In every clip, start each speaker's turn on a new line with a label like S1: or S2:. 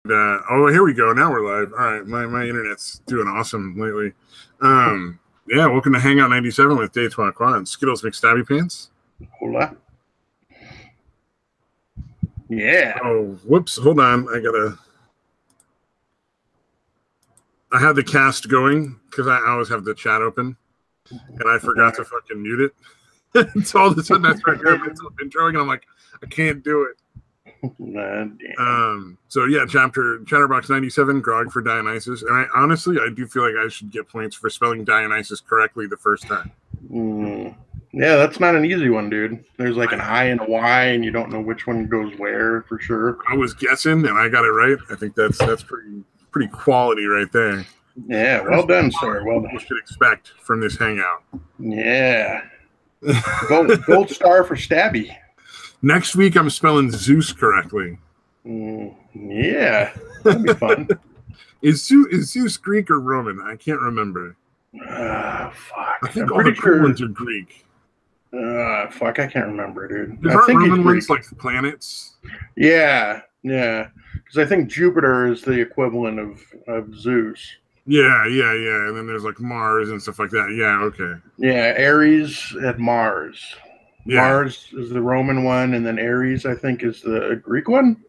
S1: Oh, here we go. Now we're live. All right, my internet's doing awesome lately. Yeah, welcome to Hangout 97 with Day Twa and Skittles McStabby Pants.
S2: Hola. Yeah.
S1: Oh, whoops. Hold on. I had the cast going because I always have the chat open, and I forgot to fucking mute it. So all of a sudden I start hearing myself introing, and I'm like, I can't do it. So yeah, Chatterbox 97, Grog for Dionysus, and I do feel like I should get points for spelling Dionysus correctly the first time.
S2: Yeah, that's not an easy one, dude. There's like an I and a Y, and you don't know which one goes where for sure.
S1: I was guessing, and I got it right. I think that's pretty quality right there.
S2: Yeah, well done, sir. Well done.
S1: What you should expect from this hangout.
S2: Yeah. Gold star for Stabby.
S1: Next week, I'm spelling Zeus correctly.
S2: Yeah, that'd be fun.
S1: Is Zeus Greek or Roman? I can't remember.
S2: Fuck.
S1: I think all the cool ones are Greek.
S2: Fuck, I can't remember, dude.
S1: I think Roman ones like the planets.
S2: Yeah. Because I think Jupiter is the equivalent of Zeus.
S1: Yeah. And then there's like Mars and stuff like that. Yeah, okay.
S2: Yeah, Ares and Mars.
S1: Yeah.
S2: Mars is the Roman one, and then Ares, I think, is the Greek one.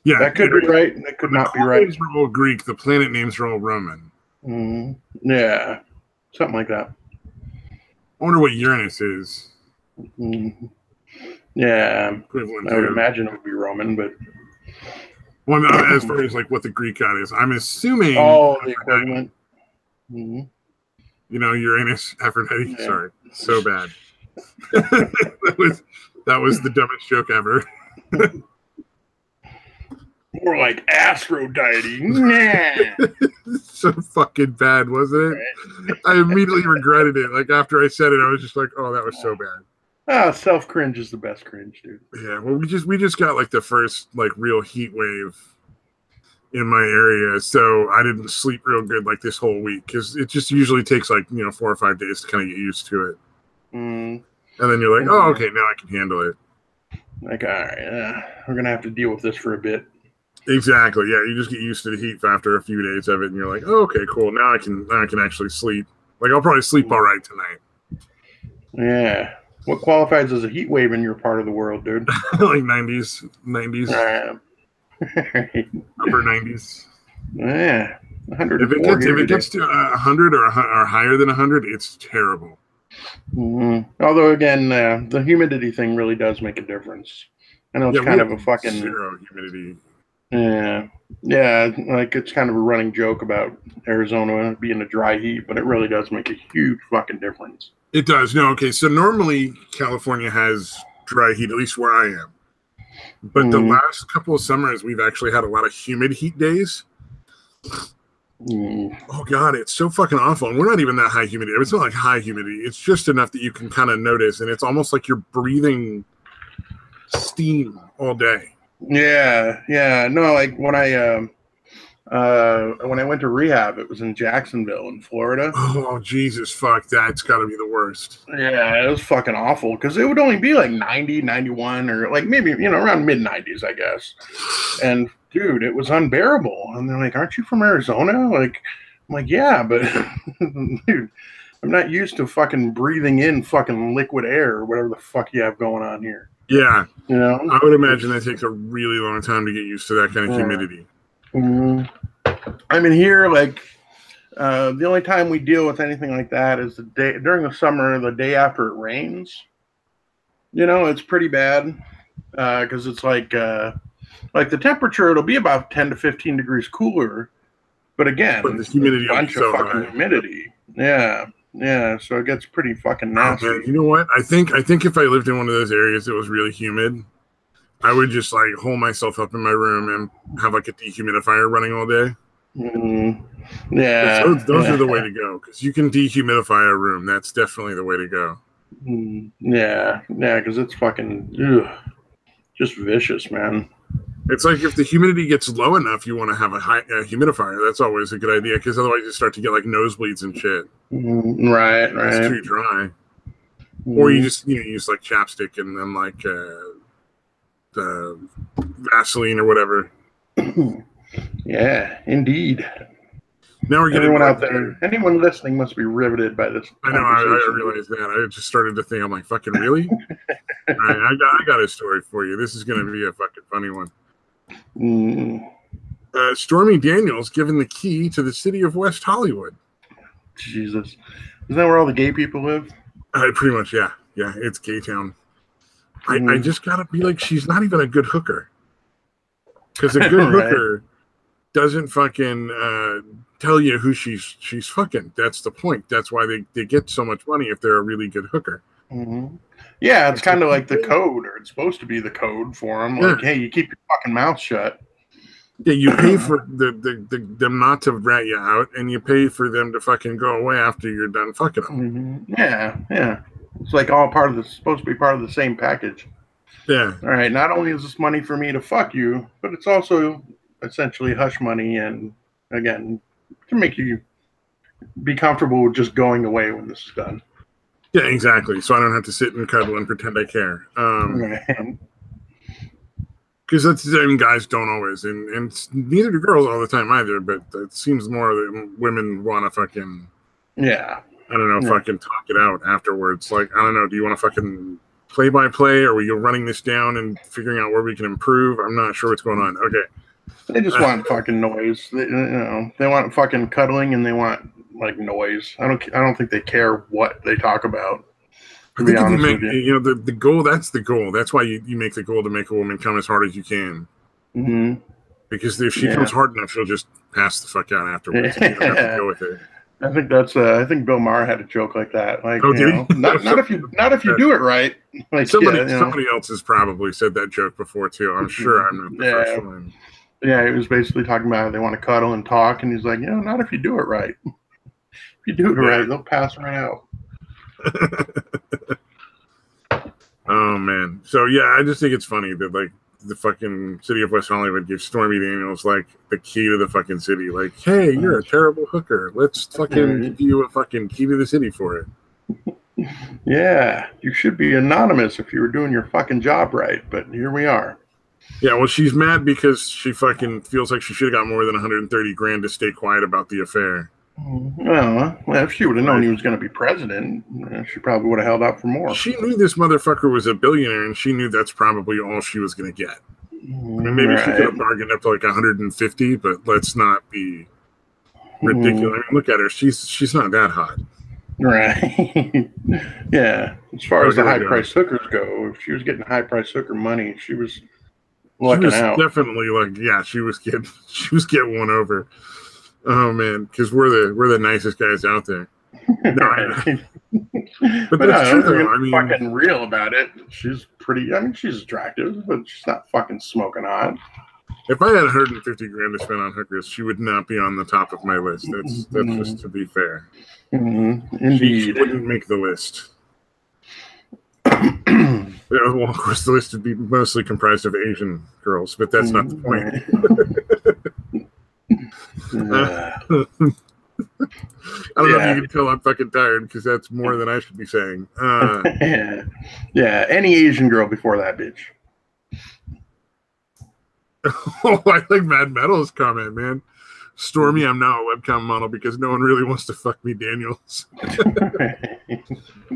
S1: Yeah,
S2: that could be right. That could not be right.
S1: The names are all Greek. The planet names are all Roman.
S2: Yeah, something like that.
S1: I wonder what Uranus is.
S2: Yeah, I would imagine it would be Roman, but
S1: well, as far as like what the Greek god is, I'm assuming.
S2: Oh, the equivalent.
S1: You know, Uranus, Aphrodite. Yeah. Sorry, so bad. that was the dumbest joke ever.
S2: More like Aphrodite. Yeah.
S1: So fucking bad, wasn't it? I immediately regretted it. Like after I said it, I was just like, "Oh, that was so bad."
S2: Self cringe is the best cringe, dude.
S1: Yeah, well, we just got like the first like real heat wave in my area, so I didn't sleep real good like this whole week because it just usually takes like 4 or 5 days to kind of get used to it. And then you're like, "Oh, okay, now I can handle it."
S2: Like, all right, we're gonna have to deal with this for a bit.
S1: Exactly. Yeah, you just get used to the heat after a few days of it, and you're like, "Oh, okay, cool. Now I can actually sleep. Like, I'll probably sleep all right tonight."
S2: Yeah. What qualifies as a heat wave in your part of the world, dude?
S1: Like 90s. Upper 90s.
S2: Yeah. 100.
S1: If it gets to 100 or higher than 100, it's terrible.
S2: Although again, the humidity thing really does make a difference. I know it's kind of a fucking
S1: zero humidity.
S2: Yeah, like it's kind of a running joke about Arizona being a dry heat, but it really does make a huge fucking difference.
S1: It does. No, okay. So normally California has dry heat, at least where I am. But the last couple of summers, we've actually had a lot of humid heat days. Oh God, it's so fucking awful. And we're not even that high humidity. It's not like high humidity. It's just enough that you can kind of notice, and it's almost like you're breathing steam all day.
S2: Yeah. No, like when I went to rehab, it was in Jacksonville in Florida.
S1: Oh Jesus, fuck, that's got to be the worst.
S2: Yeah, it was fucking awful because it would only be like 90, 91, or like maybe around mid 90s, I guess. And dude, it was unbearable. And they're like, "Aren't you from Arizona?" Like, I'm like, "Yeah, but dude, I'm not used to fucking breathing in fucking liquid air or whatever the fuck you have going on here."
S1: Yeah, I would imagine that takes a really long time to get used to that kind of humidity.
S2: I mean, here, like, the only time we deal with anything like that is during the summer, the day after it rains. It's pretty bad because it's like the temperature, it'll be about 10 to 15 degrees cooler, but again,
S1: the humidity,
S2: a bunch of fucking humidity. Yeah, so it gets pretty fucking nasty.
S1: You know what? I think if I lived in one of those areas that was really humid, I would just like hole myself up in my room and have like a dehumidifier running all day.
S2: Yeah,
S1: those are the way to go because you can dehumidify a room. That's definitely the way to go.
S2: Yeah, because it's fucking just vicious, man.
S1: It's like if the humidity gets low enough, you want to have a humidifier. That's always a good idea because otherwise you start to get like nosebleeds and shit.
S2: Right.
S1: It's too dry. Or you just use like chapstick and then like the Vaseline or whatever.
S2: Yeah, indeed.
S1: Now we're getting
S2: everyone out there, anyone listening must be riveted by this.
S1: I know. I realize that. I just started to think. I'm like, fucking really? All right, I got a story for you. This is going to be a fucking funny one. Stormy Daniels given the key to the city of West Hollywood.
S2: Jesus, is that where all the gay people live?
S1: Pretty much, yeah. It's gay town. I just gotta be like, she's not even a good hooker, because a good
S2: right.
S1: hooker doesn't fucking tell you who she's fucking. That's the point. That's why they get so much money if they're a really good hooker.
S2: Mm-hmm. Yeah, it's kind of like the code, or it's supposed to be the code for them. Like, hey, you keep your fucking mouth shut.
S1: Yeah, you pay for them not to rat you out, and you pay for them to fucking go away after you're done fucking them.
S2: Mm-hmm. Yeah. It's like all part of supposed to be part of the same package.
S1: Yeah.
S2: All right. Not only is this money for me to fuck you, but it's also essentially hush money, and again, to make you be comfortable with just going away when this is done.
S1: Yeah, exactly. So I don't have to sit and cuddle and pretend I care. Because that's the same. Guys don't always, and neither do girls all the time either. But it seems more that women want to fucking, I don't know, fucking talk it out afterwards. Like, I don't know, do you want to fucking play by play, or are we running this down and figuring out where we can improve? I'm not sure what's going on. Okay,
S2: they just want fucking noise. They want fucking cuddling, and they want like noise. I don't think they care what they talk about.
S1: I think if you make, the goal, that's the goal. That's why you make the goal to make a woman come as hard as you can.
S2: Mm-hmm.
S1: Because if she comes hard enough, she'll just pass the fuck out afterwards. You don't have to go with it.
S2: I think that's. I think Bill Maher had a joke like that. Like, not if you do it right. Like
S1: somebody else has probably said that joke before too. I'm sure I'm not the first one.
S2: Yeah, he was basically talking about how they want to cuddle and talk, and he's like, not if you do it right. If you do it right, they'll pass right out.
S1: Oh man, so yeah, I just think it's funny that like the fucking city of West Hollywood gives Stormy Daniels like the key to the fucking city. Like, hey, you're a terrible hooker. Let's fucking give you a fucking key to the city for it.
S2: Yeah, you should be anonymous if you were doing your fucking job right, but here we are.
S1: Yeah, well, she's mad because she fucking feels like she should have got more than 130 grand to stay quiet about the affair.
S2: Well, if she would have known he was going to be president, she probably would have held out for more.
S1: She knew this motherfucker was a billionaire, and she knew that's probably all she was going to get. I mean, maybe she could have bargained up to like 150, but let's not be ridiculous. I mean, look at her; she's not that hot,
S2: right? Yeah. As far as the high-priced hookers go, if she was getting high-priced hooker money, she was lucking out.
S1: Definitely, she was getting one over. Oh man, because we're the nicest guys out there. No, but that's true though. I mean,
S2: fucking real about it. She's pretty. I mean, she's attractive, but she's not fucking smoking hot.
S1: If I had 150 grand to spend on hookers, she would not be on the top of my list. That's just to be fair.
S2: Indeed,
S1: she wouldn't make the list. Well, of course, the list would be mostly comprised of Asian girls, but that's not the point. I don't know if you can tell I'm fucking tired because that's more than I should be saying.
S2: Yeah, any Asian girl before that bitch.
S1: Oh, I like Mad Metal's comment, man. Stormy, I'm now a webcam model because no one really wants to fuck me, Daniels.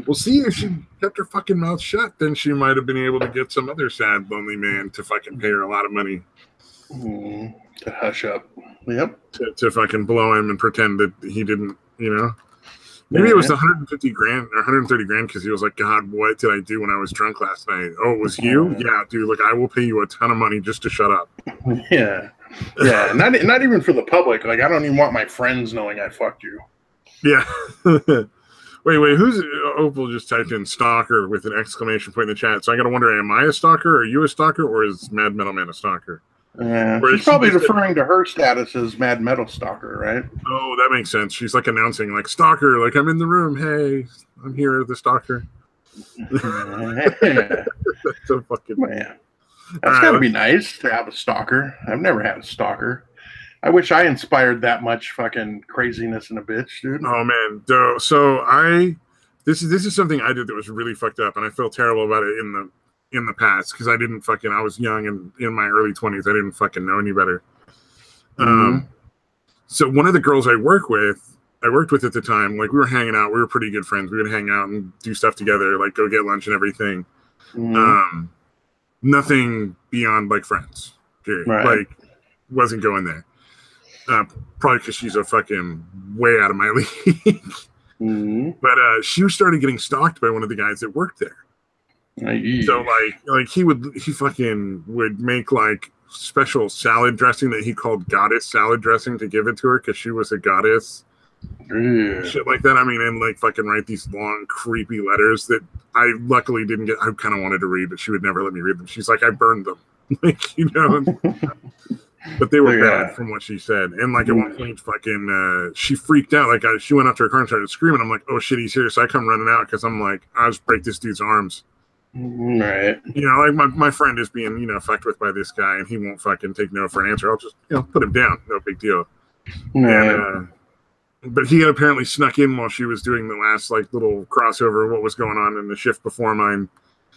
S1: Well, see, if she kept her fucking mouth shut, then she might have been able to get some other sad, lonely man to fucking pay her a lot of money.
S2: To hush up. Yep.
S1: To fucking blow him and pretend that he didn't, Maybe it was 150 grand or 130 grand because he was like, God, what did I do when I was drunk last night? Oh, it was you? Yeah, dude, like I will pay you a ton of money just to shut up.
S2: Yeah. Yeah. Not even for the public. Like I don't even want my friends knowing I fucked you.
S1: Yeah. Wait, who's Opal just typed in stalker with an exclamation point in the chat. So I gotta wonder, am I a stalker? Are you a stalker, or is Mad Metal Man a stalker?
S2: She's probably referring to her status as Mad Metal Stalker, right?
S1: Oh, that makes sense. She's like announcing, like, stalker, like I'm in the room. Hey, I'm here, the stalker.
S2: That's
S1: so fucking
S2: man. That's gotta be nice to have a stalker. I've never had a stalker. I wish I inspired that much fucking craziness in a bitch, dude.
S1: Oh man, so this is something I did that was really fucked up, and I feel terrible about it in the past because I was young and in my early 20s. I didn't fucking know any better. Um, so one of the girls I worked with at the time, like we were hanging out. We were pretty good friends. We would hang out and do stuff together, like go get lunch and everything. Nothing beyond like friends. Period.
S2: Right.
S1: Like wasn't going there. Probably because she's a fucking way out of my league. But she started getting stalked by one of the guys that worked there. So like he fucking would make like special salad dressing that he called goddess salad dressing to give it to her because she was a goddess. Shit like that. I mean, and like fucking write these long creepy letters that I luckily didn't get. I kind of wanted to read, but she would never let me read them. She's like, I burned them. Like, you know. But they were bad from what she said. And like at one point, fucking, she freaked out. Like she went up to her car and started screaming. I'm like, oh shit, he's here. So I come running out because I'm like, I'll just break this dude's arms.
S2: Right.
S1: You know, like my friend is being, you know, fucked with by this guy and he won't fucking take no for an answer. I'll just, you know, put him down. No big deal.
S2: Right.
S1: And, but he had apparently snuck in while she was doing the last like little crossover of what was going on in the shift before mine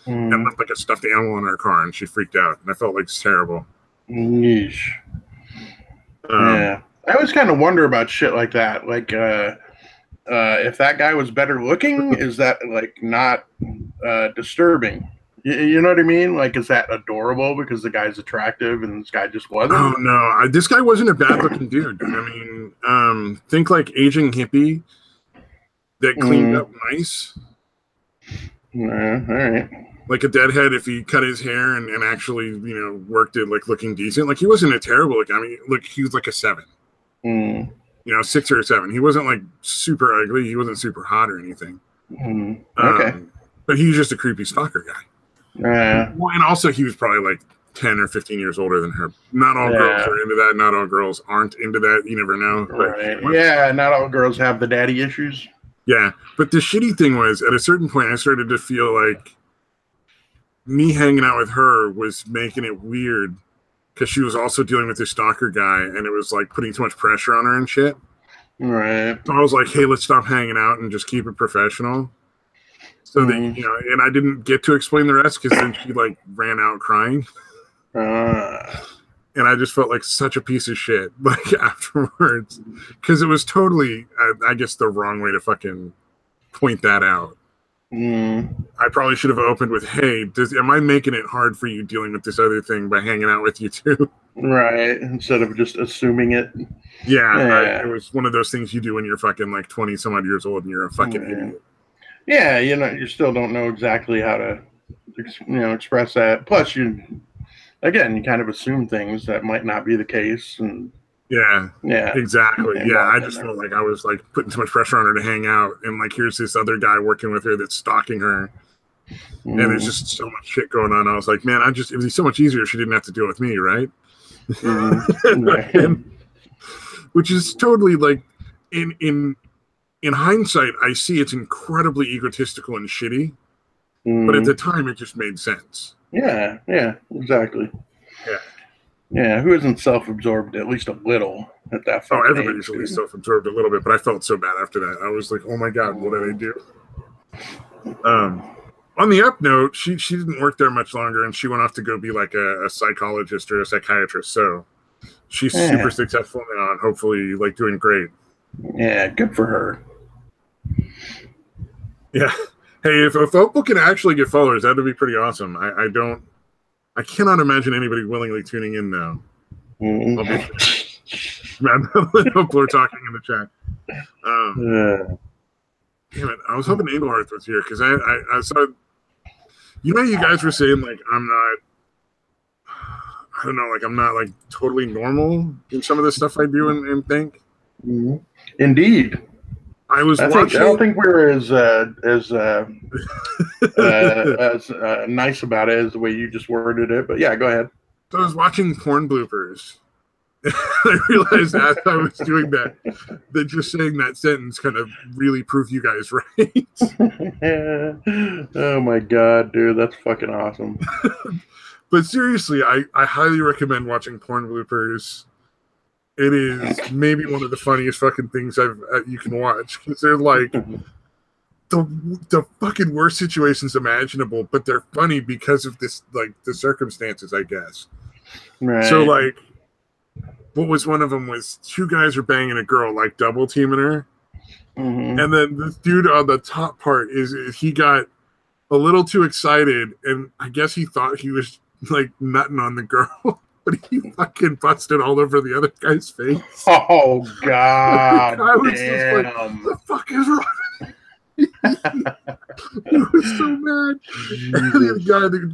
S1: and left like a stuffed animal in her car and she freaked out. And I felt like it's terrible.
S2: Yeesh. Yeah. I always kind of wonder about shit like that. Like, if that guy was better looking, is that like not disturbing? You know what I mean? Like, is that adorable because the guy's attractive and this guy just wasn't?
S1: Oh no, this guy wasn't a bad looking dude. I mean, think like aging hippie that cleaned up nice.
S2: All right.
S1: Like a deadhead if he cut his hair and actually, you know, worked it like looking decent. Like he wasn't a terrible look. I mean, look, he was like a 7. You know, 6 or a 7. He wasn't like super ugly. He wasn't super hot or anything.
S2: Okay.
S1: But he was just a creepy stalker guy. Well, and also he was probably like 10 or 15 years older than her. Not all girls are into that. Not all girls aren't into that. You never know.
S2: Right. Yeah, not all girls have the daddy issues.
S1: Yeah. But the shitty thing was, at a certain point, I started to feel like me hanging out with her was making it weird because she was also dealing with this stalker guy and it was like putting too much pressure on her and shit.
S2: Right.
S1: So I was like, hey, let's stop hanging out and just keep it professional. So that, you know, and I didn't get to explain the rest because then she like ran out crying. And I just felt like such a piece of shit like afterwards because it was totally, I guess, the wrong way to fucking point that out. I probably should have opened with, hey, am I making it hard for you dealing with this other thing by hanging out with you too?
S2: Right. Instead of just assuming it.
S1: Yeah. It was one of those things you do when you're fucking like 20 some odd years old and you're a fucking idiot.
S2: Yeah, you know, you still don't know exactly how to, you know, express that. Plus, you kind of assume things that might not be the case, and
S1: yeah, exactly. Yeah, I just felt like I was like putting too much pressure on her to hang out, and like here's this other guy working with her that's stalking her, and there's just so much shit going on. I was like, man, it would be so much easier if she didn't have to deal with me, right? Which is totally like in hindsight, I see it's incredibly egotistical and shitty, but at the time, it just made sense.
S2: Yeah, exactly. Yeah, who isn't self-absorbed at least a little at that point?
S1: Oh, everybody's at least self-absorbed a little bit, but I felt so bad after that. I was like, oh my God, what did I do? On the up note, she didn't work there much longer, and she went off to go be like a psychologist or a psychiatrist, so she's super successful now and hopefully like doing great.
S2: Yeah, good for her.
S1: Yeah. Hey, if Opal can actually get followers, that would be pretty awesome. I cannot imagine anybody willingly tuning in now. People are talking in the chat. Damn it! I was hoping Abelhearth was here because I saw. You know, you guys were saying like I'm not like totally normal in some of the stuff I do and think.
S2: Indeed.
S1: I don't
S2: think we're as nice about it as the way you just worded it, but yeah, go ahead.
S1: So I was watching porn bloopers. I realized as I was doing that just saying that sentence kind of really proved you guys right.
S2: Oh my God, dude, that's fucking awesome.
S1: But seriously, I highly recommend watching porn bloopers. It is maybe one of the funniest fucking things you can watch because they're like the fucking worst situations imaginable, but they're funny because of this, like the circumstances, I guess.
S2: Right.
S1: So like what was one of them was two guys are banging a girl, like double teaming her.
S2: Mm-hmm.
S1: And then this dude on the top part is he got a little too excited, and I guess he thought he was like nutting on the girl, but he fucking busted all over the other guy's face.
S2: Oh God!
S1: I was just like, "The fuck is wrong?" He was so mad. And the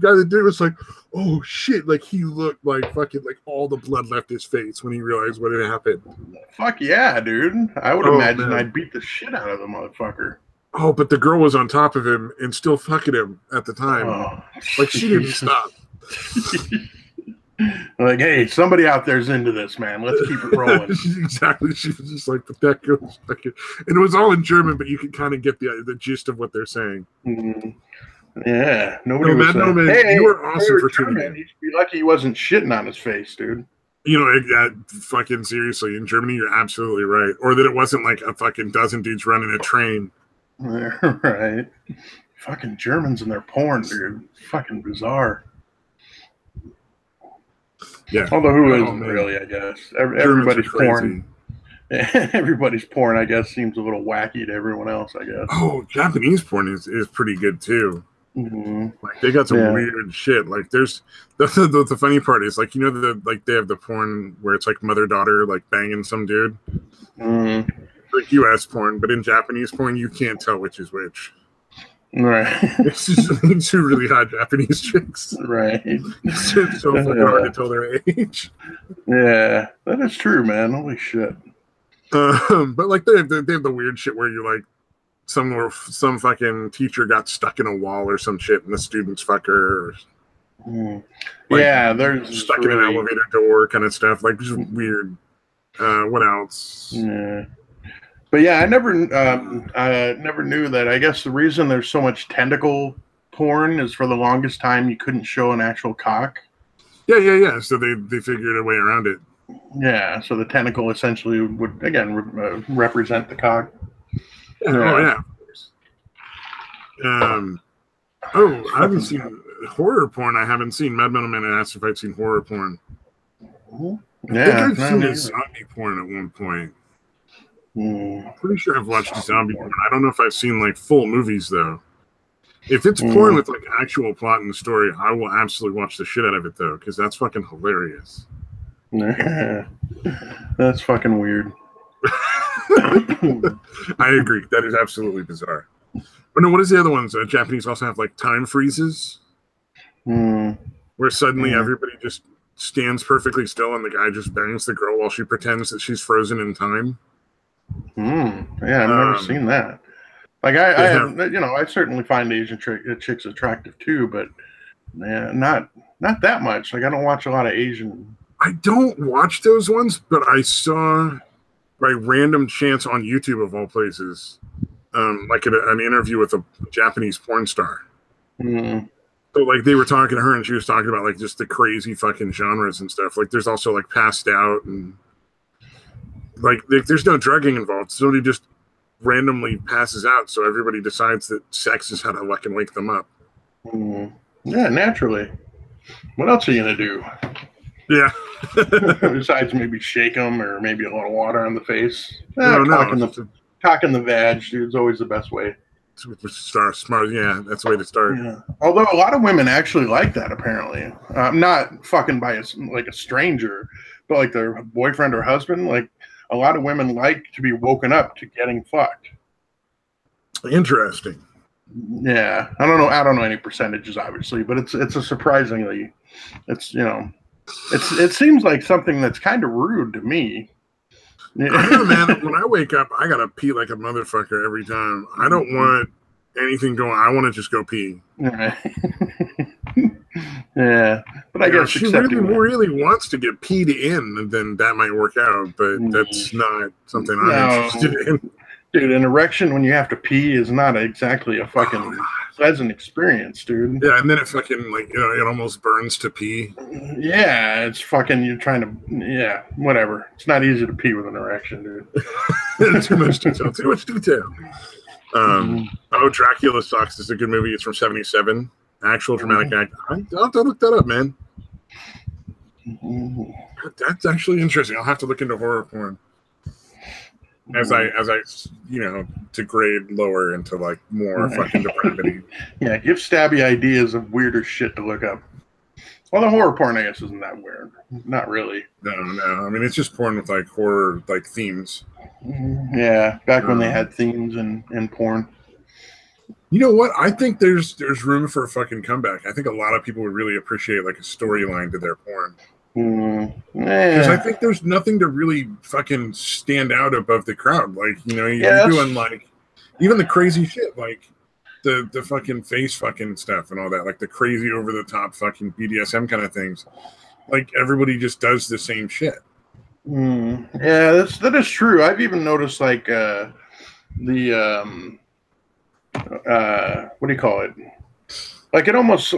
S1: guy that did it was like, "Oh shit!" Like he looked like fucking like all the blood left his face when he realized what had happened.
S2: Fuck yeah, dude! I would imagine I'd beat the shit out of the motherfucker.
S1: Oh, but the girl was on top of him and still fucking him at the time.
S2: Oh,
S1: like she didn't stop.
S2: Like, hey, somebody out there's into this, man. Let's keep it rolling.
S1: Exactly. She was just like, but that girl's fucking, and it was all in German, but you could kind of get the gist of what they're saying.
S2: Mm-hmm. Yeah, nobody was
S1: saying, man,
S2: hey,
S1: you were awesome for tuning in.
S2: He should be lucky he wasn't shitting on his face, dude.
S1: You know, fucking seriously, in Germany, you're absolutely right. Or that it wasn't like a fucking dozen dudes running a train.
S2: Right. Fucking Germans and their porn, dude. Fucking bizarre.
S1: Yeah.
S2: Although who isn't really, I guess. Everybody's porn. Everybody's porn, I guess, seems a little wacky to everyone else, I guess.
S1: Oh, Japanese porn is pretty good too.
S2: Mm-hmm.
S1: Like they got some weird shit. Like there's the funny part is like, you know, they have the porn where it's like mother-daughter like banging some dude.
S2: Mm-hmm.
S1: Like US porn, but in Japanese porn you can't tell which is which.
S2: Right.
S1: It's just two really hot Japanese chicks.
S2: Right.
S1: It's so fucking hard to tell their age.
S2: Yeah, that is true, man. Holy shit.
S1: But like they have the weird shit where you're like some fucking teacher got stuck in a wall or some shit and the students fuck her.
S2: Like,
S1: yeah, there's stuck in an elevator door kind of stuff. Like just weird. What else?
S2: Yeah. But yeah, I never knew that. I guess the reason there's so much tentacle porn is for the longest time you couldn't show an actual cock.
S1: Yeah. So they figured a way around it.
S2: Yeah, so the tentacle essentially would again represent the cock.
S1: Yeah. Oh yeah. I haven't seen horror porn. I haven't seen. Mad Metal Man asked if I'd seen horror porn.
S2: Yeah,
S1: I think I've seen a zombie porn at one point. I'm pretty sure I've watched zombie porn. I don't know if I've seen like full movies though. If it's porn with like actual plot and story, I will absolutely watch the shit out of it though, because that's fucking hilarious.
S2: That's fucking weird.
S1: I agree. That is absolutely bizarre. But no, what is the other ones? Japanese also have like time freezes, where suddenly everybody just stands perfectly still and the guy just bangs the girl while she pretends that she's frozen in time.
S2: Yeah, I've never seen that. Like I certainly find Asian chicks attractive too, but not that much. Like I don't watch a lot of Asian.
S1: I don't watch those ones, but I saw by random chance on YouTube of all places, like an interview with a Japanese porn star. So like they were talking to her and she was talking about like just the crazy fucking genres and stuff. Like there's also like Passed Out and like there's no drugging involved. Somebody just randomly passes out, so everybody decides that sex is how to fucking wake them up.
S2: Yeah, naturally. What else are you gonna do?
S1: Yeah.
S2: Besides maybe shake them or maybe a little water on the face. Cocking the vag, dude, is always the best way.
S1: Smart, yeah, that's the way to start.
S2: Yeah. Although a lot of women actually like that, apparently. Not fucking by a stranger, but like their boyfriend or husband. Like a lot of women like to be woken up to getting fucked.
S1: Interesting.
S2: Yeah, I don't know any percentages, obviously, but it's a surprisingly, it seems like something that's kind of rude to me.
S1: I know, man. When I wake up, I gotta pee like a motherfucker every time. I don't want anything going. I want to just go pee.
S2: Yeah, but I guess
S1: she really wants to get peed in, then that might work out. But that's not something I'm interested in.
S2: Dude, an erection when you have to pee is not exactly a fucking pleasant experience, dude.
S1: Yeah, and then it fucking it almost burns to pee.
S2: Yeah, it's fucking you're trying to whatever. It's not easy to pee with an erection, dude.
S1: Too much detail. Oh, Dracula Sucks is a good movie. It's from '77. Actual dramatic act. I'll have to look that up, man. That's actually interesting. I'll have to look into horror porn as I degrade lower into like more fucking depravity.
S2: Yeah, give Stabby ideas of weirder shit to look up. Well, the horror porn, I guess, isn't that weird. Not really.
S1: No. I mean, it's just porn with like horror like themes.
S2: Yeah, back when they had themes in porn.
S1: You know what? I think there's room for a fucking comeback. I think a lot of people would really appreciate like a storyline to their porn. Because I think there's nothing to really fucking stand out above the crowd. Like, you're doing like even the crazy shit, like the fucking face fucking stuff and all that, like the crazy over the top fucking BDSM kind of things. Like everybody just does the same shit.
S2: Yeah, that is true. I've even noticed like what do you call it? Like it almost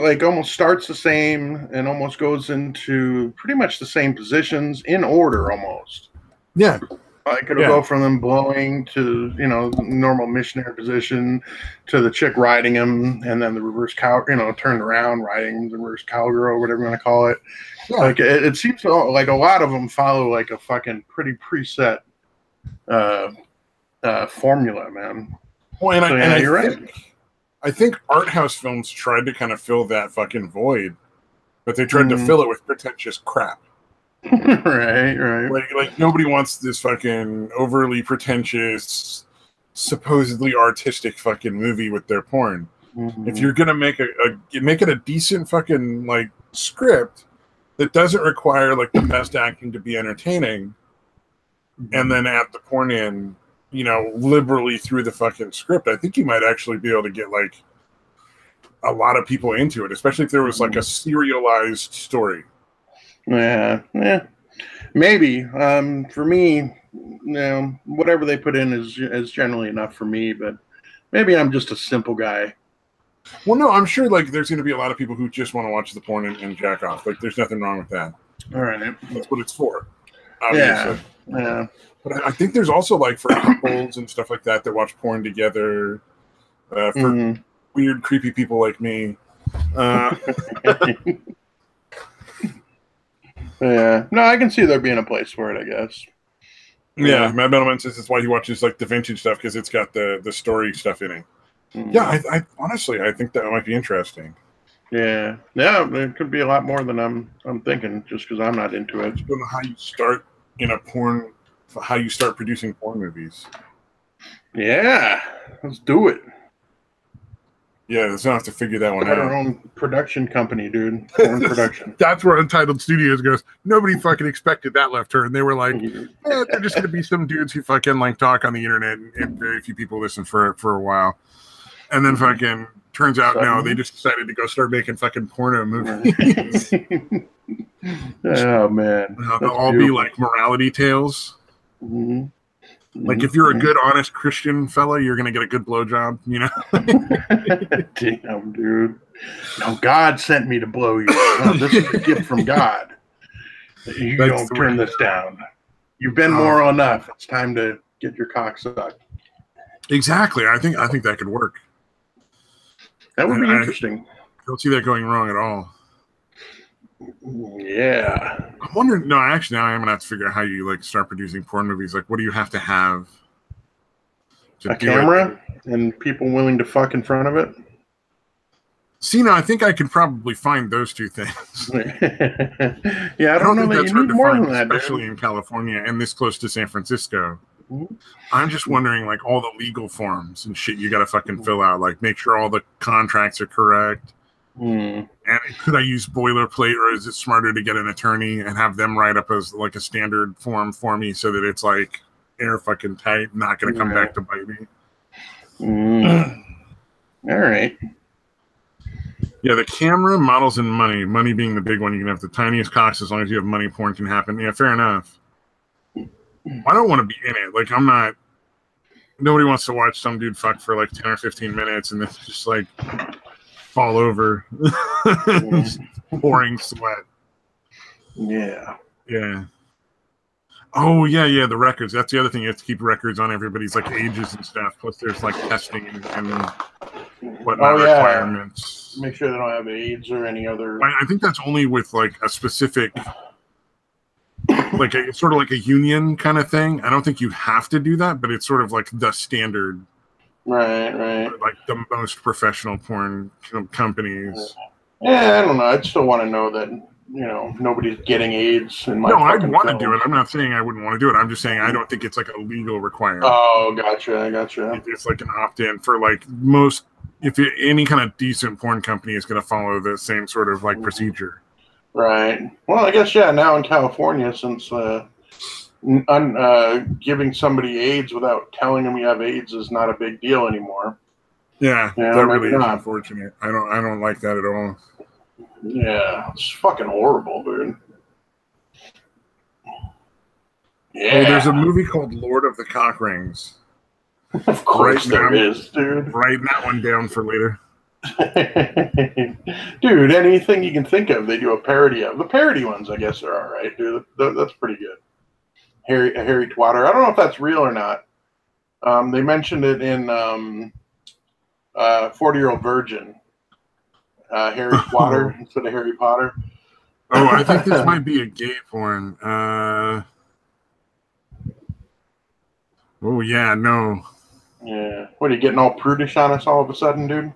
S2: starts the same and almost goes into pretty much the same positions in order almost.
S1: Yeah.
S2: Like it'll go from them blowing to, normal missionary position to the chick riding him, and then the reverse cow, turned around riding the reverse cowgirl, whatever you want to call it. Yeah. Like it seems like a lot of them follow like a fucking pretty preset formula, man.
S1: Well, and you're right. I think art house films tried to kind of fill that fucking void, but they tried to fill it with pretentious crap.
S2: Right.
S1: Like nobody wants this fucking overly pretentious, supposedly artistic fucking movie with their porn. If you're gonna make make it a decent fucking like script that doesn't require like the best acting to be entertaining, and then add the porn in, liberally through the fucking script, I think you might actually be able to get like a lot of people into it, especially if there was like a serialized story.
S2: Yeah, maybe. For me, whatever they put in is generally enough for me. But maybe I'm just a simple guy.
S1: Well, no, I'm sure like there's going to be a lot of people who just want to watch the porn and jack off. Like, there's nothing wrong with that.
S2: All right,
S1: that's what it's for. Obviously.
S2: Yeah.
S1: But I think there's also like for couples and stuff like that watch porn together. For weird, creepy people like me.
S2: Yeah, no, I can see there being a place for it, I guess.
S1: Yeah, Matt Middleman says that's why he watches like the vintage stuff, because it's got the story stuff in it. Yeah, I honestly, I think that might be interesting.
S2: Yeah, it could be a lot more than I'm thinking, just because I'm not into it.
S1: I don't know how you start how you start producing porn movies.
S2: Yeah, let's do it.
S1: Yeah, let's not have to figure that one out.
S2: Our own production company, dude. Porn production.
S1: That's where Untitled Studios goes. Nobody fucking expected that left turn. They were like, they're just going to be some dudes who fucking like talk on the internet, and very few people listen for a while. And then fucking turns out no, they just decided to go start making fucking porno movies.
S2: Oh man,
S1: they'll all be like morality tales. Like if you're a good, honest Christian fella, you're gonna get a good blowjob.
S2: Damn, dude. No, God sent me to blow you. No, this is a gift from God. You don't turn this down. You've been moral enough. It's time to get your cock sucked.
S1: Exactly. I think that could work.
S2: That would be interesting.
S1: I don't see that going wrong at all.
S2: Yeah.
S1: I'm wondering. No, actually, now I'm gonna have to figure out how you like start producing porn movies. Like, what do you have to have?
S2: A camera and people willing to fuck in front of it.
S1: See, now I think I could probably find those two things.
S2: Yeah, I don't know that you need more than that,
S1: especially in California and this close to San Francisco. I'm just wondering, like, all the legal forms and shit you got to fucking fill out. Like, make sure all the contracts are correct. And could I use boilerplate, or is it smarter to get an attorney and have them write up as like a standard form for me so that it's like air fucking tight, not going to come back to bite me?
S2: All right.
S1: Yeah, the camera, models, and money. Money being the big one. You can have the tiniest cocks as long as you have money. Porn can happen. Yeah, fair enough. I don't want to be in it. Like, I'm not. Nobody wants to watch some dude fuck for like 10 or 15 minutes and then just like fall over, pouring sweat.
S2: Yeah.
S1: Yeah. Oh yeah. The records. That's the other thing. You have to keep records on everybody's like ages and stuff. Plus, there's like testing and whatnot requirements.
S2: Make sure they don't have AIDS or any other.
S1: I think that's only with like a specific like sort of like a union kind of thing. I don't think you have to do that, but it's sort of like the standard.
S2: Right.
S1: Like the most professional porn companies.
S2: Yeah, I don't know. I'd still want to know that, nobody's getting AIDS in my.
S1: No, I'd want to do it. I'm not saying I wouldn't want to do it. I'm just saying I don't think it's like a legal requirement.
S2: Oh, gotcha.
S1: It's like an opt-in for like most. If any kind of decent porn company is going to follow the same sort of like procedure.
S2: Right. Well, I guess now in California, since giving somebody AIDS without telling them you have AIDS is not a big deal anymore.
S1: Yeah, that really is unfortunate. I don't like that at all.
S2: Yeah, it's fucking horrible, dude. Yeah.
S1: Oh, there's a movie called Lord of the Cock Rings.
S2: Of course there is, dude.
S1: Writing that one down for later.
S2: Dude, anything you can think of, they do a parody of. The parody ones, I guess, are all right, dude. That's pretty good. Harry Twatter. I don't know if that's real or not. They mentioned it in 40-Year-Old Virgin. Harry Twatter instead of Harry Potter.
S1: Oh, I think this might be a gay porn. Oh, yeah, no.
S2: Yeah. What, are you getting all prudish on us all of a sudden, dude?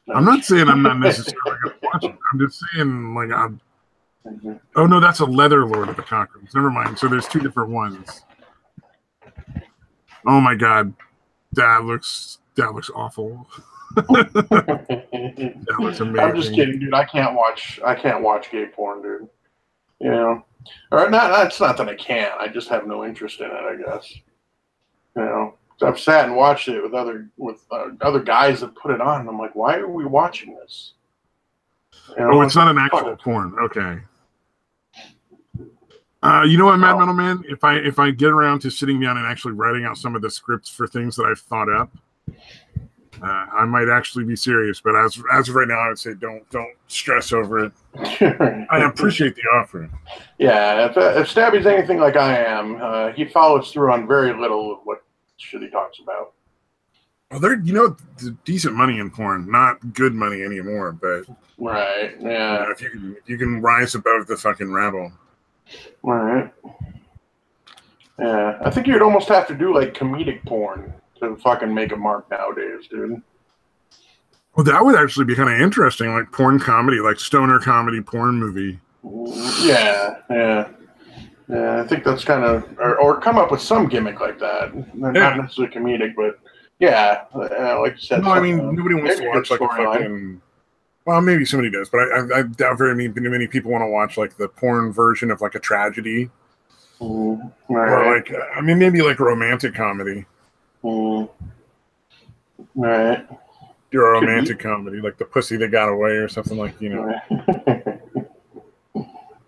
S2: No.
S1: I'm not saying I'm not necessarily going to watch it. I'm just saying, like, Oh, no, that's a leather Lord of the Cock Rings. Never mind. So there's two different ones. Oh, my God. That looks awful. That looks amazing.
S2: I'm just kidding, dude. I can't watch gay porn, dude. Or not. It's not that I can't. I just have no interest in it, I guess. I've sat and watched it with other guys that put it on, and I'm like, why are we watching this?
S1: It's not an actual porn. Okay. You know what, Mad Metal Man? If I get around to sitting down and actually writing out some of the scripts for things that I've thought up, I might actually be serious. But as of right now, I would say don't stress over it. I appreciate the offer.
S2: Yeah, if Stabby's anything like I am, he follows through on very little of what shit he talks about.
S1: Well, there's decent money in porn, not good money anymore, but
S2: right, yeah.
S1: If you can rise above the fucking rabble.
S2: Right. Yeah, I think you'd almost have to do like comedic porn to fucking make a mark nowadays, dude.
S1: Well, that would actually be kind of interesting, like porn comedy, like stoner comedy porn movie.
S2: Yeah. I think that's kind of, or come up with some gimmick like that. Not necessarily comedic, but yeah, like you said.
S1: No, I mean, nobody wants to watch like a fucking. Well, maybe somebody does, but I doubt very many people want to watch like the porn version of like a tragedy,
S2: right.
S1: Or like maybe like a romantic comedy.
S2: Right.
S1: Do a romantic comedy, like The Pussy That Got Away or something like Okay,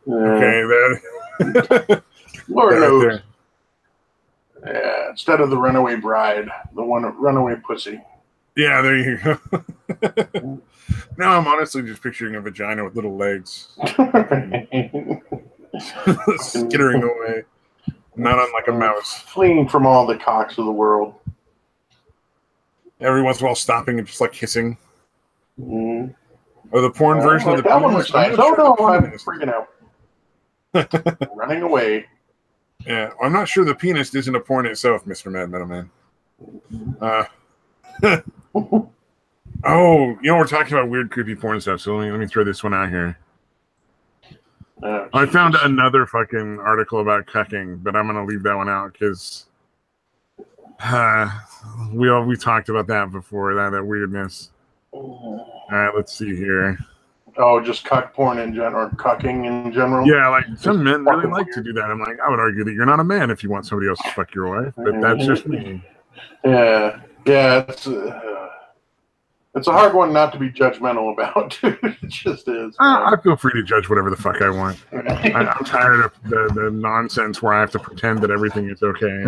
S1: that.
S2: Lord knows. Yeah, instead of the runaway bride, the runaway pussy.
S1: Yeah, there you go. Now I'm honestly just picturing a vagina with little legs. Skittering away. Not unlike a mouse.
S2: Fleeing from all the cocks of the world.
S1: Every once in a while stopping and just like hissing. Or the porn version of the
S2: that one was nice. Oh no, I'm freaking out. Running away.
S1: Yeah, I'm not sure the penis isn't a porn itself, Mr. Mad Metal Man. Oh, we're talking about weird, creepy porn stuff, so let me throw this one out here. I found another fucking article about cucking, but I'm going to leave that one out because we talked about that before, that weirdness. All right, let's see here.
S2: Oh, just cuck porn in general, or cucking in general?
S1: Yeah, like some men really like to do that. I'm like, I would argue that you're not a man if you want somebody else to fuck your wife, but that's just me.
S2: Yeah, it's a hard one not to be judgmental about. It just is.
S1: I feel free to judge whatever the fuck I want. I'm tired of the nonsense where I have to pretend that everything is okay.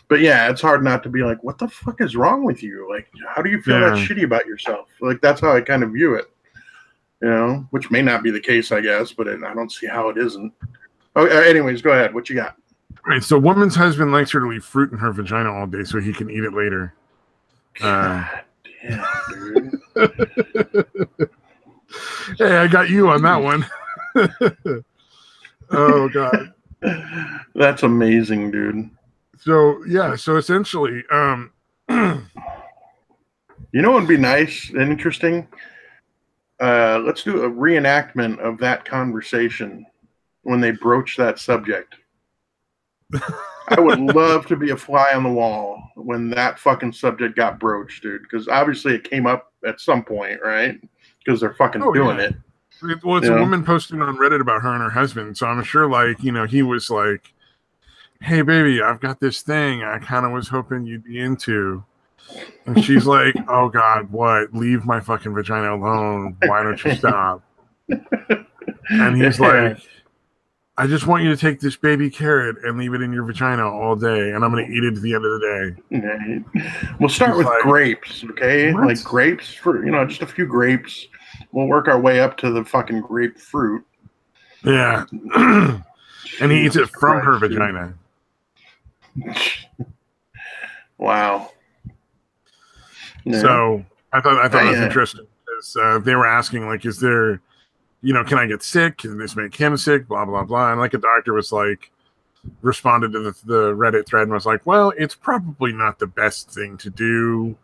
S2: But yeah, it's hard not to be like, what the fuck is wrong with you? Like, how do you feel that shitty about yourself? Like, that's how I kind of view it. Which may not be the case, I guess, but I don't see how it isn't. Oh, anyways, go ahead. What you got?
S1: All right, so woman's husband likes her to leave fruit in her vagina all day so he can eat it later.
S2: God damn, dude.
S1: Hey, I got you on that one. Oh, God.
S2: That's amazing, dude.
S1: So yeah, so essentially,
S2: You know what would be nice and interesting? Let's do a reenactment of that conversation when they broach that subject. I would love to be a fly on the wall when that fucking subject got broached, dude. Because obviously it came up at some point, right? Because they're fucking doing it.
S1: Well, it's a woman posting on Reddit about her and her husband. So I'm sure, like, you know, he was like, "Hey, baby, I've got this thing I kind of was hoping you'd be into." And she's like, "Oh God, what? Leave my fucking vagina alone. Why don't you stop?" And he's like, "I just want you to take this baby carrot and leave it in your vagina all day, and I'm going to eat it at the end of the
S2: day." We'll start with grapes, okay? What? Like grapes for, you know, just a few grapes. We'll work our way up to the fucking grapefruit.
S1: Yeah. And he eats it from her vagina.
S2: Wow.
S1: Yeah. So I thought that was interesting because they were asking, like, is there, you know, can I get sick? Can this make him sick? Blah, blah, blah. And like a doctor was like, responded to the Reddit thread and was like, well, it's probably not the best thing to do.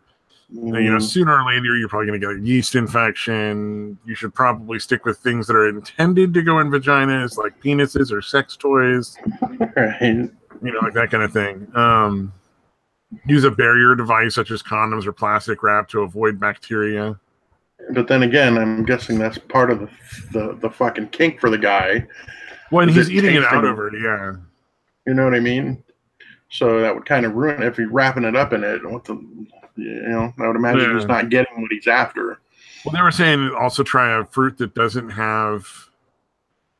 S1: You know, sooner or later, you're probably going to get a yeast infection. You should probably stick with things that are intended to go in vaginas, like penises or sex toys.
S2: Right.
S1: You know, like that kind of thing. Use a barrier device such as condoms or plastic wrap to avoid bacteria.
S2: But then again, I'm guessing that's part of the fucking kink for the guy.
S1: When he's eating it out over it, yeah.
S2: You know what I mean? So that would kind of ruin it if he's wrapping it up in it. What the, you know, I would imagine he's not getting what he's after.
S1: Well, they were saying also try a fruit that doesn't have,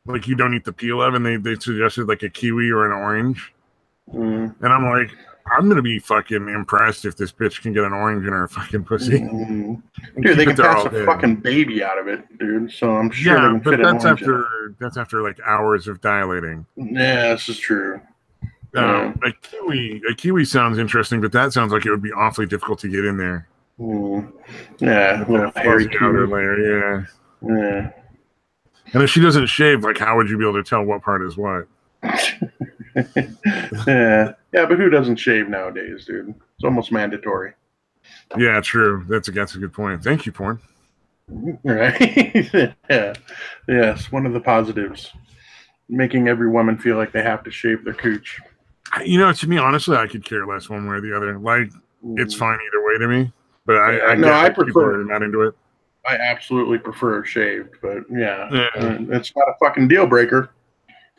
S1: like, you don't eat the peel of, and they suggested like a kiwi or an orange. And I'm like, I'm gonna be fucking impressed if this bitch can get an orange in her fucking pussy.
S2: Dude, they can pass a fucking baby out of it, dude. So I'm sure they can fit
S1: that's after like hours of dilating.
S2: Yeah, this is true.
S1: A kiwi sounds interesting, but that sounds like it would be awfully difficult to get in there.
S2: Yeah, little hairy
S1: outer layer. Yeah. And if she doesn't shave, like, how would you be able to tell what part is what?
S2: Yeah, but who doesn't shave nowadays, dude? It's almost mandatory.
S1: Yeah, true. That's a good point. Thank you, porn.
S2: Right? Yeah. Yes, one of the positives. Making every woman feel like they have to shave their cooch.
S1: You know, to me, honestly, I could care less one way or the other. Like, it's fine either way to me. But I prefer people are not into it.
S2: I absolutely prefer shaved, but it's not a fucking deal breaker.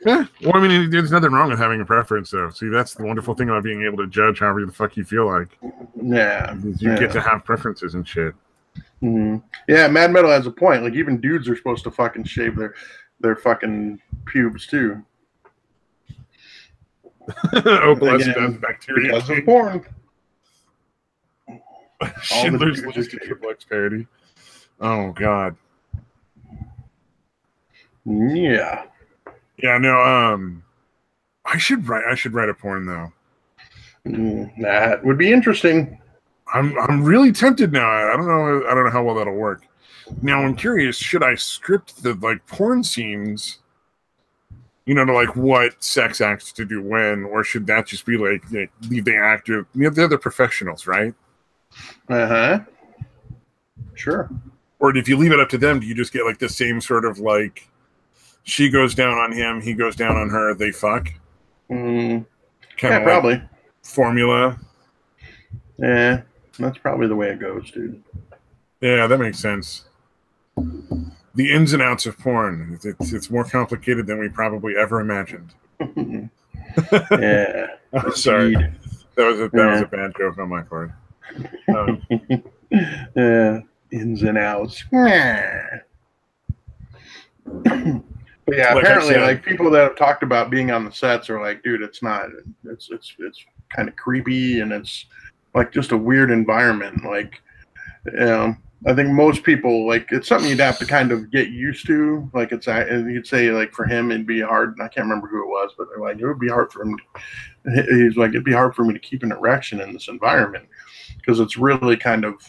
S1: Yeah. Well, I mean, there's nothing wrong with having a preference, though. See, that's the wonderful thing about being able to judge however the fuck you feel like.
S2: Yeah.
S1: You get to have preferences and shit.
S2: Yeah, Mad Metal has a point. Like, even dudes are supposed to fucking shave their fucking pubes, too.
S1: Oh, bless you, bacteria.
S2: Because of porn.
S1: Schindler's List Chatterbox parody. Oh, God.
S2: Yeah.
S1: Yeah, no, I should write a porn though.
S2: That would be interesting.
S1: I'm really tempted now. I don't know how well that'll work. Now I'm curious, should I script the like porn scenes, you know, to like what sex acts to do when, or should that just be like leave the actor, you know, the other professionals, right?
S2: Sure.
S1: Or if you leave it up to them, do you just get like the same sort of like she goes down on him, he goes down on her, they fuck?
S2: Kind of probably.
S1: Formula.
S2: Yeah, that's probably the way it goes, dude.
S1: Yeah, that makes sense. The ins and outs of porn. It's more complicated than we probably ever imagined.
S2: Yeah.
S1: I'm sorry. That was a bad joke on my part.
S2: Yeah. Ins and outs. But yeah, like apparently, like people that have talked about being on the sets are like, dude, it's not. It's kind of creepy, and it's like just a weird environment. Like, I think most people, like, it's something you'd have to kind of get used to. Like, you'd say, like, for him, it'd be hard. I can't remember who it was, but they're like, it would be hard for him. He's like, it'd be hard for me to keep an erection in this environment because it's really kind of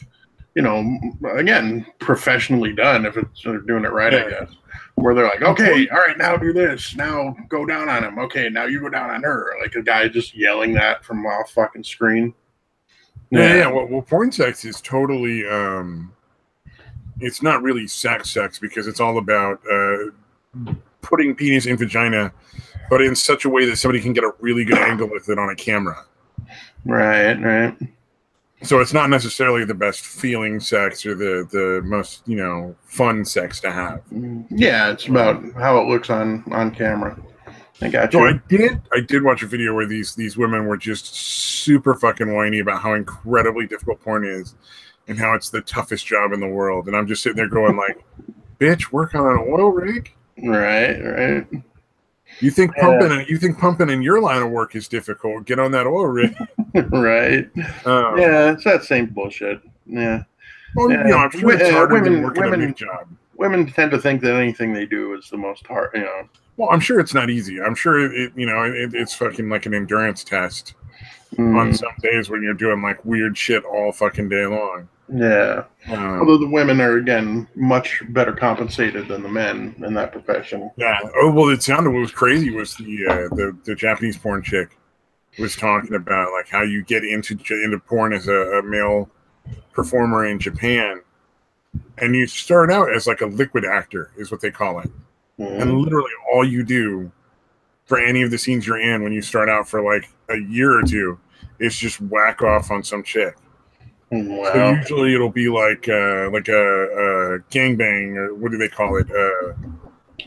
S2: again, professionally done if they're doing it right,
S1: Yeah.
S2: I guess. Where they're like, okay, all right, now do this. Now go down on him. Okay, now you go down on her. Like a guy just yelling that from off fucking screen.
S1: Yeah. Well, porn sex is totally. It's not really sex because it's all about putting penis in vagina, but in such a way that somebody can get a really good angle with it on a camera.
S2: Right.
S1: So it's not necessarily the best feeling sex or the most, fun sex to have.
S2: Yeah, it's about how it looks on camera. I got you.
S1: So I did watch a video where these women were just super fucking whiny about how incredibly difficult porn is and how it's the toughest job in the world. And I'm just sitting there going like, bitch, work on an oil rig?
S2: Right.
S1: You think pumping in your line of work is difficult? Get on that oil rig.
S2: Right. Yeah, it's that same bullshit. Yeah.
S1: Well, I'm sure it's harder than working a big job.
S2: Women tend to think that anything they do is the most hard,
S1: Well, I'm sure it's not easy. I'm sure it's fucking like an endurance test on some days when you're doing like weird shit all fucking day long.
S2: Yeah. Although the women are, again, much better compensated than the men in that profession.
S1: Yeah. Oh, well, what was crazy was the Japanese porn chick was talking about like how you get into porn as a male performer in Japan, and you start out as like a liquid actor is what they call it. And literally all you do for any of the scenes you're in when you start out for like a year or two is just whack off on some chick.
S2: Wow.
S1: So usually it'll be like a gangbang, or what do they call it?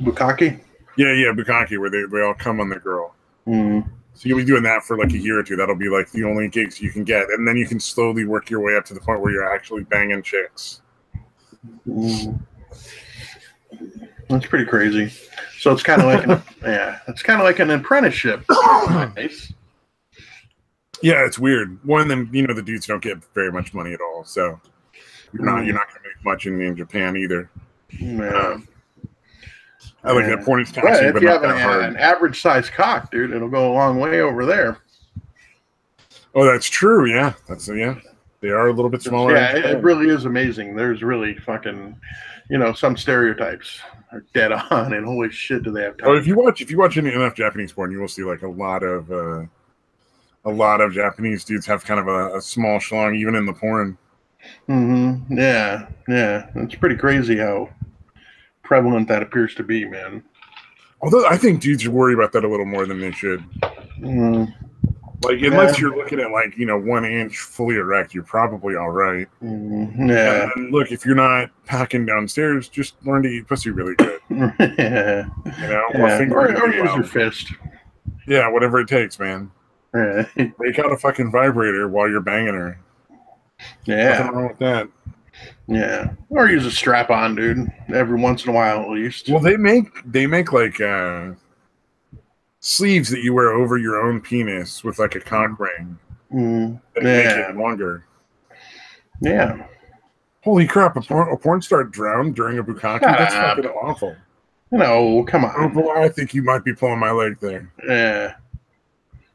S2: Bukkake?
S1: Yeah, bukkake, where they all come on the girl. So you'll be doing that for like a year or two. That'll be like the only gigs you can get. And then you can slowly work your way up to the point where you're actually banging chicks.
S2: That's pretty crazy. So it's kind of like it's kind of like an apprenticeship. Nice.
S1: Yeah, it's weird. One, then the dudes don't get very much money at all, so you're not going to make much in Japan either.
S2: Yeah.
S1: I like that porn is taxing, but
S2: if you
S1: not
S2: have
S1: that hard.
S2: an average size cock, dude, it'll go a long way over there.
S1: Oh, that's true. Yeah, they are a little bit smaller.
S2: Yeah, it really is amazing. There's really fucking, some stereotypes are dead on, and holy shit, do they have time?
S1: Oh, if you watch enough Japanese porn, you will see like a lot of Japanese dudes have kind of a small schlong, even in the porn.
S2: Yeah. It's pretty crazy how prevalent that appears to be, man.
S1: Although I think dudes worry about that a little more than they should. Like, unless you're looking at like 1 inch fully erect, you're probably all right.
S2: Yeah.
S1: And look, if you're not packing downstairs, just learn to eat pussy really good.
S2: Yeah. Or use your fist.
S1: Yeah, whatever it takes, man.
S2: Right.
S1: Break out a fucking vibrator while you're banging her.
S2: Yeah.
S1: Nothing wrong with that.
S2: Yeah. Or use a strap on, dude. Every once in a while, at least.
S1: Well, they make like sleeves that you wear over your own penis with like a cock ring. That make it longer.
S2: Yeah.
S1: Holy crap! A porn star drowned during a bukkake? That's fucking awful.
S2: Come on.
S1: Oh boy, I think you might be pulling my leg there.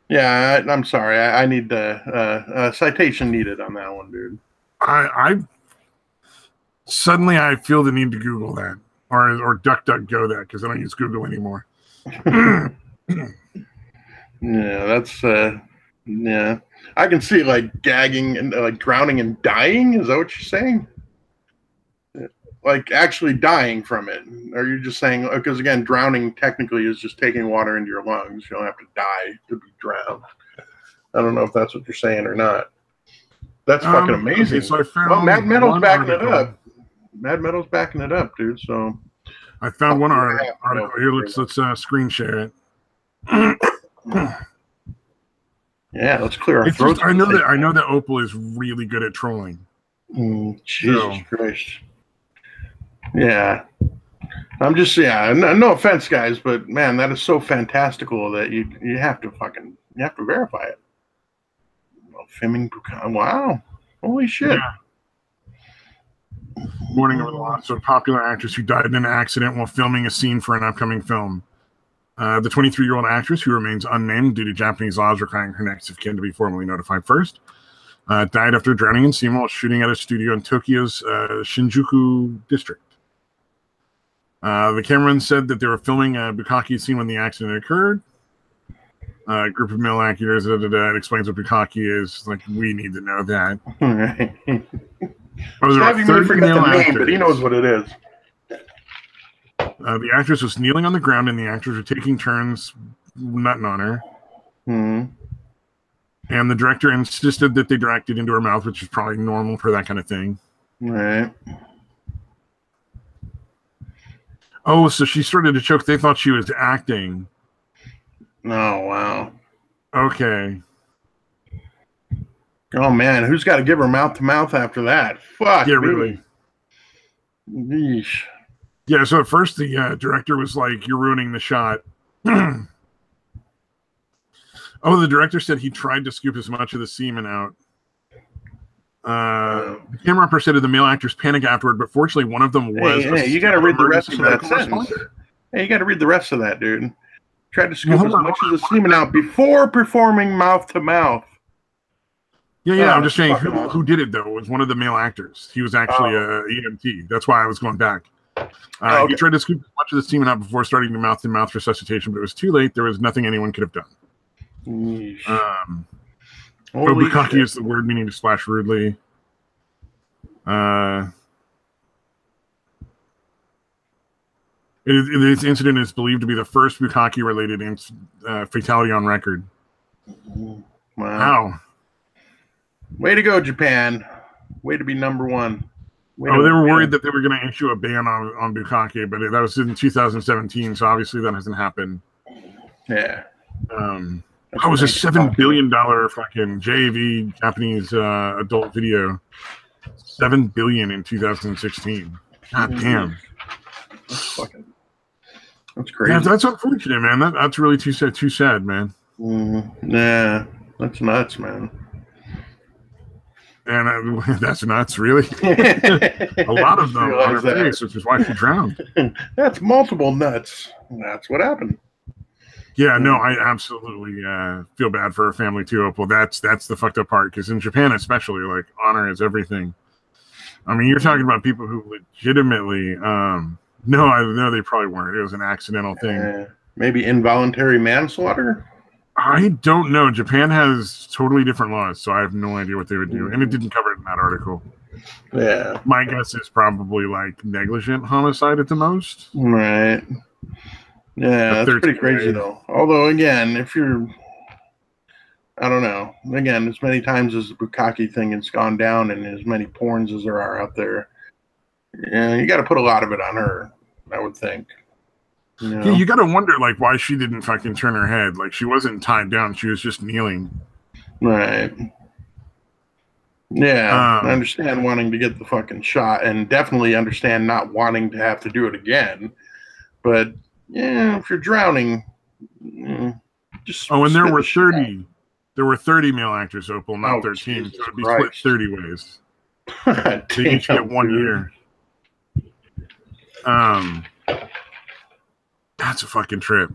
S2: Yeah, I'm sorry. I need a citation needed on that one, dude.
S1: I suddenly feel the need to Google that or DuckDuckGo that because I don't use Google anymore.
S2: Yeah, that's yeah. I can see like gagging and like drowning and dying. Is that what you're saying? Like actually dying from it? Or are you just saying because again, drowning technically is just taking water into your lungs. You don't have to die to be drowned. I don't know if that's what you're saying or not. That's fucking amazing.
S1: Okay, so I found
S2: Mad Metal's backing it up. Mad Metal's backing it up, dude. So
S1: I found one article here. Let's screen share it.
S2: Yeah, let's clear our throats.
S1: I know that Opal is really good at trolling.
S2: Jesus Christ. Yeah. I'm just no offense, guys, but man, that is so fantastical that you have to verify it. Filming Bukkake. Wow. Holy shit.
S1: Yeah. Mourning over the loss of a popular actress who died in an accident while filming a scene for an upcoming film. The 23-year-old actress, who remains unnamed due to Japanese laws requiring her next of kin to be formally notified first, died after drowning in steam while shooting at a studio in Tokyo's Shinjuku district. The cameraman said that they were filming a bukkake scene when the accident occurred. A group of male actors, it explains what bukkake is. Like, we need to know that.
S2: Right.
S1: Savvy
S2: may forget the name, but he knows what it is.
S1: The actress was kneeling on the ground, and the actors were taking turns nutting on her.
S2: Mm-hmm.
S1: And the director insisted that they direct it into her mouth, which is probably normal for that kind of thing.
S2: Right.
S1: Oh, so she started to choke. They thought she was acting.
S2: Oh, wow.
S1: Okay.
S2: Oh, man. Who's got to give her mouth-to-mouth after that? Fuck.
S1: Yeah, really.
S2: Yeesh.
S1: Yeah, so at first the director was like, you're ruining the shot. Oh, the director said he tried to scoop as much of the semen out. The camera operator said the male actors panicked afterward, but fortunately one of them was...
S2: Hey, you got to read the rest of that sentence. Hey, you got to read the rest of that, dude. Tried to scoop as much of the semen out before performing mouth-to-mouth.
S1: Yeah, I'm just saying who did it, though. It was one of the male actors. He was actually a EMT. That's why I was going back. Okay. He tried to scoop as much of the semen out before starting the mouth-to-mouth resuscitation, but it was too late. There was nothing anyone could have done. Bukkake is the word meaning to splash rudely. This incident is believed to be the first bukkake-related fatality on record.
S2: Wow. Way to go, Japan. Way to be number one.
S1: They were worried that they were going to issue a ban on bukkake, but that was in 2017, so obviously that hasn't happened.
S2: Yeah.
S1: That was a $7 billion fucking JV Japanese adult video. $7 billion in 2016. God damn.
S2: That's crazy.
S1: Yeah, that's unfortunate, man. That's really too sad, man.
S2: Yeah, that's nuts, man.
S1: And that's nuts, really. A lot of them on her face, which is why she drowned.
S2: That's multiple nuts. That's what happened.
S1: Yeah, no, I absolutely feel bad for her family too. Well, that's the fucked up part, because in Japan especially, like, honor is everything. I mean, you're talking about people who legitimately, no, they probably weren't. It was an accidental thing.
S2: Maybe involuntary manslaughter?
S1: I don't know. Japan has totally different laws, so I have no idea what they would do. And it didn't cover it in that article.
S2: Yeah.
S1: My guess is probably like negligent homicide at the most.
S2: Right. Yeah, that's pretty crazy, though. Although, again, if you're... I don't know. Again, as many times as the bukkake thing has gone down and as many porns as there are out there, yeah, you got to put a lot of it on her, I would think. You know?
S1: Yeah, you got to wonder, like, why she didn't fucking turn her head. Like, she wasn't tied down. She was just kneeling.
S2: Right. Yeah, I understand wanting to get the fucking shot, and definitely understand not wanting to have to do it again. But, yeah, if you're drowning, just...
S1: Oh, and there were 30... There were 30 male actors, Opal, not 13.
S2: Jesus
S1: so it'd be
S2: Christ.
S1: split 30 ways. They each get 1 year. That's a fucking trip.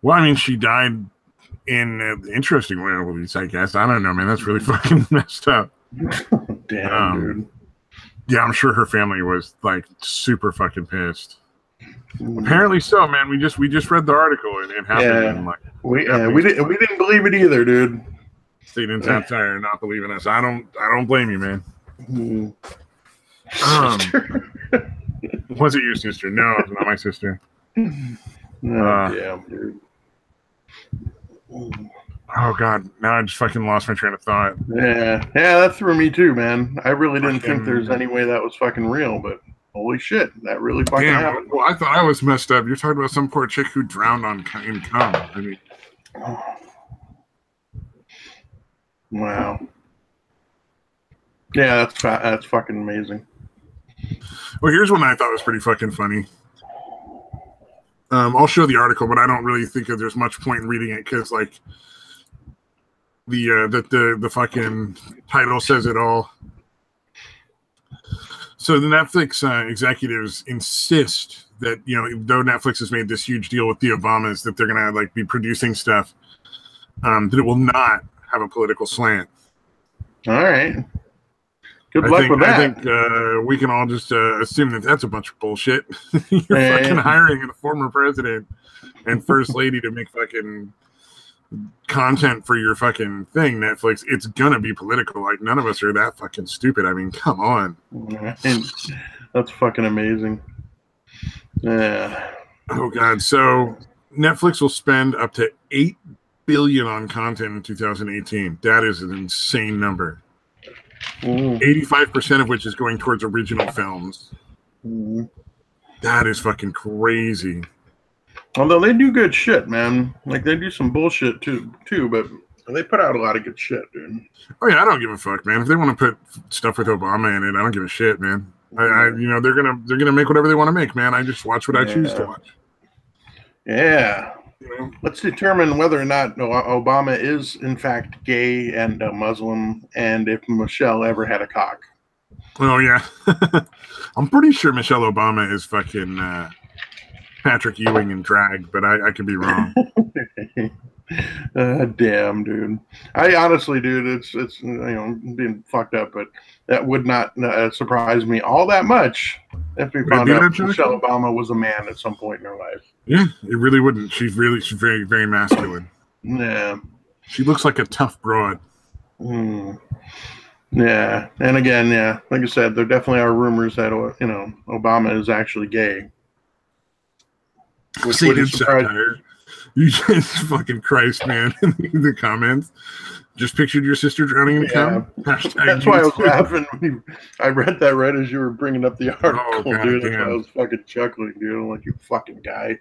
S1: Well, I mean, she died in an interesting way, at least, I guess. I don't know, man. That's really fucking messed up.
S2: Damn, dude.
S1: Yeah, I'm sure her family was, like, super fucking pissed. Apparently so, man. We just read the article and it happened.
S2: Yeah.
S1: And, like,
S2: we didn't believe it either, dude.
S1: Stayed in satire and not believing us. I don't blame you, man. Was it your sister? No, it's not my sister.
S2: Damn, dude.
S1: Oh god, now I just fucking lost my train of thought.
S2: Yeah, that threw me too, man. I really didn't think there's any way that was fucking real, but holy shit, that really fucking happened.
S1: Well, I thought I was messed up. You're talking about some poor chick who drowned in cum. I mean,
S2: wow. Yeah, that's fucking amazing.
S1: Well, here's one I thought was pretty fucking funny. I'll show the article, but I don't really think that there's much point in reading it because, like, the fucking title says it all. So the Netflix executives insist that, you know, though Netflix has made this huge deal with the Obamas that they're gonna, like, be producing stuff, that it will not have a political slant.
S2: All right. Good luck with that.
S1: I think we can all just assume that that's a bunch of bullshit. You're fucking hiring a former president and first lady to make fucking content for your fucking thing, Netflix. It's gonna be political. Like, none of us are that fucking stupid. I mean, come on.
S2: That's fucking amazing. Yeah.
S1: Oh god. So Netflix will spend up to $8 billion on content in 2018. That is an insane number. 85% of which is going towards original films. That is fucking crazy.
S2: Although they do good shit, man. Like, they do some bullshit too, but they put out a lot of good shit, dude.
S1: Oh yeah, I don't give a fuck, man. If they want to put stuff with Obama in it, I don't give a shit, man. You know, they're gonna make whatever they want to make, man. I just watch what I choose to watch.
S2: Yeah. Let's determine whether or not Obama is in fact gay and a Muslim, and if Michelle ever had a cock.
S1: Oh yeah, I'm pretty sure Michelle Obama is fucking Patrick Ewing in drag, but I could be wrong.
S2: Damn, dude. I honestly, dude, it's you know, being fucked up, but that would not surprise me all that much if we found out Michelle Obama was a man at some point in her life.
S1: Yeah, it really wouldn't. She's very, very masculine.
S2: Yeah.
S1: She looks like a tough broad.
S2: Yeah, and again, yeah, like I said, there definitely are rumors that Obama is actually gay.
S1: Which would surprise. You just fucking Christ, man! In the comments, just pictured your sister drowning in a cum.
S2: That's why I was laughing. I read that right as you were bringing up the article, dude. That's why I was fucking chuckling, dude. I'm like, you fucking guy.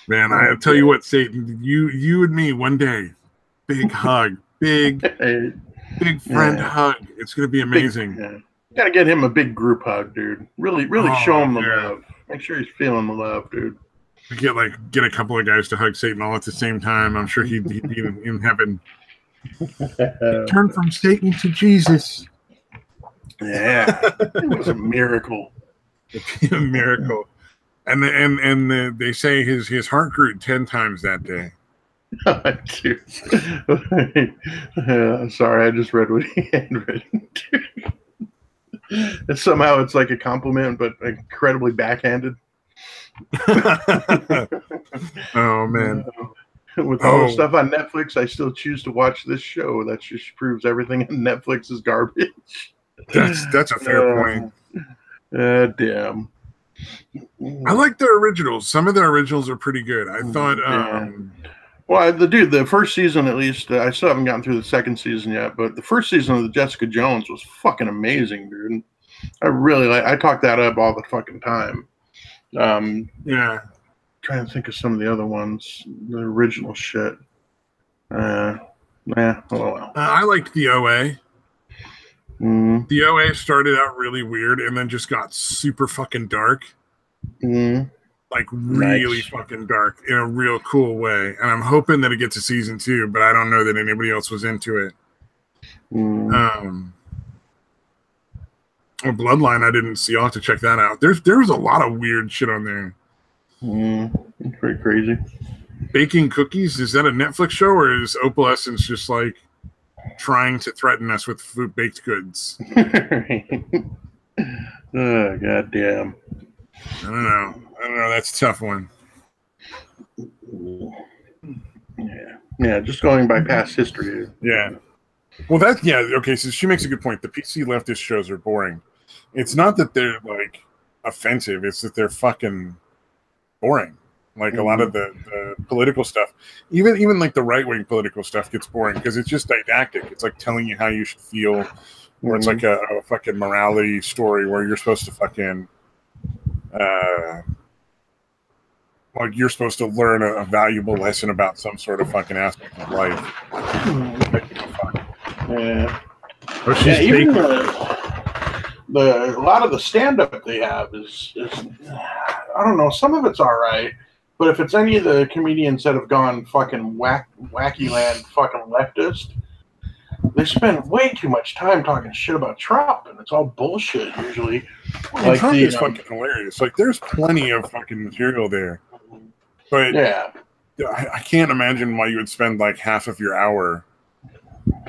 S1: Man, I tell you what, Satan, you and me one day, big hug, big friend hug. It's gonna be amazing.
S2: Gotta get him a big group hug, dude. Really show him the love. Make sure he's feeling the love, dude.
S1: Get a couple of guys to hug Satan all at the same time. I'm sure he'd be in heaven. Turn from Satan to Jesus.
S2: Yeah, it was a miracle.
S1: A miracle. And they say his heart grew 10 times that day.
S2: Sorry, I just read what he had written. And somehow it's like a compliment, but incredibly backhanded.
S1: Oh man.
S2: With all the stuff on Netflix, I still choose to watch this show. That just proves everything on Netflix is garbage.
S1: That's a fair point.
S2: Damn.
S1: I like the originals. Some of the originals are pretty good. I thought
S2: well, the first season, at least, I still haven't gotten through the second season yet, but the first season of the Jessica Jones was fucking amazing, dude. I talk that up all the fucking time. Trying to think of some of the other ones, the original shit. I
S1: liked the OA. The OA started out really weird and then just got super fucking dark. Like really fucking dark in a real cool way. And I'm hoping that it gets a season 2, but I don't know that anybody else was into it. Bloodline I didn't see. I'll have to check that out. There's a lot of weird shit on there.
S2: Pretty crazy.
S1: Baking cookies, is that a Netflix show or is Opalescence just like trying to threaten us with baked goods?
S2: Oh, goddamn.
S1: I don't know. That's a tough one.
S2: Yeah, just going by past history.
S1: Yeah. Well, okay, so she makes a good point. The PC leftist shows are boring. It's not that they're, like, offensive. It's that they're fucking boring. Like, a lot of the political stuff, even like, the right-wing political stuff gets boring because it's just didactic. It's, like, telling you how you should feel, or it's like a fucking morality story where you're supposed to fucking... like you're supposed to learn a valuable lesson about some sort of fucking aspect of life.
S2: Even a lot of the stand-up they have is I don't know. Some of it's all right, but if it's any of the comedians that have gone fucking wacky land fucking leftist, they spend way too much time talking shit about Trump, and it's all bullshit usually.
S1: Like Trump is fucking hilarious. Like there's plenty of fucking material there. But I can't imagine why you would spend like half of your hour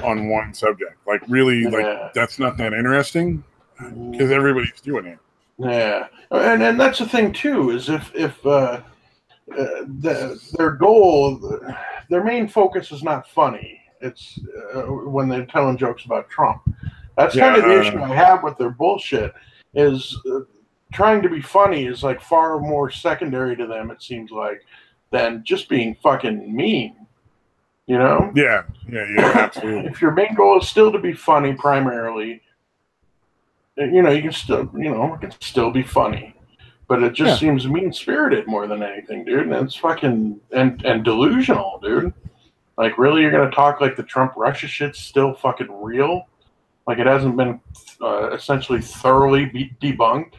S1: on one subject. Like really,
S2: Yeah.
S1: like that's not that interesting because everybody's doing it.
S2: Yeah, and that's the thing too, is if their goal, their main focus is not funny. It's when they're telling jokes about Trump. That's kind of the issue I have with their bullshit. Is trying to be funny is like far more secondary to them. It seems like than just being fucking mean. You know?
S1: Yeah, absolutely.
S2: If your main goal is still to be funny primarily, you can still be funny. But it just seems mean-spirited more than anything, dude. And it's fucking and delusional, dude. Like, really, you're gonna talk like the Trump-Russia shit's still fucking real? Like it hasn't been essentially thoroughly debunked?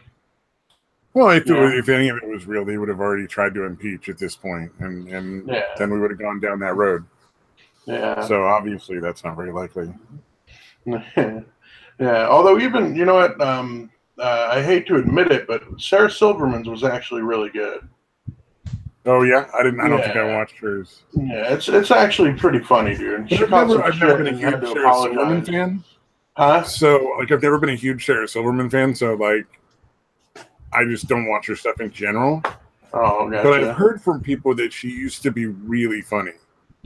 S1: Well, if any of it was real, they would have already tried to impeach at this point, and then we would have gone down that road.
S2: Yeah.
S1: So obviously, that's not very likely.
S2: Yeah. Although even you know what, I hate to admit it, but Sarah Silverman's was actually really good.
S1: Oh yeah, I don't think I watched hers.
S2: Yeah, it's actually pretty funny, dude.
S1: I've never been a huge Sarah Silverman fan.
S2: Huh?
S1: So like, I've never been a huge Sarah Silverman fan. So like, I just don't watch her stuff in general.
S2: Oh, gotcha.
S1: But I've heard from people that she used to be really funny.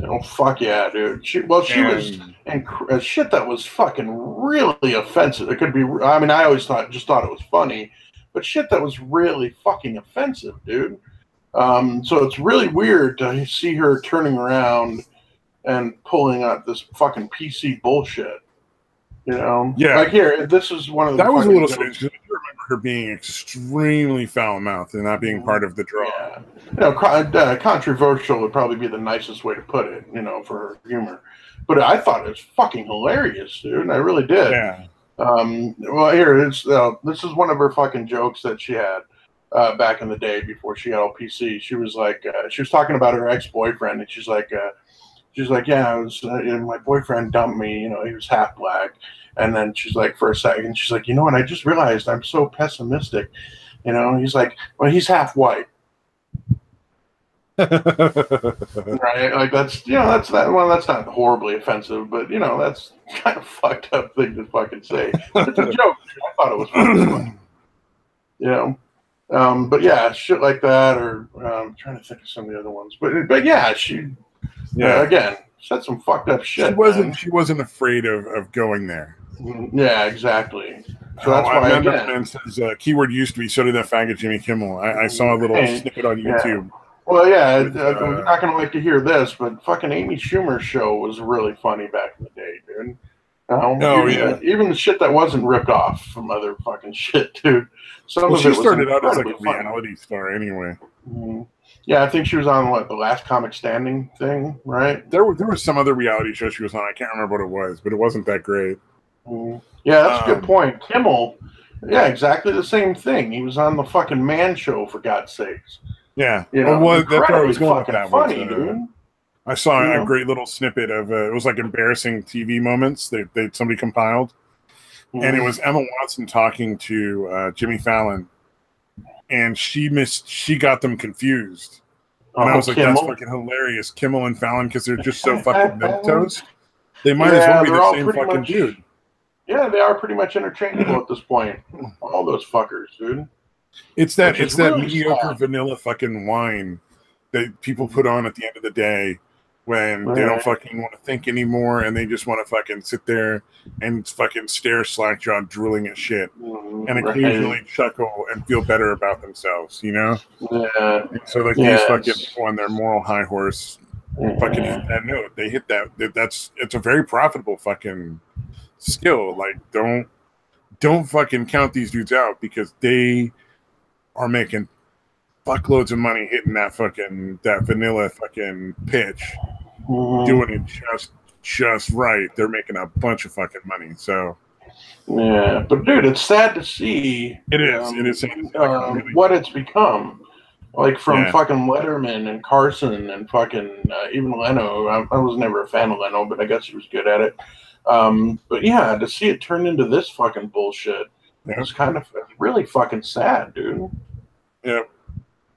S2: Oh fuck yeah, dude! She was and shit that was fucking really offensive. It could be. I mean, I always thought it was funny, but shit that was really fucking offensive, dude. So it's really weird to see her turning around and pulling out this fucking PC bullshit. You know?
S1: Yeah.
S2: Like here, this is one of the.
S1: That was a little strange because I do remember her being extremely foul-mouthed and not being part of the draw.
S2: Yeah. Controversial would probably be the nicest way to put it, for her humor. But I thought it was fucking hilarious, dude. And I really did.
S1: Yeah.
S2: Well, here it is. This is one of her fucking jokes that she had back in the day before she got all PC. She was like, she was talking about her ex-boyfriend, and she's like, yeah, I was, my boyfriend dumped me. He was half black. And then she's like, for a second, she's like, you know what? I just realized I'm so pessimistic. He's like, well, he's half white. Right? Like that's that. Well, that's not horribly offensive, but that's kind of fucked up thing to fucking say. It's a joke. I thought it was funny. But yeah, shit like that, or I'm trying to think of some of the other ones. But yeah, again, said some fucked up shit.
S1: She wasn't afraid of going there.
S2: Yeah, exactly. So that's why
S1: again, says keyword used to be. So did that faggot Jimmy Kimmel. I saw a little snippet on YouTube.
S2: Yeah. Well, yeah, you're not going to like to hear this, but fucking Amy Schumer's show was really funny back in the day, dude. Even the shit that wasn't ripped off from other fucking shit, dude.
S1: She started out as like a reality star anyway.
S2: Mm-hmm. Yeah, I think she was on the Last Comic Standing thing, right?
S1: There was some other reality show she was on. I can't remember what it was, but it wasn't that great.
S2: Mm-hmm. Yeah, that's a good point. Kimmel, yeah, exactly the same thing. He was on the fucking Man Show, for God's sakes.
S1: Yeah, that's where I was going with that.
S2: Funny, dude.
S1: I saw a great little snippet of it was like embarrassing TV moments that somebody compiled, and it was Emma Watson talking to Jimmy Fallon, and she got them confused, and I was like, that's fucking hilarious, Kimmel and Fallon, because they're just so fucking milquetoast. They might as well be the same fucking dude.
S2: Yeah, they are pretty much interchangeable at this point. All those fuckers, dude.
S1: It's that really mediocre vanilla fucking wine that people put on at the end of the day when they don't fucking want to think anymore and they just want to fucking sit there and fucking stare slack-jawed drooling at shit and occasionally chuckle and feel better about themselves, Yeah. And so these fucking people on their moral high horse fucking hit that note. They hit that. It's a very profitable fucking skill. Like don't fucking count these dudes out because they are making fuckloads of money hitting that vanilla fucking pitch, doing it just right. They're making a bunch of fucking money. So
S2: yeah, but dude, it's sad to see.
S1: It is
S2: what it's become. Like from fucking Letterman and Carson and fucking even Leno. I was never a fan of Leno, but I guess he was good at it. But yeah, to see it turn into this fucking bullshit. It's kind of really fucking sad, dude.
S1: Yeah.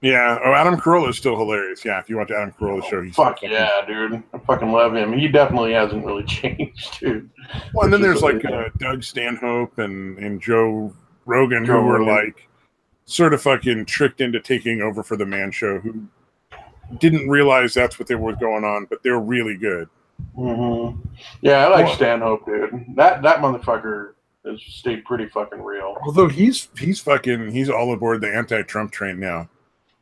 S1: Yeah. Oh, Adam Carolla is still hilarious. Yeah, if you watch Adam Carolla's show, he's
S2: Fuck yeah, dude. I fucking love him. He definitely hasn't really changed, dude.
S1: Well, and then there's like Doug Stanhope and Joe Rogan, who were like sort of fucking tricked into taking over for the Man Show, who didn't realize that's what they were going on, but they're really good.
S2: Mm-hmm. Yeah, I like Stanhope, dude. That motherfucker has stayed pretty fucking real.
S1: Although he's all aboard the anti-Trump train now.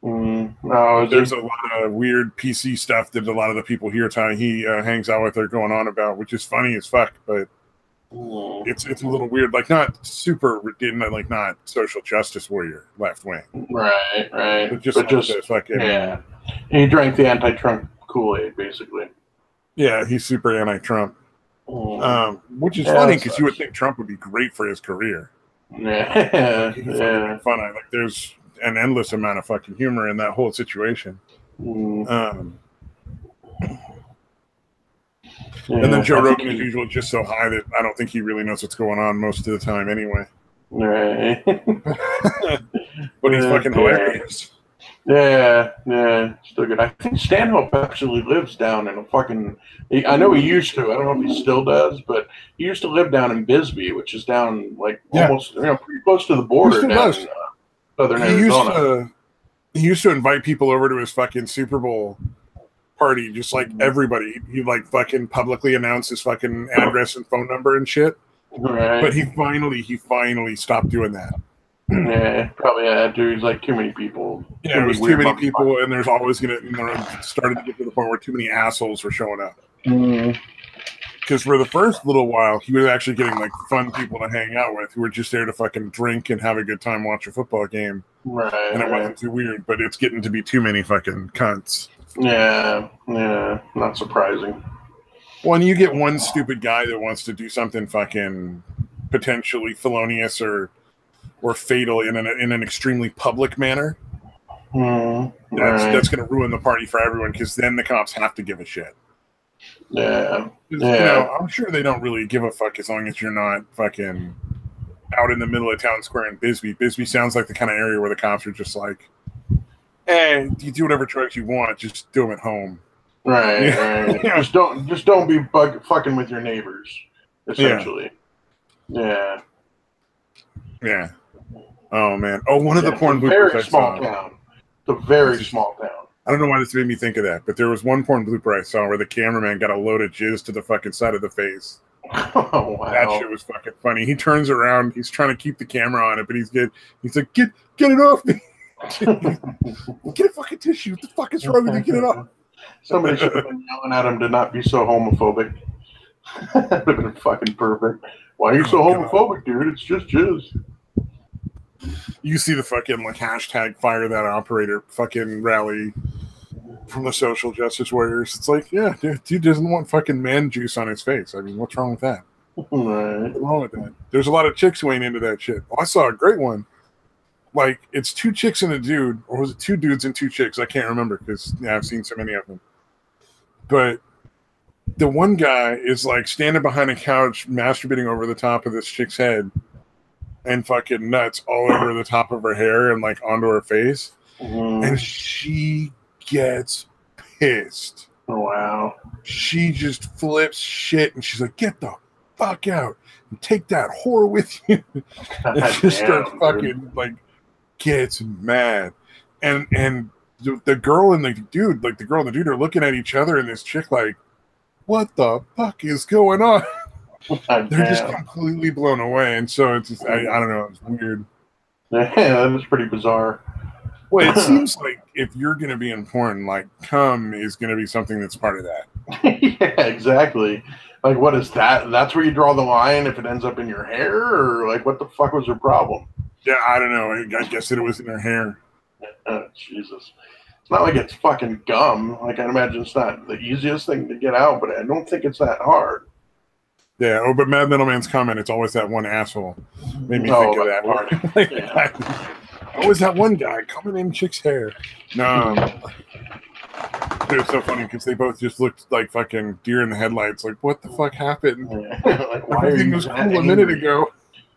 S2: No,
S1: there's a lot of weird PC stuff that a lot of the people here he hangs out with are going on about, which is funny as fuck, but it's a little weird. Like not super, like not social justice warrior left wing.
S2: Right.
S1: But just fucking
S2: yeah. He drank the anti-Trump Kool-Aid, basically.
S1: Yeah, he's super anti-Trump, which is funny because you would think Trump would be great for his career.
S2: Yeah,
S1: fun. Like there's an endless amount of fucking humor in that whole situation. And then Joe Rogan is usually just so high that I don't think he really knows what's going on most of the time anyway.
S2: Right.
S1: But he's fucking hilarious.
S2: Yeah, still good. I think Stanhope actually lives down in a fucking. I know he used to. I don't know if he still does, but he used to live down in Bisbee, which is down like almost pretty close to the border down in southern Arizona.
S1: He used to invite people over to his fucking Super Bowl party, just like everybody. He like fucking publicly announced his fucking address and phone number and shit.
S2: Right.
S1: But he finally stopped doing that.
S2: Yeah, probably had to. He's like too many people.
S1: Yeah, it was too many people, and there's always started to get to the point where too many assholes were showing up. Because for the first little while, he was actually getting like fun people to hang out with who were just there to fucking drink and have a good time, watch a football game.
S2: Right.
S1: And it wasn't too weird, but it's getting to be too many fucking cunts.
S2: Yeah, not surprising.
S1: Well, and you get one stupid guy that wants to do something fucking potentially felonious or fatal in an extremely public manner. That's going to ruin the party for everyone because then the cops have to give a shit.
S2: Yeah.
S1: You know, I'm sure they don't really give a fuck as long as you're not fucking out in the middle of town square in Bisbee. Bisbee sounds like the kind of area where the cops are just like, hey, you do whatever drugs you want, just do them at home.
S2: Right. Yeah. Just don't be fucking with your neighbors, essentially. Yeah.
S1: Oh man. Oh, one of the porn bloopers.
S2: Very small town. It's a very small town.
S1: I don't know why this made me think of that, but there was one porn blooper I saw where the cameraman got a load of jizz to the fucking side of the face.
S2: Oh wow.
S1: That shit was fucking funny. He turns around, he's trying to keep the camera on it, but he's like, get it off me. Get a fucking tissue. What the fuck is wrong with you? Get it off.
S2: Somebody should have been yelling at him to not be so homophobic. That would have been fucking perfect. Why are you so homophobic, dude? It's just jizz.
S1: You see the fucking like hashtag fire that operator fucking rally from the social justice warriors. It's like, yeah, dude doesn't want fucking man juice on his face. I mean, what's wrong with that?
S2: Right.
S1: What's wrong with that? There's a lot of chicks weighing into that shit. Oh, I saw a great one. Like, it's 2 chicks and a dude, or was it 2 dudes and 2 chicks? I can't remember because I've seen so many of them. But the one guy is like standing behind a couch, masturbating over the top of this chick's head, and fucking nuts all over the top of her hair and like onto her face. And she gets pissed.
S2: Oh, wow.
S1: She just flips shit and she's like, get the fuck out and take that whore with you. And just starts fucking like gets mad. And the girl and the dude, like the girl and the dude are looking at each other and this chick like, what the fuck is going on? They're just completely blown away. And so it's just, I don't know, it's weird.
S2: Yeah, that was pretty bizarre.
S1: Well, it seems like if you're going to be in porn, like cum is going to be something that's part of that.
S2: Yeah, exactly. Like, what is that? That's where you draw the line if it ends up in your hair? Or, like, what the fuck was her problem?
S1: Yeah, I don't know. I guess it was in her hair.
S2: Oh, Jesus. It's not like it's fucking gum. Like, I'd imagine it's not the easiest thing to get out, but I don't think it's that hard.
S1: Yeah, but Mad Metal Man's comment, it's always that one asshole. Made me think of that part. Like,
S2: yeah.
S1: Always that one guy coming in chick's hair. No. It was so funny because they both just looked like fucking deer in the headlights. Like, what the fuck happened?
S2: Yeah. Like, why
S1: everything was cool a minute ago.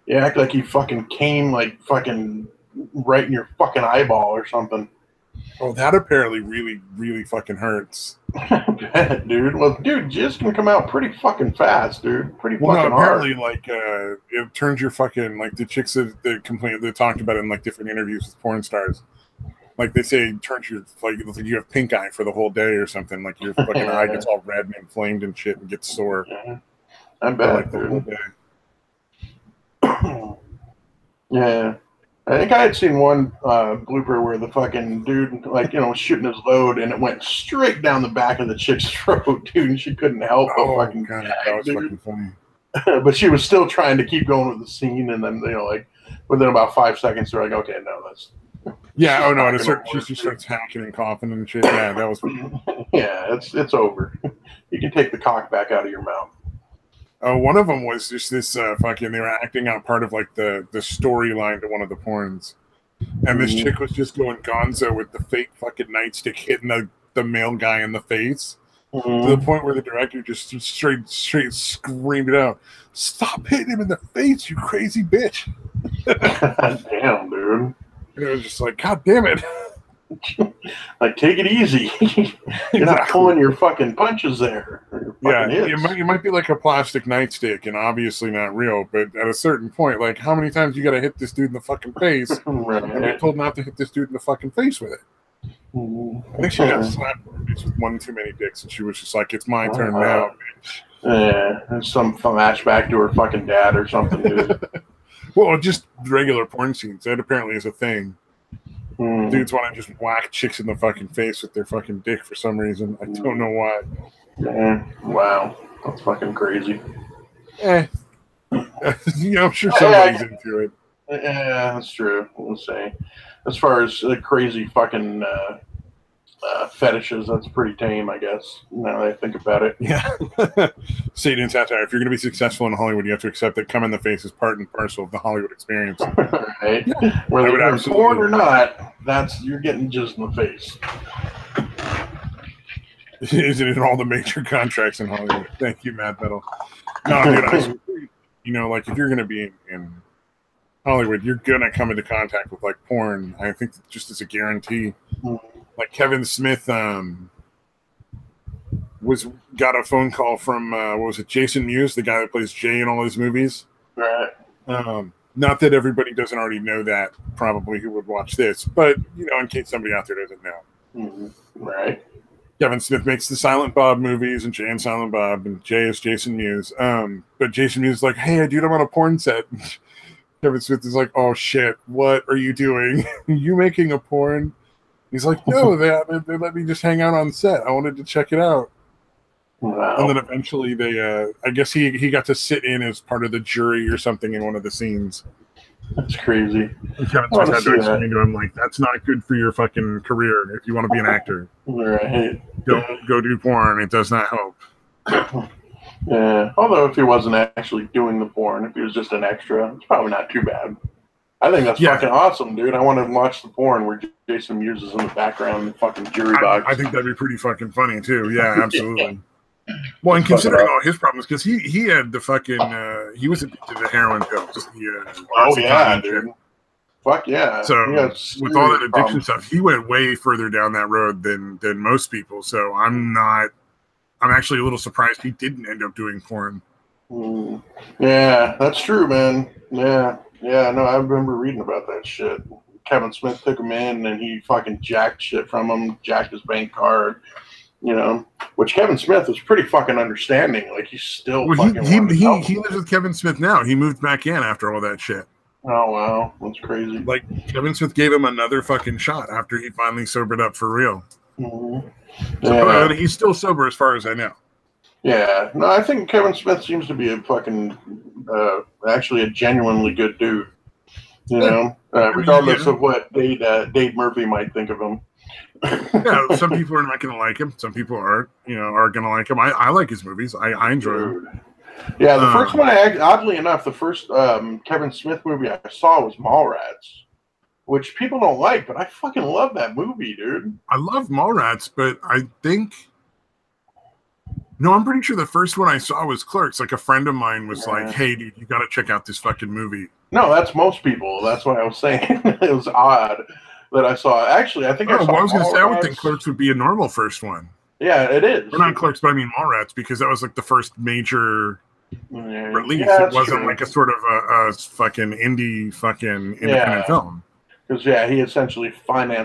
S2: You act like he fucking came like fucking right in your fucking eyeball or something.
S1: Oh, that apparently really, really fucking hurts.
S2: Dude. Well, dude, jizz can come out pretty fucking fast, dude. Pretty
S1: Well,
S2: fucking
S1: no, apparently,
S2: hard.
S1: like, it turns your fucking, like, the chicks that complain, they talked about it in, like, different interviews with porn stars. Like, they say it turns your, like you have pink eye for the whole day or something. Like, your fucking eye gets all red and inflamed and shit and gets sore.
S2: Yeah, I bet,
S1: for, like, the
S2: dude.
S1: whole day.
S2: Yeah. I think I had seen one blooper where the fucking dude, like, was shooting his load and it went straight down the back of the chick's throat, dude, and she couldn't help but fucking
S1: God,
S2: gag,
S1: that was
S2: dude.
S1: fucking funny.
S2: But she was still trying to keep going with the scene, and then, like, within about 5 seconds, they're like, okay, no, that's...
S1: Yeah, oh no, at a certain, she just starts hacking and coughing and shit. Yeah, that was...
S2: Yeah, it's over. You can take the cock back out of your mouth.
S1: One of them was just this fucking. They were acting out part of like the storyline to one of the porns, and this chick was just going gonzo with the fake fucking nightstick hitting the male guy in the face to the point where the director just straight screamed it out, "Stop hitting him in the face, you crazy bitch!"
S2: Damn, dude.
S1: And it was just like, God damn it.
S2: Like, take it easy. You're not pulling your fucking punches there.
S1: Yeah, it might be like a plastic nightstick and obviously not real, but at a certain point, like, how many times you gotta hit this dude in the fucking face
S2: right.
S1: and get told not to hit this dude in the fucking face with it? I think she got slapped with one too many dicks, and she was just like, "It's my turn now, bitch."
S2: Yeah, there's some flashback to her fucking dad or something, dude.
S1: Well, just regular porn scenes. That apparently is a thing. Dudes want to just whack chicks in the fucking face with their fucking dick for some reason. I don't know why.
S2: Wow. That's fucking crazy.
S1: I'm sure somebody's into it.
S2: Yeah, that's true. We'll say. As far as crazy fucking fetishes, that's pretty tame, I guess, now that I think about it.
S1: Yeah. Satan satire. If you're going to be successful in Hollywood, you have to accept that come in the face is part and parcel of the Hollywood experience.
S2: Right? Yeah. Whether you're porn or not, you're getting jizz in the face.
S1: Isn't it all the major contracts in Hollywood? Thank you, Mad Metal. No, dude, like, if you're going to be in Hollywood, you're going to come into contact with, like, porn. I think just as a guarantee. Like, Kevin Smith got a phone call from what was it, Jason Mewes, the guy that plays Jay in all his movies.
S2: Right.
S1: Not that everybody doesn't already know that, probably, who would watch this, but in case somebody out there doesn't know.
S2: Right.
S1: Kevin Smith makes the Silent Bob movies, and Jay and Silent Bob, and Jay is Jason Mewes. But Jason Mewes is like, "Hey, dude, I'm on a porn set." Kevin Smith is like, "Oh shit, what are you doing? You making a porn?" He's like, "No, they let me just hang out on set. I wanted to check it out."
S2: Wow.
S1: And then eventually I guess he got to sit in as part of the jury or something in one of the scenes.
S2: That's crazy.
S1: And Kevin Smith had to explain to him, like, that's not good for your fucking career if you want to be an actor.
S2: Right.
S1: Don't go do porn. It does not help.
S2: Yeah. Although if he wasn't actually doing the porn, if he was just an extra, it's probably not too bad. I think that's fucking awesome, dude. I want to watch the porn where Jason Mewes is in the background in the fucking jury box.
S1: I think that'd be pretty fucking funny, too. Yeah, absolutely. Well, and considering all his problems, because he had the fucking, he was addicted to heroin pills.
S2: Dude. Fuck yeah.
S1: So with all that addiction stuff, he went way further down that road than most people. So I'm actually a little surprised he didn't end up doing porn.
S2: Yeah, that's true, man. Yeah, no, I remember reading about that shit. Kevin Smith took him in and he fucking jacked shit from him, jacked his bank card, which Kevin Smith was pretty fucking understanding. Like, he's still fucking
S1: he lives with Kevin Smith now. He moved back in after all that shit.
S2: Oh, wow. That's crazy.
S1: Like, Kevin Smith gave him another fucking shot after he finally sobered up for real. So, he's still sober as far as I know.
S2: Yeah. No, I think Kevin Smith seems to be a fucking, actually a genuinely good dude. Regardless of what Dave Murphy might think of him.
S1: Yeah, some people are not going to like him. Some people are going to like him. I like his movies. I enjoy them.
S2: Yeah, the first one, oddly enough, the first Kevin Smith movie I saw was Mallrats, which people don't like, but I fucking love that movie, dude.
S1: I love Mallrats, but I think... No, I'm pretty sure the first one I saw was Clerks. Like, a friend of mine was like, "Hey, dude, you got to check out this fucking movie."
S2: No, that's most people. That's what I was saying. It was odd. that I saw. Actually, I think I saw.
S1: Well, I was going to say, I would think
S2: Mallrats.
S1: Clerks would be a normal first one.
S2: Yeah, it is.
S1: Or not Clerks, but I mean Mallrats, because that was like the first major release.
S2: Yeah,
S1: It wasn't
S2: true.
S1: like a sort of a fucking indie fucking independent film.
S2: Because he essentially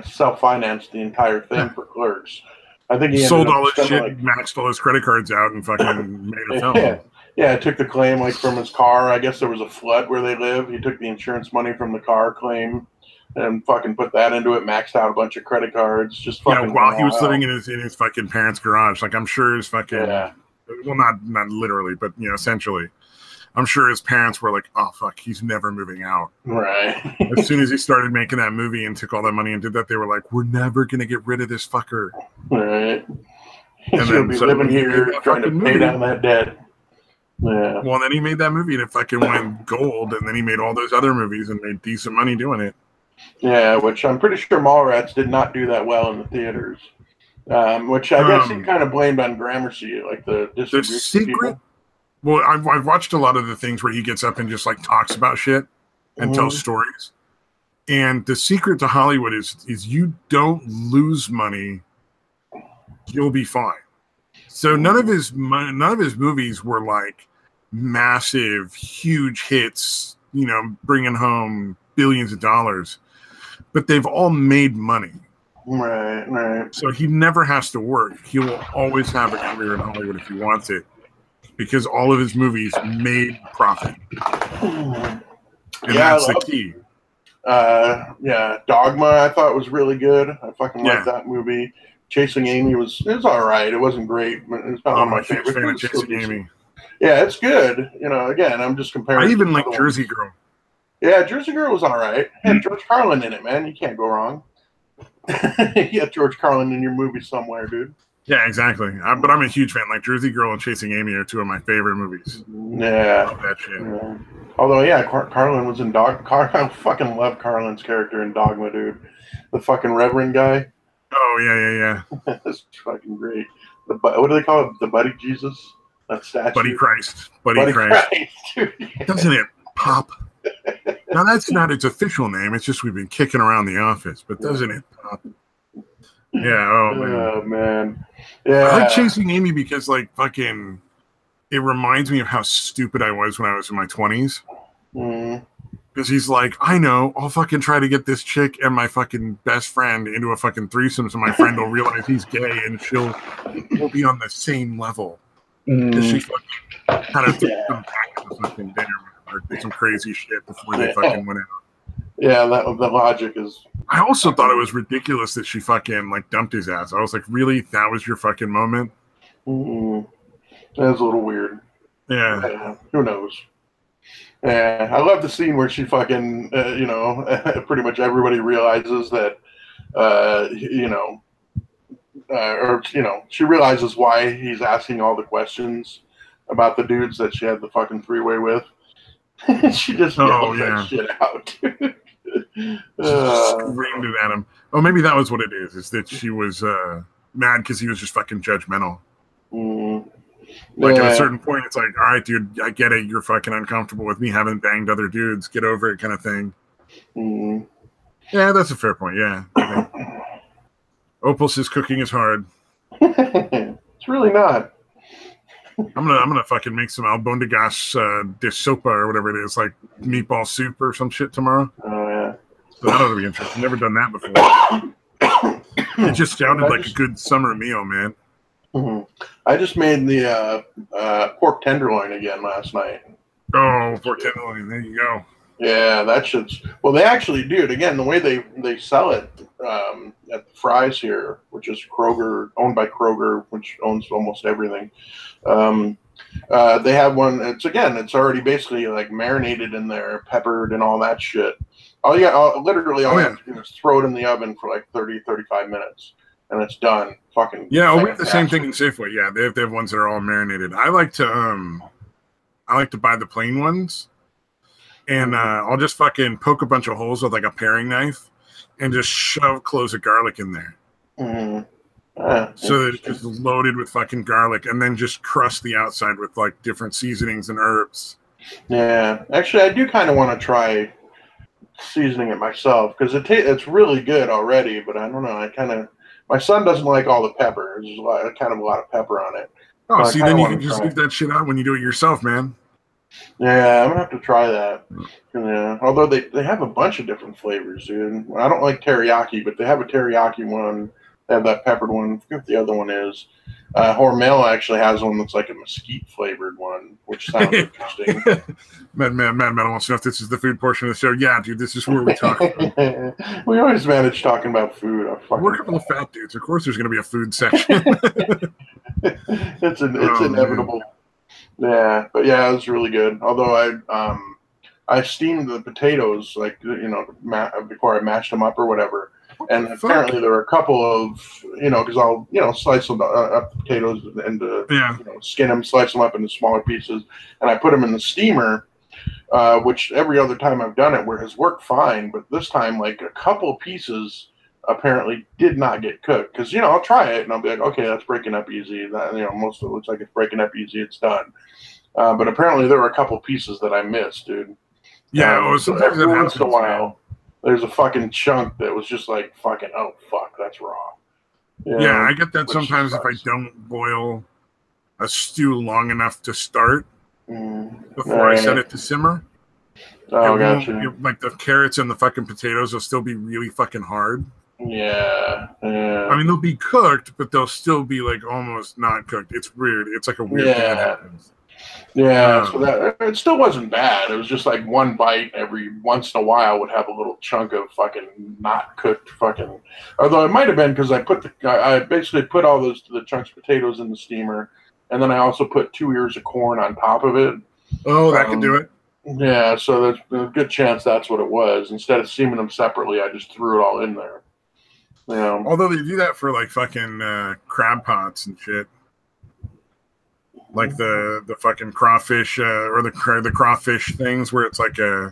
S2: self-financed the entire thing for Clerks. I think he
S1: sold
S2: ended up
S1: all his shit,
S2: like,
S1: maxed all his credit cards out, and fucking made a film.
S2: Yeah, took the claim like from his car. I guess there was a flood where they live. He took the insurance money from the car claim and fucking put that into it. Maxed out a bunch of credit cards. Just fucking
S1: while he was living in his fucking parents' garage. Like I'm sure his fucking well, not literally, but essentially. I'm sure his parents were like, "Oh fuck, he's never moving out."
S2: Right.
S1: As soon as he started making that movie and took all that money and did that, they were like, "We're never gonna get rid of this fucker."
S2: Right. He's gonna be living here trying to pay down that debt. Yeah.
S1: Well, then he made that movie and it fucking went gold, and then he made all those other movies and made decent money doing it.
S2: Yeah, which I'm pretty sure Mallrats did not do that well in the theaters. Which I guess he kind of blamed on Gramercy, like the distribution people.
S1: Well, I've watched a lot of the things where he gets up and just like talks about shit and tells stories. And the secret to Hollywood is you don't lose money, you'll be fine. So none of his movies were like massive, huge hits, bringing home billions of dollars. But they've all made money.
S2: Right.
S1: So he never has to work. He will always have a career in Hollywood if he wants it, because all of his movies made profit. And that's the key.
S2: Dogma I thought was really good. I fucking liked that movie. Chasing Amy was all right. It wasn't great, but it's not one of my favorites.
S1: Fan of Chasing Amy.
S2: Yeah, it's good. Again, I'm just comparing.
S1: I even like Jersey Girl.
S2: Yeah, Jersey Girl was all right. It had George Carlin in it, man. You can't go wrong. You got George Carlin in your movie somewhere, dude.
S1: Yeah, exactly. But I'm a huge fan. Like Jersey Girl and Chasing Amy are two of my favorite movies.
S2: Yeah.
S1: I love that shit.
S2: Yeah. Although, Carlin was in I fucking love Carlin's character in Dogma, dude. The fucking Reverend guy.
S1: Oh, yeah.
S2: That's fucking great. What do they call it? The Buddy Jesus? That statue?
S1: Buddy Christ. Buddy Christ. Dude, yeah. Doesn't it pop? Now, that's not its official name. It's just we've been kicking around the office. But doesn't it pop? Yeah,
S2: oh, man. Yeah.
S1: I like Chasing Amy because, like, fucking, it reminds me of how stupid I was when I was in my 20s. Because he's like, I know, I'll fucking try to get this chick and my fucking best friend into a fucking threesome so my friend will realize he's gay and we'll be on the same level. Because she fucking kind of took some back to fucking dinner or did some crazy shit before they fucking went out.
S2: Yeah, the logic is...
S1: I also thought it was ridiculous that she fucking, like, dumped his ass. I was like, really? That was your fucking moment?
S2: That was a little weird.
S1: Yeah.
S2: Who knows? Yeah, I love the scene where she fucking, pretty much everybody realizes that, she realizes why he's asking all the questions about the dudes that she had the fucking three-way with. She just yelled that shit out.
S1: Screamed it at him. Oh, maybe that was what it is that she was mad because he was just fucking judgmental. Like at a certain point, it's like, all right, dude, I get it. You're fucking uncomfortable with me having banged other dudes. Get over it, kind of thing. Yeah, that's a fair point. Yeah. Opal's cooking is hard.
S2: It's really not.
S1: I'm gonna fucking make some albondigas de sopa or whatever it is, like meatball soup or some shit tomorrow.
S2: Oh yeah.
S1: So that ought to be interesting. Never done that before. It just sounded like a good summer meal, man.
S2: I just made the pork tenderloin again last night.
S1: Oh, pork tenderloin. There you go.
S2: Yeah, that shit's... Well, they actually do it. Again, the way they sell it at the Fry's here, which is Kroger, owned by Kroger, which owns almost everything. They have one. It's already basically like marinated in there, peppered and all that shit. All you have to do is throw it in the oven for like 30, 35 minutes. And it's done. Fucking
S1: yeah, we have the same thing in Safeway. Yeah, they have ones that are all marinated. I like to buy the plain ones, and I'll just fucking poke a bunch of holes with like a paring knife, and just shove cloves of garlic in there. So that it's just loaded with fucking garlic, and then just crust the outside with like different seasonings and herbs.
S2: Yeah, actually, I do kind of want to try seasoning it myself because it's really good already. But I don't know. My son doesn't like all the pepper. There's kind of a lot of pepper on it.
S1: Oh,
S2: so
S1: see, then you can just leave that shit out when you do it yourself, man.
S2: Yeah, I'm gonna have to try that. Yeah, although they have a bunch of different flavors, dude. I don't like teriyaki, but they have a teriyaki one. They have that peppered one. I forget what the other one is. Hormel actually has one that's like a mesquite flavored one, which sounds interesting.
S1: Mad Metal wants to know if this is the food portion of the show. Yeah, dude, this is where we talk.
S2: We always manage talking about food.
S1: We're a couple of fat dudes. Of course, there's going to be a food section.
S2: It's inevitable. Man. Yeah, but yeah, it was really good. Although I steamed the potatoes before I mashed them up or whatever. And apparently there were a couple of, because I'll, slice them up the potatoes and skin them, slice them up into smaller pieces, and I put them in the steamer, which every other time I've done it has worked fine, but this time like a couple pieces apparently did not get cooked because I'll try it and I'll be like, okay, that's breaking up easy. That most of it looks like it's breaking up easy. It's done. But apparently there were a couple pieces that I missed, dude.
S1: Yeah,
S2: so every once in a while, there's a fucking chunk that was just like fucking, oh fuck, that's raw.
S1: Yeah, I get that sometimes if I don't boil a stew long enough to start before I set it to simmer.
S2: Oh, gotcha.
S1: Like the carrots and the fucking potatoes will still be really fucking hard.
S2: Yeah.
S1: I mean, they'll be cooked, but they'll still be like almost not cooked. It's weird. It's like a weird thing that happens.
S2: Yeah, so that it still wasn't bad. It was just like one bite every once in a while would have a little chunk of fucking not cooked fucking. Although it might have been because I basically put all the chunks of potatoes in the steamer, and then I also put 2 ears of corn on top of it.
S1: Oh, that could do it.
S2: Yeah, so there's a good chance that's what it was. Instead of steaming them separately, I just threw it all in there.
S1: Although they do that for like fucking crab pots and shit. Like the fucking crawfish or the crawfish things where it's like they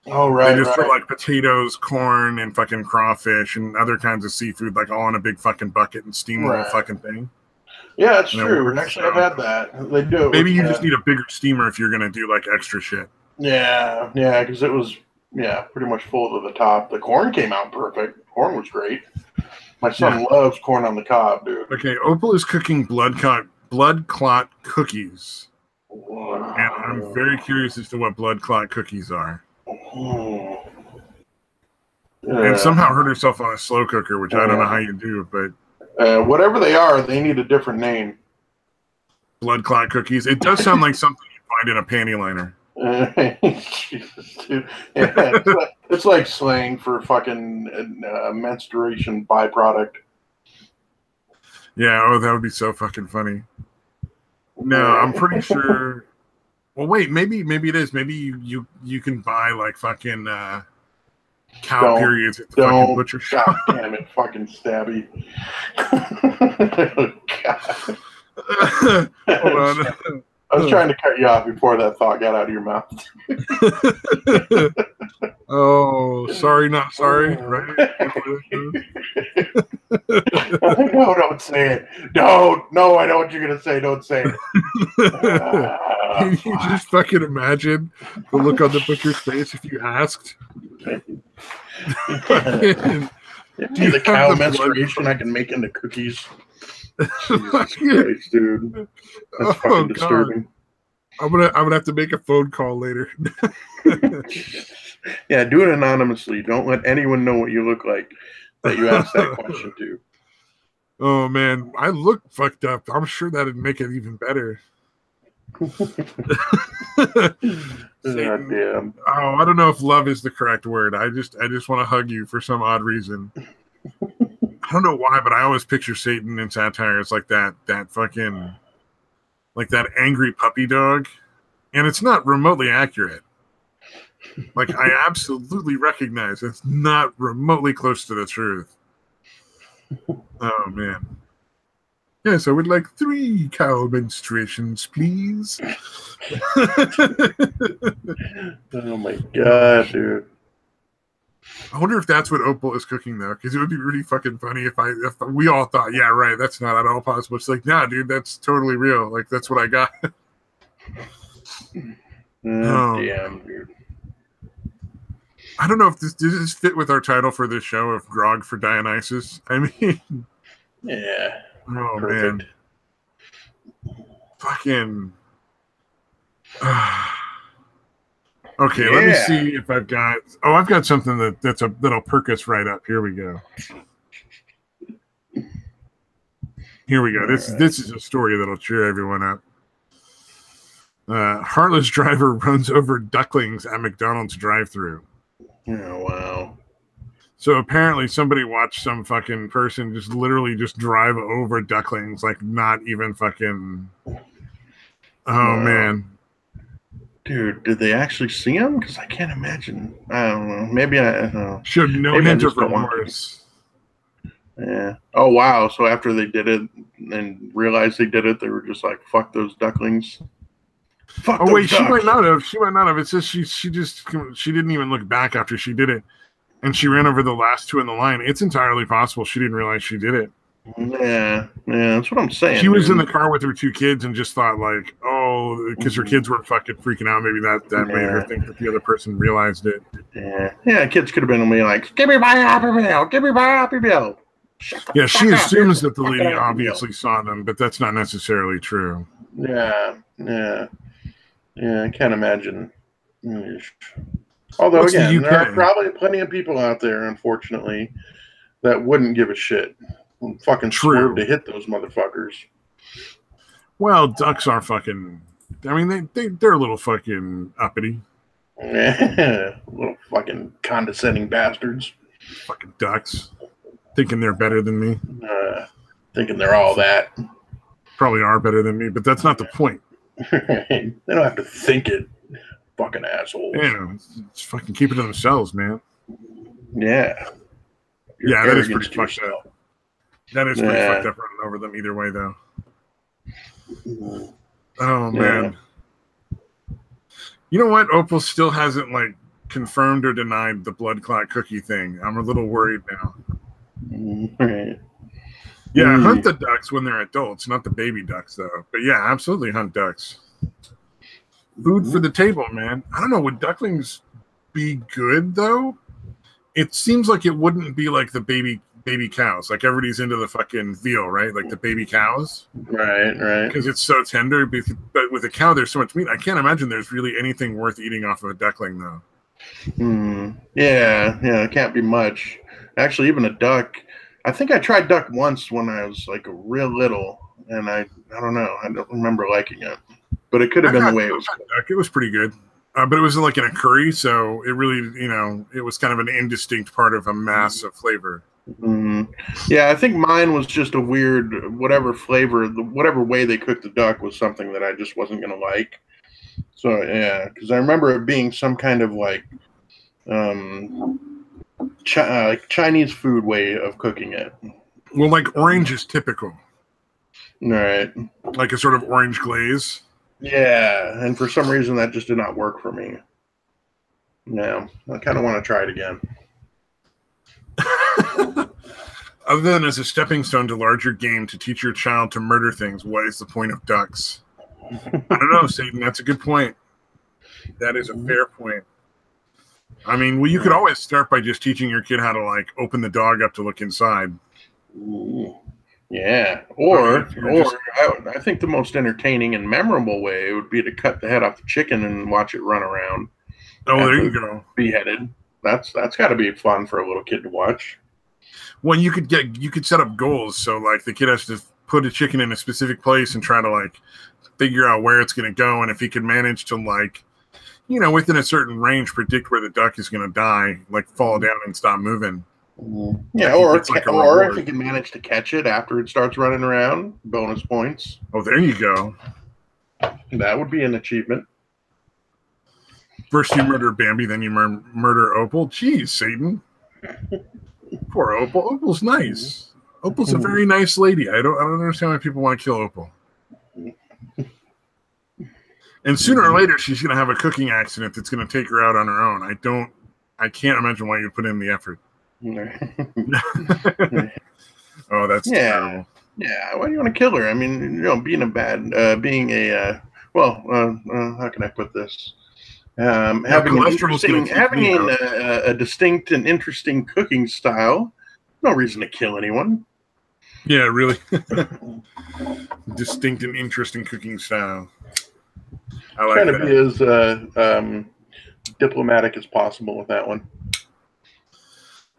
S1: just put like potatoes, corn, and fucking crawfish and other kinds of seafood like all in a big fucking bucket and steam the whole fucking thing.
S2: Yeah, it's true. Actually, I've had that. They do it.
S1: Maybe you just need a bigger steamer if you're gonna do like extra shit.
S2: Yeah, because it was pretty much full to the top. The corn came out perfect. Corn was great. My son loves corn on the cob, dude.
S1: Okay, Opal is cooking blood clot cookies.
S2: Wow.
S1: And I'm very curious as to what blood clot cookies are. And somehow hurt herself on a slow cooker, which I don't know how you do, but
S2: whatever they are, they need a different name.
S1: Blood clot cookies. It does sound like something you find in a panty liner.
S2: Jesus, dude. Yeah, it's like slang for fucking menstruation byproduct.
S1: Yeah, that would be so fucking funny. No, I'm pretty sure. Well, wait, maybe it is. Maybe you can buy like fucking cow periods at the fucking butcher shop.
S2: God damn it, fucking stabby.
S1: Hold on.
S2: I was trying to cut you off before that thought got out of your mouth.
S1: Oh, sorry, not sorry, right?
S2: No, don't say it. No, I know what you're going to say. Don't say it.
S1: Can you just fucking imagine the look on the butcher's face if you asked?
S2: The cow menstruation I can make into cookies. Jesus Christ, dude. That's fucking disturbing.
S1: I'm gonna have to make a phone call later.
S2: Yeah, do it anonymously. Don't let anyone know what you look like that you asked that question to.
S1: Oh man, I look fucked up. I'm sure that'd make it even better.
S2: Damn.
S1: Oh, I don't know if love is the correct word. I just want to hug you for some odd reason. I don't know why, but I always picture Satan in satire. It's like that fucking, like that angry puppy dog. And it's not remotely accurate. Like, I absolutely recognize it's not remotely close to the truth. Oh, man. Yes, I would like 3 cow menstruations, please.
S2: Oh, my God, dude.
S1: I wonder if that's what Opal is cooking, though, because it would be really fucking funny if we all thought, yeah, right, that's not at all possible. It's like, nah, dude, that's totally real. Like, that's what I got.
S2: Damn, dude.
S1: I don't know if does this fit with our title for this show of Grog for Dionysus. I mean,
S2: Yeah.
S1: oh
S2: Perfect.
S1: man, fucking. Okay,
S2: Yeah.
S1: let me see if I've got. Oh, I've got something that'll perk us right up. Here we go. Here we go. This is a story that'll cheer everyone up. Heartless driver runs over ducklings at McDonald's drive-thru.
S2: Oh wow.
S1: So apparently somebody watched some fucking person just literally just drive over ducklings, like not even fucking. Oh
S2: Wow.
S1: man.
S2: Dude, did they actually see him? Because I can't imagine. I don't know. Maybe I
S1: showed no hint of remorse.
S2: Yeah. Oh wow. So after they did it and realized they did it, they were just like, "Fuck those ducklings." Fuck
S1: oh wait,
S2: ducks.
S1: she might not have. She might not have. It says she didn't even look back after she did it, and she ran over the last two in the line. It's entirely possible she didn't realize she did it.
S2: Yeah, that's what I'm saying.
S1: She was in the car with her two kids and just thought like, oh, because her kids were fucking freaking out. Maybe that made her think that the other person realized it.
S2: Yeah. Kids could have been like, "Give me my Happy Meal, give me my Happy Meal."
S1: Yeah, she assumes that the lady obviously saw them, but that's not necessarily true.
S2: Yeah. I can't imagine. Although, again, there are probably plenty of people out there, unfortunately, that wouldn't give a shit. Fucking swerve to hit those motherfuckers.
S1: Well, ducks are fucking. I mean, they're a little fucking uppity.
S2: Little fucking condescending bastards.
S1: Fucking ducks. Thinking they're better than me.
S2: Thinking they're all that.
S1: Probably are better than me, but that's not the point.
S2: They don't have to think it. Fucking assholes.
S1: Yeah, it's fucking keep it to themselves, man.
S2: Yeah.
S1: Yeah, that is pretty fucked up. That is pretty fucked up running over them either way, though. Oh, man. You know what? Opal still hasn't, like, confirmed or denied the blood clot cookie thing. I'm a little worried now.
S2: Right.
S1: Yeah, hunt the ducks when they're adults, not the baby ducks, though. But yeah, absolutely hunt ducks. Food for the table, man. I don't know. Would ducklings be good, though? It seems like it wouldn't be like the baby cows. Like everybody's into the fucking veal, right? Like the baby cows.
S2: Right.
S1: Because it's so tender. But with a cow, there's so much meat. I can't imagine there's really anything worth eating off of a duckling, though.
S2: Yeah, it can't be much. Actually, even a duck. I think I tried duck once when I was like real little, and I don't know. I don't remember liking it, but it could have been the way it was.
S1: Duck. It was pretty good, but it was like in a curry, so it really, it was kind of an indistinct part of a mass of flavor.
S2: Yeah, I think mine was just a weird, whatever flavor, whatever way they cooked the duck was something that I just wasn't gonna like. So yeah, because I remember it being some kind of like Chinese food way of cooking it.
S1: Well, like orange is typical.
S2: Right.
S1: Like a sort of orange glaze.
S2: Yeah, and for some reason that just did not work for me. Yeah, I kind of want to try it again.
S1: Other than as a stepping stone to larger game to teach your child to murder things, what is the point of ducks? I don't know, Satan. That's a good point. That is a fair point. I mean, well, you could always start by just teaching your kid how to like open the dog up to look inside.
S2: Yeah, or I think the most entertaining and memorable way would be to cut the head off the chicken and watch it run around.
S1: Oh, there you go.
S2: Beheaded. That's got to be fun for a little kid to watch.
S1: Well, you could set up goals, so like the kid has to put a chicken in a specific place and try to like figure out where it's going to go, and if he can manage to like, within a certain range, predict where the duck is going to die, like fall down and stop moving.
S2: Yeah, or if you can manage to catch it after it starts running around, bonus points.
S1: Oh, there you go.
S2: That would be an achievement.
S1: First you murder Bambi, then you murder Opal. Jeez, Satan. Poor Opal. Opal's nice. Opal's a very nice lady. I don't understand why people want to kill Opal. And sooner or later, she's going to have a cooking accident that's going to take her out on her own. I can't imagine why you put in the effort. Oh, that's terrible.
S2: Yeah, why do you want to kill her? I mean, how can I put this? Having a distinct and interesting cooking style. No reason to kill anyone.
S1: Yeah, really. Distinct and interesting cooking style. I like
S2: trying to be as diplomatic as possible with that one.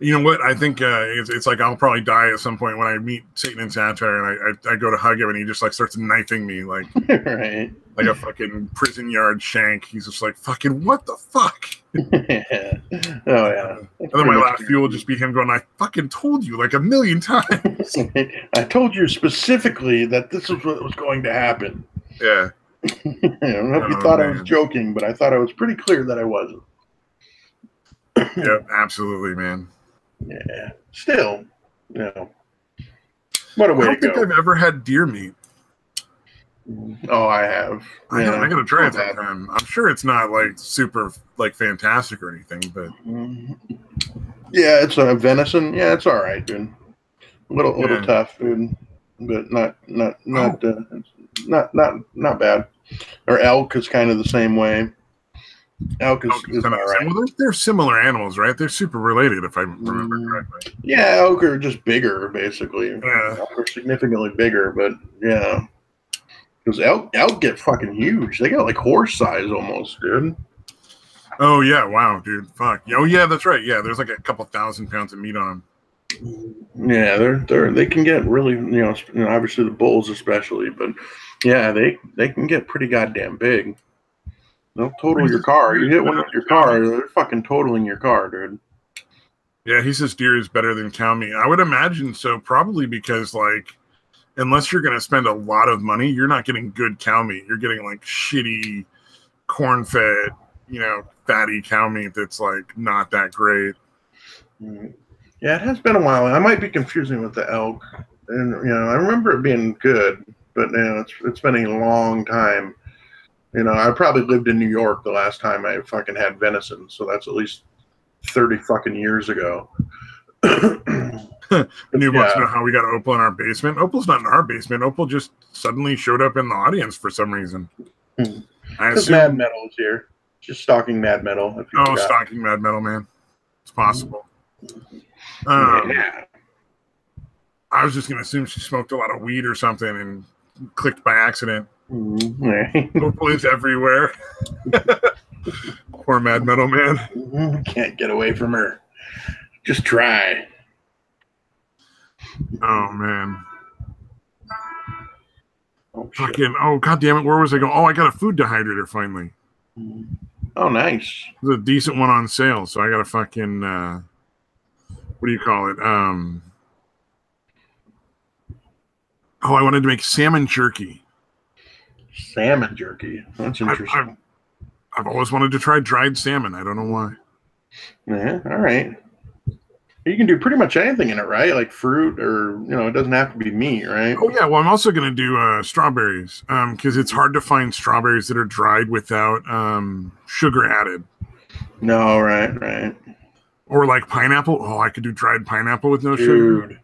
S1: You know what? I think it's like I'll probably die at some point when I meet Satan and Satire, and I go to hug him, and he just like starts knifing me like
S2: right,
S1: like a fucking prison yard shank. He's just like, fucking what the fuck?
S2: Oh yeah.
S1: And then my last few will just be him going, I fucking told you like a million times.
S2: I told you specifically that this is what was going to happen.
S1: Yeah.
S2: I don't know if you thought I was joking, but I thought I was pretty clear that I wasn't.
S1: Yeah, absolutely, man.
S2: Yeah. Still, what a way to go.
S1: I don't think I've ever had deer meat.
S2: Oh, I have.
S1: I gotta try it sometime. I'm sure it's not like super like fantastic or anything, but
S2: yeah, it's a venison. Yeah, it's all right, dude. A little tough, dude, but not bad. Or elk is kind of the same way. Elk is all right.
S1: Well, they're similar animals, right? They're super related, if I remember correctly.
S2: Yeah, elk are just bigger, basically.
S1: Yeah.
S2: Elk are significantly bigger, but yeah. Because elk get fucking huge. They got like horse size almost, dude.
S1: Oh, yeah. Wow, dude. Fuck. Oh, yeah, that's right. Yeah, there's like a couple 1,000 pounds of meat on
S2: them. Yeah, they can get really, obviously the bulls especially, but yeah, they can get pretty goddamn big. They'll total your car. You hit one with your car, they're fucking totaling your car, dude.
S1: Yeah, he says deer is better than cow meat. I would imagine so, probably because, like, unless you're going to spend a lot of money, you're not getting good cow meat. You're getting, like, shitty, corn-fed, fatty cow meat that's, like, not that great.
S2: Yeah, it has been a while. I might be confusing with the elk. And, I remember it being good, but, it's been a long time. I probably lived in New York the last time I fucking had venison, so that's at least 30 fucking years ago.
S1: You want to know how we got Opal in our basement? Opal's not in our basement. Opal just suddenly showed up in the audience for some reason.
S2: Because Mad Metal is here. Just stalking Mad Metal.
S1: Stalking Mad Metal, man. It's possible.
S2: Yeah.
S1: I was just going to assume she smoked a lot of weed or something and clicked by accident. Opal is everywhere. Poor Mad Metal man.
S2: Can't get away from her. Just try.
S1: Oh man. Oh god damn it, where was I going? Oh, I got a food dehydrator finally.
S2: Oh nice.
S1: There's a decent one on sale, so I got a fucking what do you call it? I wanted to make salmon jerky.
S2: Salmon jerky. That's interesting.
S1: I've always wanted to try dried salmon. I don't know why.
S2: Yeah, all right. You can do pretty much anything in it, right? Like fruit or, it doesn't have to be meat, right?
S1: Oh, yeah. Well, I'm also going to do strawberries because it's hard to find strawberries that are dried without sugar added.
S2: No, right.
S1: Or like pineapple. Oh, I could do dried pineapple with no sugar.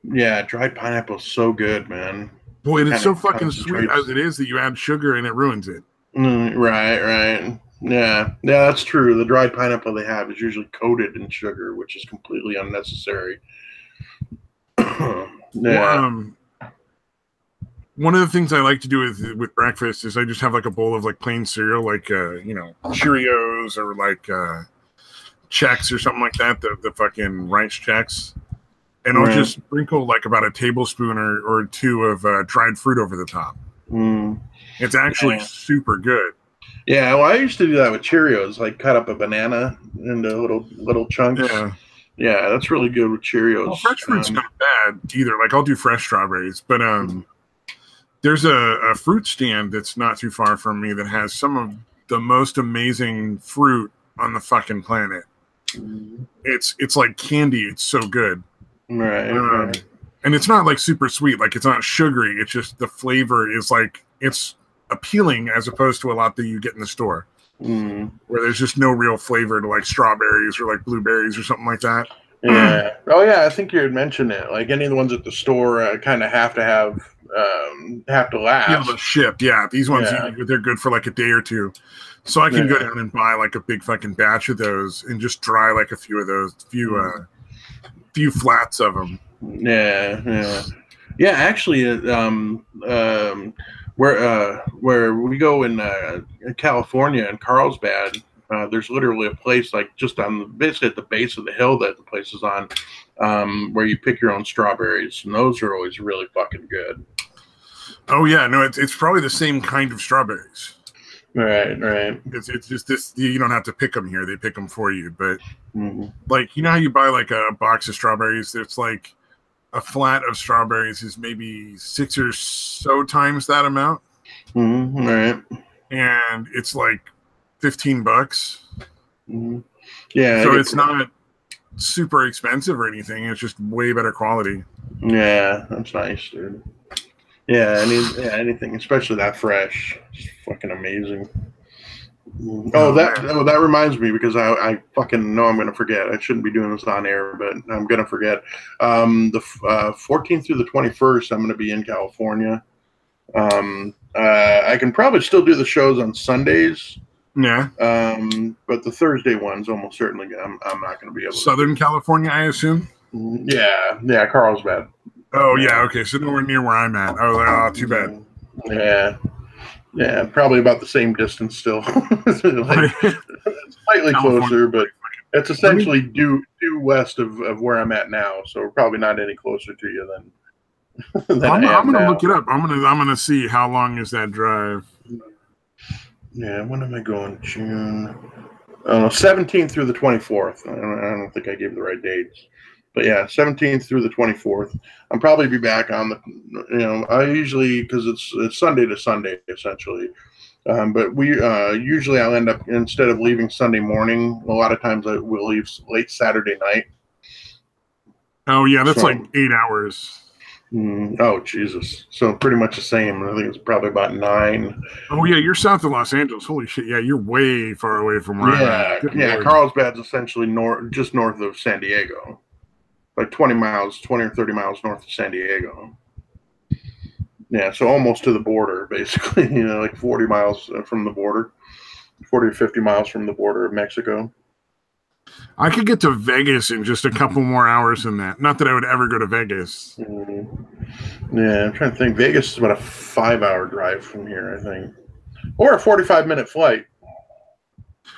S2: Yeah, dried pineapple is so good, man.
S1: Boy, and it's so fucking sweet as it is that you add sugar and it ruins it.
S2: Right. Yeah, that's true. The dried pineapple they have is usually coated in sugar, which is completely unnecessary.
S1: Yeah. Well, one of the things I like to do with breakfast is I just have like a bowl of like plain cereal, like Cheerios or like Chex or something like that, the fucking rice Chex. And I'll just sprinkle like about a tablespoon or two of dried fruit over the top. It's actually super good.
S2: Yeah, well, I used to do that with Cheerios, like cut up a banana into little chunks. Yeah, that's really good with Cheerios.
S1: Well, fresh fruit's not bad either. Like I'll do fresh strawberries, but there's a fruit stand that's not too far from me that has some of the most amazing fruit on the fucking planet. It's like candy. It's so good.
S2: Right.
S1: And it's not like super sweet. Like it's not sugary. It's just the flavor is like it's appealing as opposed to a lot that you get in the store where there's just no real flavor to like strawberries or like blueberries or something like that.
S2: Yeah. Oh yeah, I think you had mentioned it. Like any of the ones at the store kind of have to have have to last.
S1: The ship. Yeah, these ones they're good for like a day or two. So I can go down and buy like a big fucking batch of those and just dry like a few of those, few flats of them.
S2: Yeah. Actually, where we go in California in Carlsbad, there's literally a place like just basically at the base of the hill that the place is on, where you pick your own strawberries, and those are always really fucking good.
S1: Oh yeah, no, it's probably the same kind of strawberries.
S2: Right.
S1: It's just this. You don't have to pick them here; they pick them for you. But like, you know how you buy like a box of strawberries? It's like a flat of strawberries is maybe 6 or so times that amount.
S2: Right.
S1: And it's like $15.
S2: Yeah.
S1: So it's not super expensive or anything. It's just way better quality.
S2: Yeah, that's nice, dude. Yeah, anything, especially that fresh, it's fucking amazing. That reminds me, because I fucking know I'm gonna forget. I shouldn't be doing this on air, but I'm gonna forget. The 14th through the 21st, I'm gonna be in California. I can probably still do the shows on Sundays.
S1: Yeah.
S2: But the Thursday ones, almost certainly, I'm not gonna be able.
S1: Southern California, I assume.
S2: Yeah, Carlsbad.
S1: Oh yeah, okay, so nowhere near where I'm at. Oh, too bad.
S2: Yeah, probably about the same distance still. Like, slightly closer, but it's essentially due west of where I'm at now. So we're probably not any closer to you than
S1: I'm gonna
S2: now.
S1: look it up. I'm gonna see how long is that drive.
S2: Yeah, when am I going? June 17th through the 24th. I don't think I gave the right dates. But yeah, 17th through the 24th. I'll probably be back on the, I usually, because it's Sunday to Sunday, essentially. But we usually I'll end up, instead of leaving Sunday morning, a lot of times I will leave late Saturday night.
S1: Oh, yeah, that's like 8 hours.
S2: Oh, Jesus. So pretty much the same. I think it's probably about 9.
S1: Oh, yeah, you're south of Los Angeles. Holy shit. Yeah, you're way far away from where I'm at.
S2: Yeah, Carlsbad's essentially just north of San Diego. Like 20 or 30 miles north of San Diego. Yeah, so almost to the border, basically. Like 40 miles from the border. 40 to 50 miles from the border of Mexico.
S1: I could get to Vegas in just a couple more hours than that. Not that I would ever go to Vegas.
S2: Yeah, I'm trying to think. Vegas is about a 5-hour drive from here, I think. Or a 45-minute flight.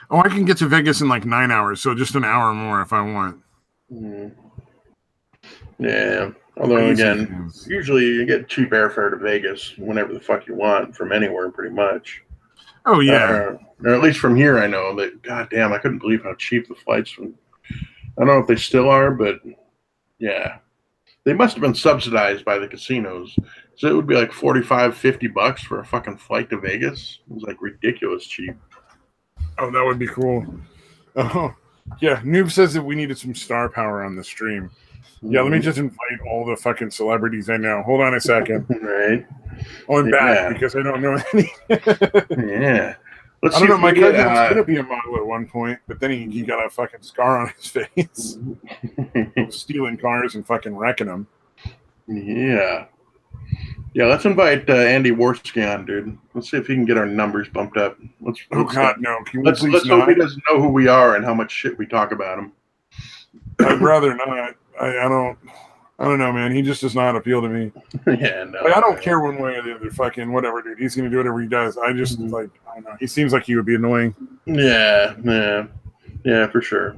S1: Oh, I can get to Vegas in like 9 hours, so just an hour more if I want.
S2: Yeah. Although, again, usually you get cheap airfare to Vegas whenever the fuck you want from anywhere, pretty much.
S1: Oh, yeah.
S2: Or at least from here, I know that, goddamn, I couldn't believe how cheap the flights were. I don't know if they still are, but yeah. They must have been subsidized by the casinos. So it would be like $45-50 for a fucking flight to Vegas. It was like ridiculous cheap.
S1: Oh, that would be cool. Oh, yeah. Noob says that we needed some star power on the stream. Yeah, let me just invite all the fucking celebrities I know. Hold on a second.
S2: Right.
S1: Oh, I'm back because I don't know any.
S2: Yeah.
S1: I don't know. My cousin was going to be a model at one point, but then he got a fucking scar on his face. Stealing cars and fucking wrecking them.
S2: Yeah. Yeah, let's invite Andy Worski on, dude. Let's see if he can get our numbers bumped up.
S1: No.
S2: Let's hope he doesn't know who we are and how much shit we talk about him.
S1: I'd rather not. I don't know, man. He just does not appeal to me.
S2: Yeah, no.
S1: Like, I don't care one way or the other. Fucking whatever, dude. He's gonna do whatever he does. I just I don't know. He seems like he would be annoying.
S2: Yeah, for sure.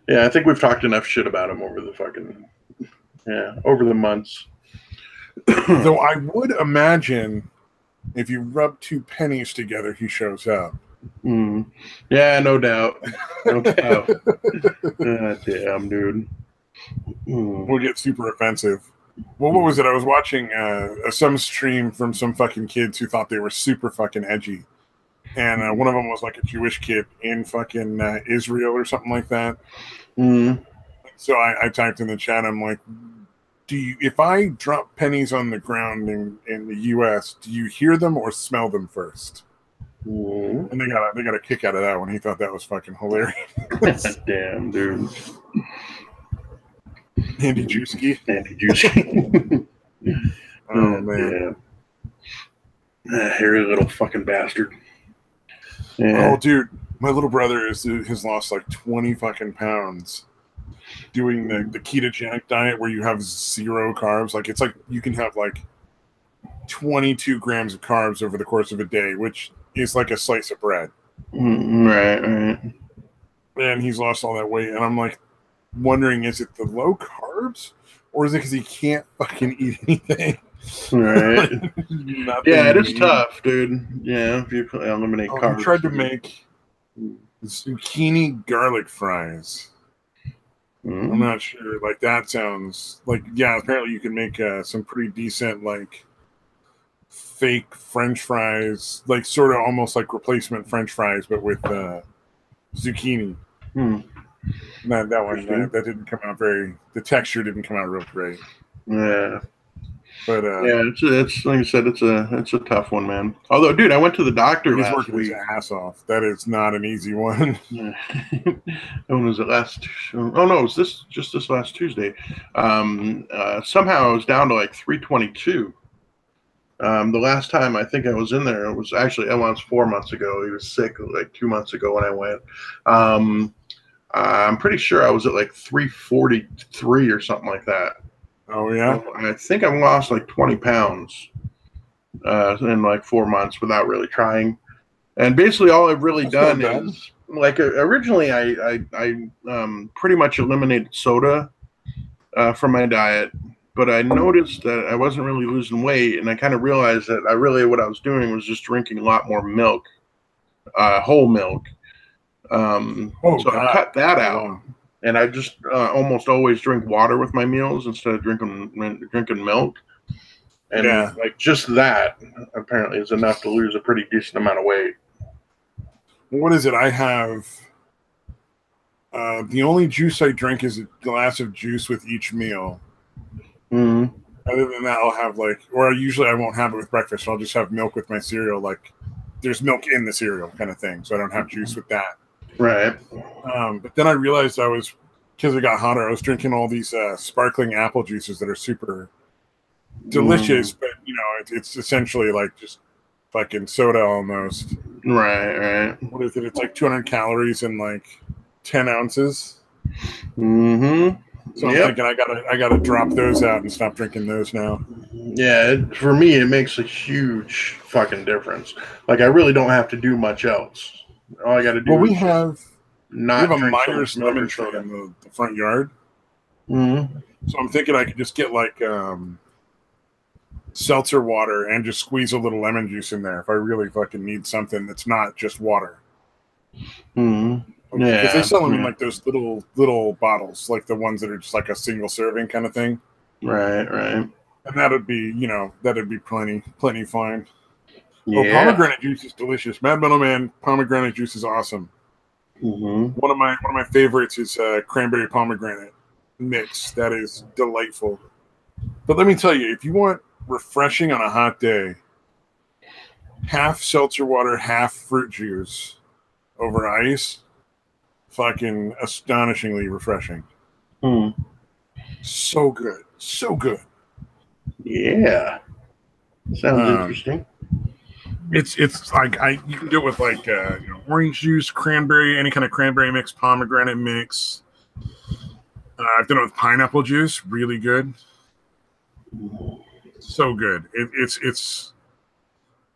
S2: Yeah, I think we've talked enough shit about him over the months.
S1: Though I would imagine if you rub 2 pennies together, he shows up.
S2: Yeah, no doubt. No doubt. Damn, dude.
S1: We'll get super offensive. Well, what was it? I was watching some stream from some fucking kids who thought they were super fucking edgy. And one of them was like a Jewish kid in fucking Israel or something like that. So I typed in the chat, I'm like, if I drop pennies on the ground in the U.S., do you hear them or smell them first? And they got a kick out of that one. He thought that was fucking hilarious.
S2: Damn, dude.
S1: Andy Juski. Oh man.
S2: Yeah. Hairy little fucking bastard. Yeah.
S1: Oh, dude, my little brother has lost like 20 fucking pounds doing the ketogenic diet where you have 0 carbs. Like it's like you can have like 22 grams of carbs over the course of a day, which is like a slice of bread.
S2: Right.
S1: And he's lost all that weight, and I'm like wondering, is it the low carbs, or is it because he can't fucking eat anything?
S2: Right. Yeah, it is tough, dude. Yeah, if you eliminate carbs.
S1: He tried to make zucchini garlic fries. I'm not sure. Like that sounds like, yeah. Apparently, you can make some pretty decent like fake French fries, like sort of almost like replacement French fries, but with zucchini. That one that didn't come out the texture didn't come out real great.
S2: Yeah.
S1: But
S2: yeah, it's like I said, it's a tough one, man. Although, dude, I went to the doctor last week.
S1: His ass off. That is not an easy one.
S2: When was it last? Oh no, it was this last Tuesday. Somehow I was down to like 322. The last time I think I was in there, it was actually almost 4 months ago. He was sick like 2 months ago when I went. I'm pretty sure I was at like 343 or something like that.
S1: Oh yeah.
S2: I think I've lost like 20 pounds in like 4 months without really trying. And basically, all I've really done is like originally I pretty much eliminated soda from my diet. But I noticed that I wasn't really losing weight, and I kind of realized that what I was doing was just drinking a lot more milk, whole milk. So I cut that out, and I just almost always drink water with my meals instead of drinking milk. And like just that apparently is enough to lose a pretty decent amount of weight.
S1: What is it? I have the only juice I drink is a glass of juice with each meal. Other than that, I'll have or usually I won't have it with breakfast. So I'll just have milk with my cereal. Like there's milk in the cereal kind of thing. So I don't have juice with that.
S2: Right.
S1: But then I realized because it got hotter, I was drinking all these sparkling apple juices that are super delicious, but it's essentially like just fucking soda almost.
S2: Right.
S1: What is it? It's like 200 calories and like 10 ounces. So I'm thinking I gotta drop those out and stop drinking those now.
S2: Yeah, for me it makes a huge fucking difference. Like I really don't have to do much else. All I got to do.
S1: Well, we have a Myers lemon tree in the front yard. So I'm thinking I could just get like seltzer water and just squeeze a little lemon juice in there if I really fucking need something that's not just water.
S2: Yeah,
S1: because they sell them in like those little bottles, like the ones that are just like a single serving kind of thing.
S2: Right.
S1: And that'd be plenty fine.
S2: Yeah.
S1: Oh, pomegranate juice is delicious. Mad Metal Man pomegranate juice is awesome. One of my favorites is cranberry pomegranate mix. That is delightful. But let me tell you, if you want refreshing on a hot day, half seltzer water, half fruit juice over ice, fucking astonishingly refreshing. So good.
S2: Yeah. Sounds interesting.
S1: It's like you can do it with like orange juice, cranberry, any kind of cranberry mix, pomegranate mix. I've done it with pineapple juice, really good. So good. It's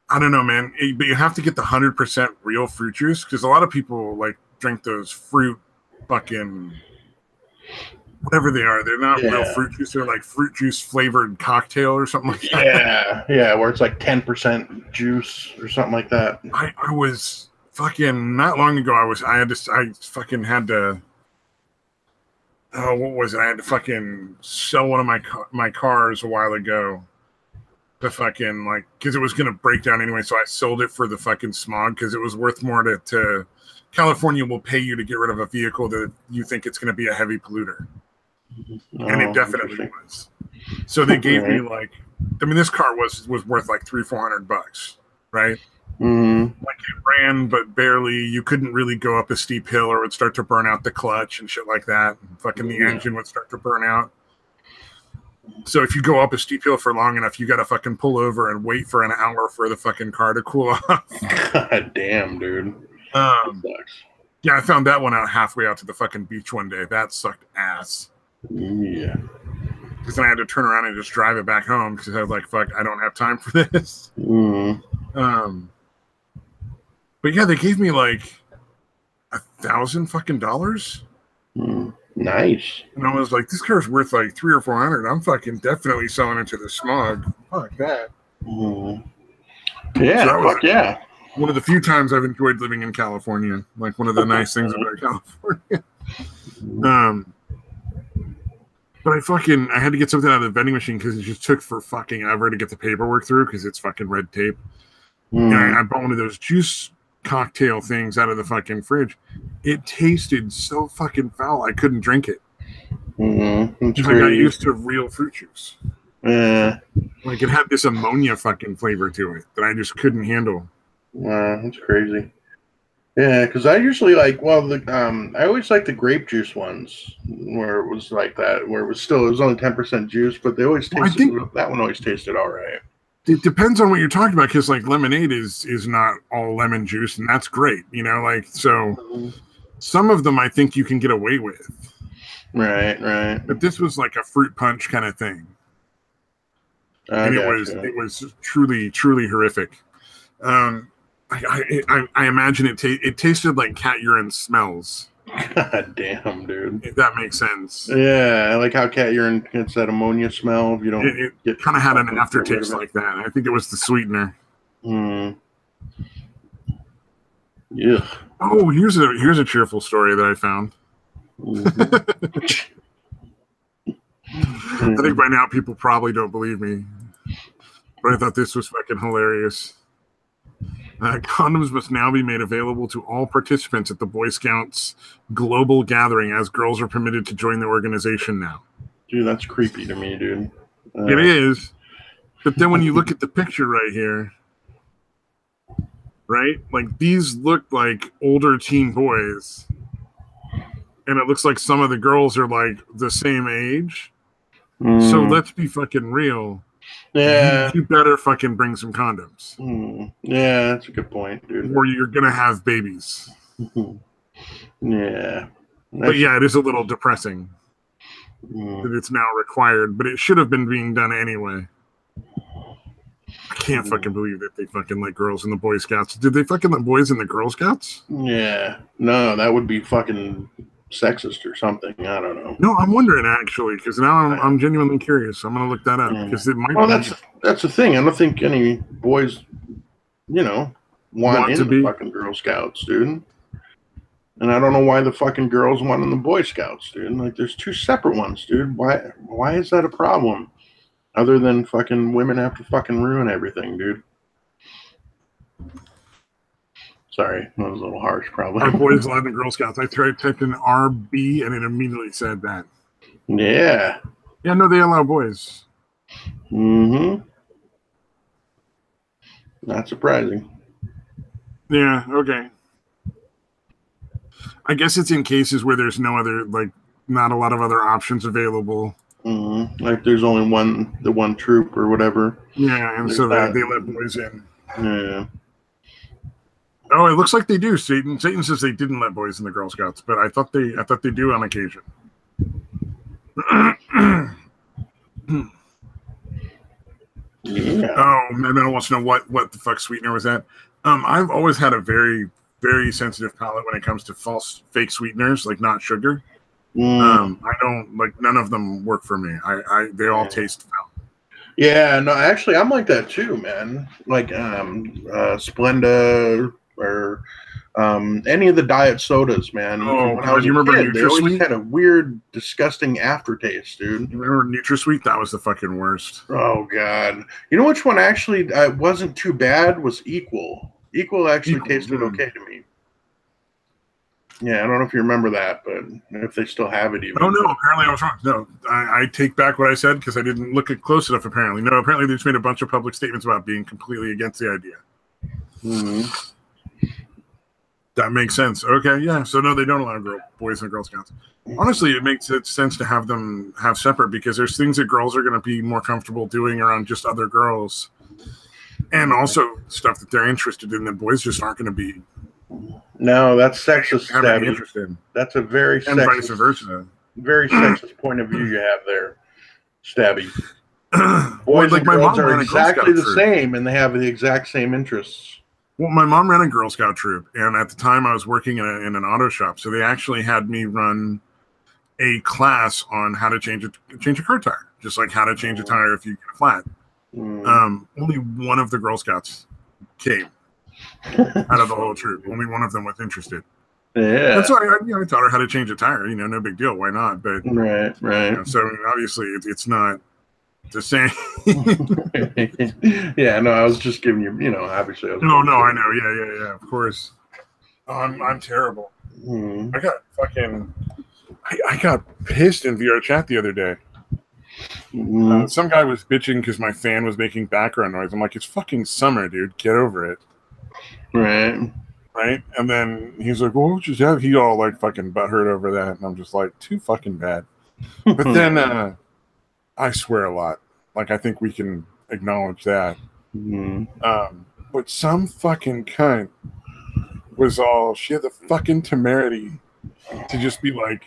S1: I don't know, man. But you have to get the 100% real fruit juice because a lot of people like drink those fruit fucking whatever they are. They're not real fruit juice. They're like fruit juice flavored cocktail or something like that.
S2: Yeah, where it's like 10% juice or something like that.
S1: I was fucking not long ago. I fucking had to. Oh, what was it? I had to fucking sell one of my cars a while ago. To fucking because it was gonna break down anyway. So I sold it for the fucking smog because it was worth more to. California will pay you to get rid of a vehicle that you think it's gonna be a heavy polluter. And it definitely was. So they gave me this car was worth like $300-400, right? Like it ran, but barely. You couldn't really go up a steep hill, or it would start to burn out the clutch and shit like that. And fucking the engine would start to burn out. So if you go up a steep hill for long enough, you got to fucking pull over and wait for an hour for the fucking car to cool off.
S2: God damn, dude.
S1: Yeah, I found that one out halfway out to the fucking beach one day. That sucked ass.
S2: Yeah.
S1: Because then I had to turn around and just drive it back home because I was like, fuck, I don't have time for this. But yeah, they gave me like $1,000 fucking dollars.
S2: Nice.
S1: And I was like, this car's worth like $300 or $400. I'm fucking definitely selling it to the smog. Fuck that.
S2: Yeah, so fuck yeah.
S1: One of the few times I've enjoyed living in California. Like one of the nice things about California. But I had to get something out of the vending machine because it just took for fucking ever to get the paperwork through because it's fucking red tape. And I bought one of those juice cocktail things out of the fucking fridge. It tasted so fucking foul I couldn't drink it. Because I got used to real fruit juice. Like it had this ammonia fucking flavor to it that I just couldn't handle.
S2: That's crazy. Yeah, because I usually like, I always like the grape juice ones where it was like that, where it was only 10% juice, but they always tasted, that one always tasted all right.
S1: It depends on what you're talking about, because like lemonade is not all lemon juice, and that's great, you know, like, so some of them I think you can get away with.
S2: Right.
S1: But this was like a fruit punch kind of thing. And it was truly, truly horrific. I imagine it tasted like cat urine smells.
S2: God damn, dude.
S1: If that makes sense.
S2: Yeah, I like how cat urine gets that ammonia smell. If you don't,
S1: it kind of had an aftertaste like that. I think it was the sweetener.
S2: Yeah.
S1: Oh, here's a cheerful story that I found. I think by now people probably don't believe me, but I thought this was fucking hilarious. Condoms must now be made available to all participants at the Boy Scouts global gathering, as girls are permitted to join the organization now.
S2: Dude, that's creepy to me, dude.
S1: It is. But then when you look at the picture right here, right? Like, these look like older teen boys. And it looks like some of the girls are like the same age. So let's be fucking real.
S2: Yeah.
S1: You better fucking bring some condoms.
S2: Yeah, that's a good point, dude.
S1: Or you're going to have babies.
S2: Yeah.
S1: But yeah, it is a little depressing that it's now required, but it should have been being done anyway. I can't fucking believe that they fucking let girls in the Boy Scouts. Did they fucking let boys in the Girl Scouts?
S2: Yeah. No, that would be fucking sexist or something. I don't know.
S1: No, I'm wondering actually, because now I'm genuinely curious. I'm gonna look that up because it might.
S2: Well, that's the thing. I don't think any boys, want into the fucking Girl Scouts, dude. And I don't know why the fucking girls want in the Boy Scouts, dude. Like, there's two separate ones, dude. Why is that a problem? Other than fucking women have to fucking ruin everything, dude. Sorry, that was a little harsh, probably.
S1: Are boys allowed in Girl Scouts? I typed in RB and it immediately said that.
S2: Yeah.
S1: Yeah, no, they allow boys.
S2: Not surprising.
S1: Yeah, okay. I guess it's in cases where there's no other, like, not a lot of other options available.
S2: Like there's only the one troop or whatever.
S1: Yeah, and so they let boys in.
S2: Yeah.
S1: Oh, it looks like they do. Satan says they didn't let boys in the Girl Scouts, but I thought they do on occasion.
S2: Yeah.
S1: Oh, Memo wants to know what the fuck sweetener was that. I've always had a very, very sensitive palate when it comes to fake sweeteners, like not sugar. I don't like, none of them work for me. They all taste foul.
S2: Yeah, no, actually I'm like that too, man. Like Splenda or any of the diet sodas, man.
S1: Oh,
S2: when I was
S1: you remember
S2: kid, they always
S1: NutraSweet?
S2: had a weird, disgusting aftertaste, dude.
S1: You remember NutraSweet? That was the fucking worst.
S2: Oh god. You know which one actually wasn't too bad? Was Equal. Equal actually tasted okay to me. Yeah, I don't know if you remember that, but if they still have it even.
S1: Oh, no, apparently I was wrong. No, I take back what I said because I didn't look at close enough, apparently. No, apparently they just made a bunch of public statements about being completely against the idea. That makes sense. Okay, yeah. So no, they don't allow boys and Girl Scouts. Honestly, it makes sense to have them have separate because there's things that girls are going to be more comfortable doing around just other girls, and also stuff that they're interested in that boys just aren't going to be.
S2: No, that's sexist, Stabby.
S1: Interested.
S2: That's a very
S1: and
S2: sexist,
S1: vice versa.
S2: Very sexist point of view you have there, Stabby.
S1: well,
S2: Boys
S1: like
S2: and
S1: my
S2: girls
S1: mom
S2: are
S1: ran a Girl
S2: exactly
S1: Scout
S2: the same, and they have the exact same interests.
S1: Well, my mom ran a Girl Scout troop, and at the time I was working in an auto shop, so they actually had me run a class on how to change a car tire, just like how to change a tire if you get flat. Only one of the Girl Scouts came out of the whole troop. Only one of them was interested.
S2: Yeah.
S1: And so I taught her how to change a tire. No big deal. Why not? But
S2: right.
S1: So obviously it's not the same.
S2: Yeah, no, I was just giving you, obviously.
S1: No, I know. Yeah. Of course. I'm terrible. I got fucking. I got pissed in VR chat the other day. Some guy was bitching because my fan was making background noise. I'm like, it's fucking summer, dude. Get over it. Right? And then he's like, well, just have he all like fucking butthurt over that. And I'm just like, too fucking bad. But then I swear a lot. Like, I think we can acknowledge that. But some fucking cunt she had the fucking temerity to just be like,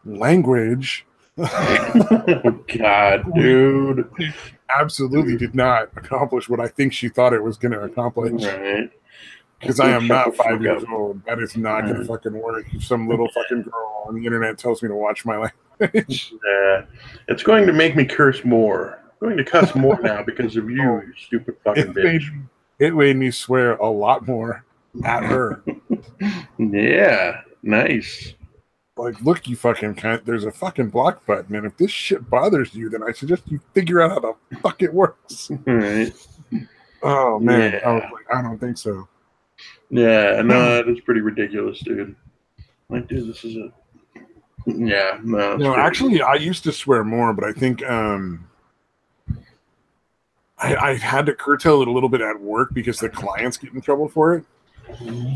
S1: language.
S2: Oh, God, dude.
S1: Absolutely did not accomplish what I think she thought it was going to accomplish.
S2: Right.
S1: Because I am not 5 years old. That is not going to fucking work. If some little fucking girl on the internet tells me to watch my language.
S2: Yeah. It's going to make me curse more. I'm going to cuss more now because of you stupid fucking bitch.
S1: It made me swear a lot more at her.
S2: Yeah. Nice.
S1: Like, look, you fucking cunt, there's a fucking block button, and if this shit bothers you, then I suggest you figure out how the fuck it works.
S2: Right.
S1: Oh, man. Yeah. I was like, I don't think so.
S2: Yeah, no, that is pretty ridiculous, dude. Like, dude, this is a... Yeah, no.
S1: No, actually, I used to swear more, but I think I had to curtail it a little bit at work because the clients get in trouble for it.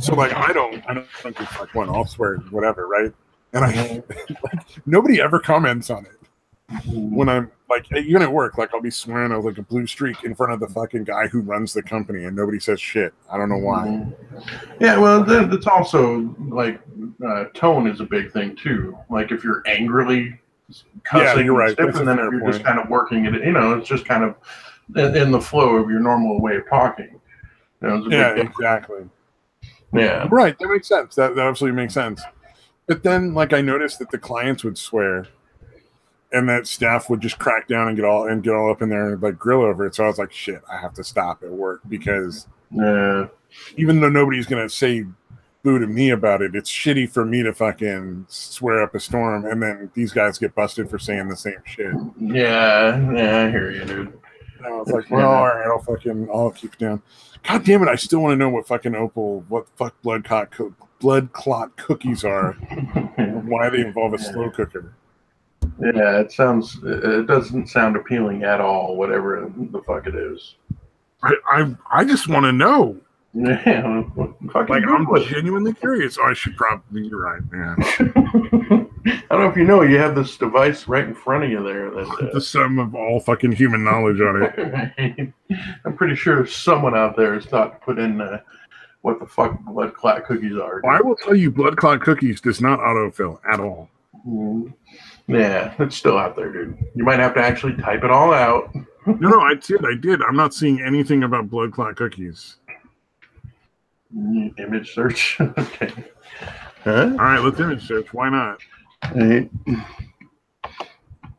S1: So, like, I don't give a fuck when I'll swear whatever, right? And nobody ever comments on it. When I'm like, even at work, like I'll be swearing out like a blue streak in front of the fucking guy who runs the company, and nobody says shit. I don't know why.
S2: Yeah, well, it's also like tone is a big thing too. Like if you're angrily cussing,
S1: you're right.
S2: And then if you're just kind of working it, it's just kind of in the flow of your normal way of talking.
S1: Exactly.
S2: Yeah,
S1: right. That makes sense. That absolutely makes sense. But then, like, I noticed that the clients would swear, and that staff would just crack down and get all up in there and like grill over it. So I was like, shit, I have to stop at work because even though nobody's gonna say boo to me about it, it's shitty for me to fucking swear up a storm, and then these guys get busted for saying the same shit.
S2: Yeah, I hear you, dude.
S1: And I was like, well, all right, I'll keep it down. God damn it, I still want to know what fucking what fuck blood clot cookies are, and why they involve a slow cooker.
S2: Yeah, it doesn't sound appealing at all, whatever the fuck it is.
S1: I just want to know.
S2: Yeah,
S1: I'm genuinely curious. I should probably, you're right, man.
S2: I don't know if you know, you have this device right in front of you there.
S1: The sum of all fucking human knowledge on it.
S2: Right. I'm pretty sure someone out there has thought to put in what the fuck blood clot cookies are.
S1: Well, I will tell you, blood clot cookies does not autofill at all.
S2: Yeah, it's still out there, dude. You might have to actually type it all out.
S1: No, I did. I'm not seeing anything about blood clot cookies.
S2: Image search. Okay. Huh?
S1: All right, let's image search. Why not?
S2: Right.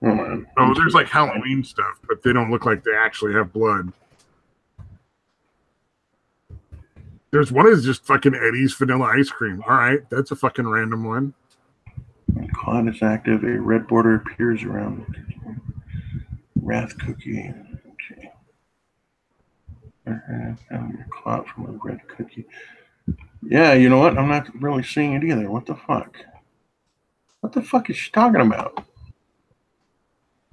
S2: Hold on.
S1: Oh, there's like Halloween stuff, but they don't look like they actually have blood. There's one is just fucking Eddie's vanilla ice cream. All right, that's a fucking random one.
S2: Clot is active. A red border appears around Wrath cookie. Okay. Found your clot from a red cookie. Yeah, you know what? I'm not really seeing it either. What the fuck? What the fuck is she talking about?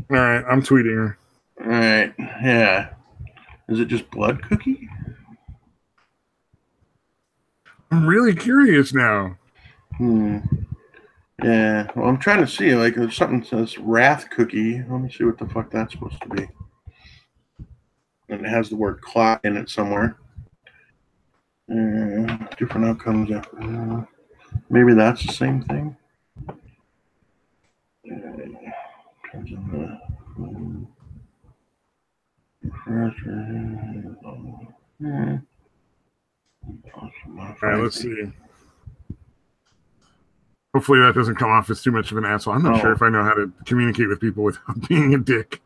S1: All right, I'm tweeting her.
S2: All right, yeah. Is it just blood cookie?
S1: I'm really curious now.
S2: Yeah, well, I'm trying to see, like, there's something that says Wrath Cookie. Let me see what the fuck that's supposed to be. And it has the word clock in it somewhere. Different outcomes. Maybe that's the same thing.
S1: All right, let's see. Hopefully that doesn't come off as too much of an asshole. I'm not sure if I know how to communicate with people without being a dick.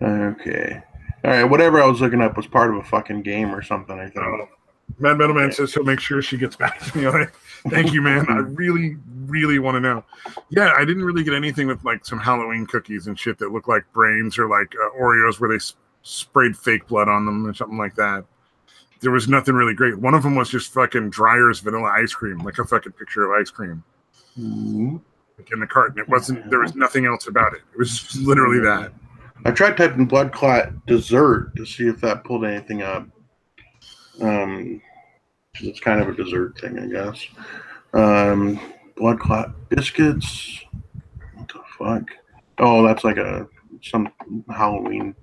S2: Okay. All right, whatever I was looking up was part of a fucking game or something, I think.
S1: Mad Metal Man says he'll make sure she gets back to me on it. Thank you, man. I really, really want to know. Yeah, I didn't really get anything with like some Halloween cookies and shit that look like brains or like Oreos where they sprayed fake blood on them or something like that. There was nothing really great. One of them was just fucking Dreyer's vanilla ice cream, like a fucking picture of ice cream. Like in the carton. It wasn't, there was nothing else about it. It was literally that.
S2: I tried typing blood clot dessert to see if that pulled anything up. It's kind of a dessert thing, I guess. Blood clot biscuits. What the fuck? Oh, that's like some Halloween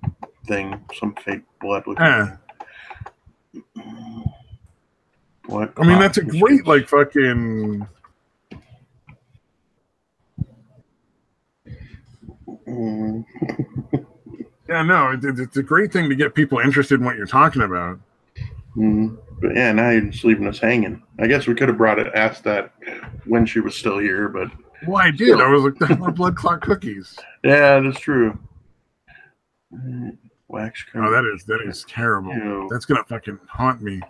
S2: thing, some fake blood looking thing.
S1: I mean, that's a great, like, fucking. Yeah, no, it's a great thing to get people interested in what you're talking about.
S2: But yeah, now you're just leaving us hanging. I guess we could have asked that when she was still here, but.
S1: Well, I did. I was like, that were blood clot cookies.
S2: Yeah, that's true. Wax cream.
S1: Oh, that is terrible. Ew. That's gonna fucking haunt me.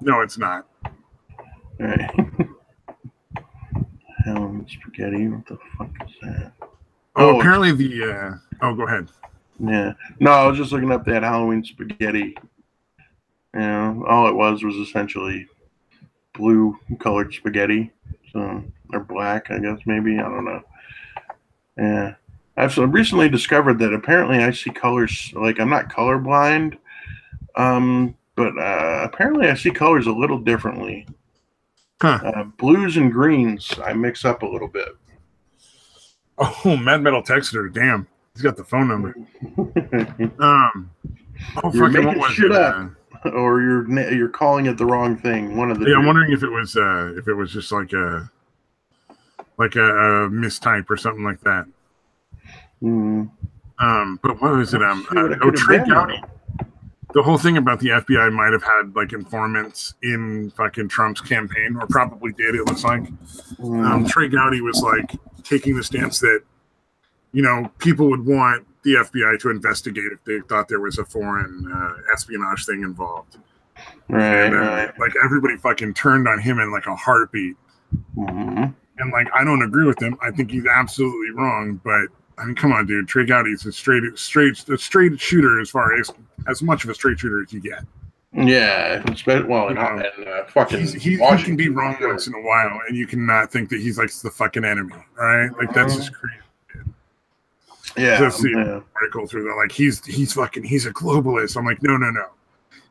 S1: No, it's not.
S2: All right. Helen spaghetti. What the fuck is that?
S1: Oh, apparently the. Oh, go ahead.
S2: Yeah. No, I was just looking up that Halloween spaghetti. You know, all it was essentially blue colored spaghetti. So, or black, I guess, maybe. I don't know. Yeah. I've recently discovered that apparently I see colors, like I'm not colorblind, but apparently I see colors a little differently.
S1: Huh.
S2: Blues and greens I mix up a little bit.
S1: Oh, Mad Metal texted her. Damn. He's got the phone number.
S2: You're making shit up, or you're calling it the wrong thing. One of the.
S1: Yeah, I'm wondering if it was just like a mistype or something like that. But what was it? Trey Gowdy. The whole thing about the FBI might have had like informants in fucking Trump's campaign, or probably did. It looks like Trey Gowdy was like taking the stance that, you know, people would want the FBI to investigate if they thought there was a foreign espionage thing involved.
S2: Right,
S1: and, like everybody fucking turned on him in like a heartbeat. And like, I don't agree with him. I think he's absolutely wrong. But I mean, come on, dude. Trey Gowdy's a straight shooter as much of a straight shooter as you get.
S2: Yeah, well, fucking
S1: he can be wrong once in a while, and you cannot think that he's like the fucking enemy, right? Like that's just crazy.
S2: Yeah,
S1: just see article through that. Like he's a globalist. I'm like, no.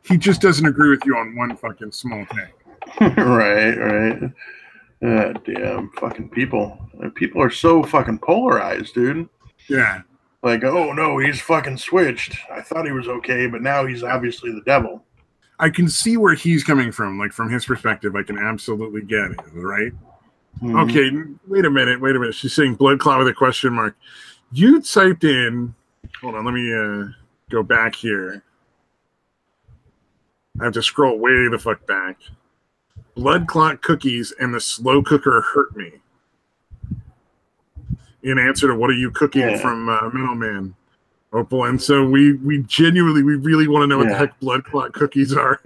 S1: He just doesn't agree with you on one fucking small thing.
S2: Right. Damn fucking people. People are so fucking polarized, dude.
S1: Yeah.
S2: Like, oh no, he's fucking switched. I thought he was okay, but now he's obviously the devil.
S1: I can see where he's coming from. Like from his perspective, I can absolutely get it. Right? Okay. Wait a minute. She's saying blood clot with a question mark. You typed in. Hold on. Let me go back here. I have to scroll way the fuck back. Blood clot cookies and the slow cooker hurt me. In answer to what are you cooking from Middleman, Opal? And so we really want to know what the heck blood clot cookies are.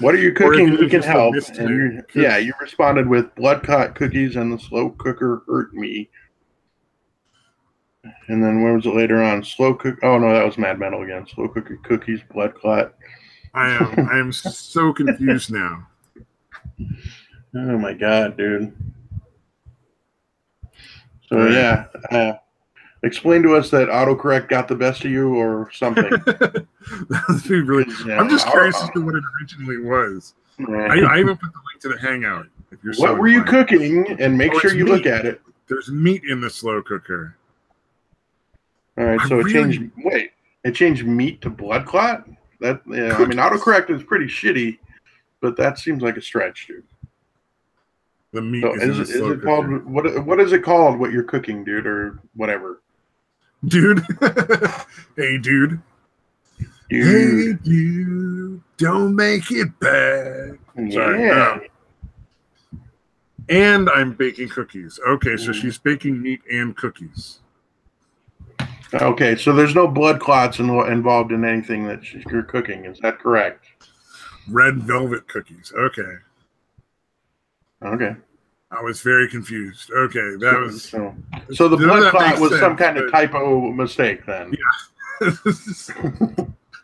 S2: What are you cooking? We can help. And you responded with blood clot cookies and the slow cooker hurt me. And then where was it later on? Slow cook. Oh no, that was Mad Metal again. Slow cooker cookies, blood clot.
S1: I am so confused now.
S2: Oh my god, dude. So yeah, explain to us that autocorrect got the best of you or something.
S1: That would be really. I'm just curious as to what it originally was. I even put the link to the Hangout. If you're
S2: what were you cooking? And make sure you look at it.
S1: There's meat in the slow cooker.
S2: All right, so it changed. Wait, it changed meat to blood clot. That yeah, I mean, autocorrect is pretty shitty, but that seems like a stretch, dude.
S1: The meat
S2: so is it called what is it called? What you're cooking, dude, or whatever?
S1: Dude, hey, dude. Hey, dude, don't make it bad. Sorry.
S2: Yeah.
S1: And I'm baking cookies. Okay, so she's baking meat and cookies.
S2: Okay, so there's no blood clots involved in anything that you're cooking. Is that correct?
S1: Red velvet cookies. Okay.
S2: Okay.
S1: I was very confused. Okay, that was...
S2: So the blood clot was some kind of typo mistake then.
S1: Yeah.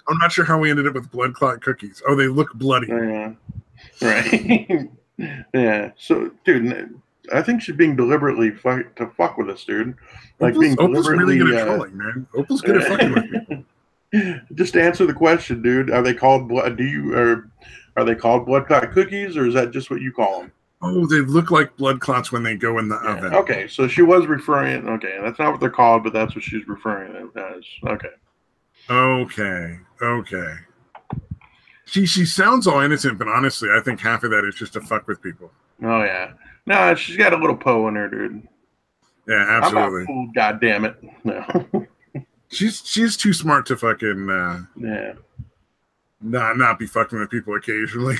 S1: I'm not sure how we ended up with blood clot cookies. Oh, they look bloody.
S2: Yeah. Right. Yeah. So, dude, I think she's being deliberately to fuck with us, dude. Like
S1: Opal's really good at trolling, man. Opal's good at fucking with people.
S2: Just answer the question, dude. Are they called blood? Are they called blood clot cookies, or is that just what you call them?
S1: Oh, they look like blood clots when they go in the oven.
S2: Okay, so she was referring. Okay, that's not what they're called, but that's what she's referring to as. Okay.
S1: Okay. She sounds all innocent, but honestly, I think half of that is just to fuck with people.
S2: Oh yeah. No, she's got a little Poe in her, dude.
S1: Yeah, absolutely.
S2: I'm not fooled, God damn it. No.
S1: She's too smart to fucking not be fucking with people occasionally.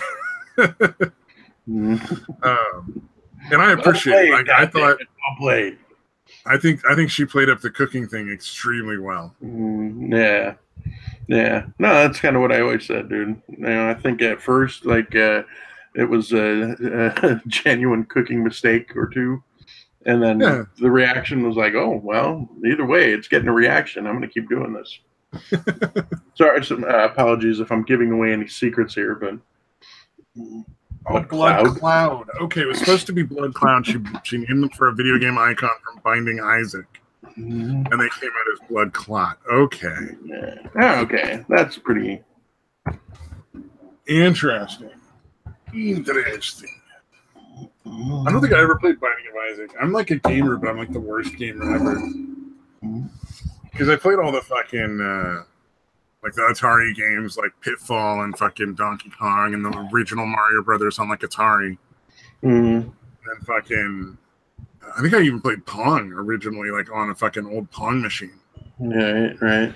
S1: And I appreciate it. I thought
S2: well played.
S1: I think she played up the cooking thing extremely well.
S2: Yeah. No, that's kind of what I always said, dude. I think at first, it was a genuine cooking mistake or two, and then the reaction was like, "Oh, well, either way, it's getting a reaction. I'm going to keep doing this." Sorry, some apologies if I'm giving away any secrets here, but
S1: Blood Cloud. Okay, it was supposed to be Blood Cloud. She named them for a video game icon from Binding Isaac. And they came out as Blood Clot. Okay.
S2: Yeah. Okay. That's pretty
S1: interesting. I don't think I ever played Binding of Isaac. I'm like a gamer, but I'm like the worst gamer ever. Because I played all the fucking like the Atari games like Pitfall and fucking Donkey Kong and the original Mario Brothers on like Atari. And fucking I think I even played Pong originally, like on a fucking old Pong machine.
S2: Right.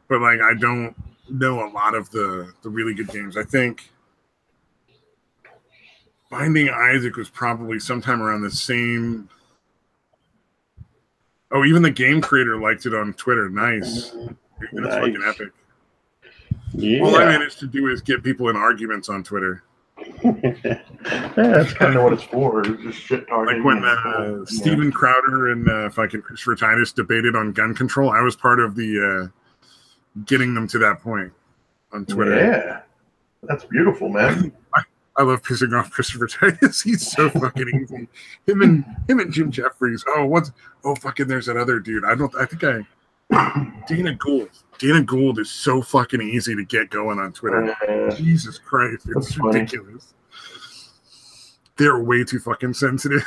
S1: But like, I don't know a lot of the really good games. I think Binding Isaac was probably sometime around the same. Oh, even the game creator liked it on Twitter. Nice. That's fucking epic.
S2: Yeah.
S1: All I managed to do is get people in arguments on Twitter.
S2: That's kind of what it's for. It's just shit talking.
S1: Like when Steven Crowder and fucking Christopher Titus debated on gun control, I was part of the getting them to that point on Twitter.
S2: Yeah, that's beautiful, man.
S1: I love pissing off Christopher Titus. He's so fucking easy. Him and Jim Jeffries. Fucking there's that other dude. Dana Gould. Dana Gould is so fucking easy to get going on Twitter. Jesus Christ. It's ridiculous. They're way too fucking sensitive.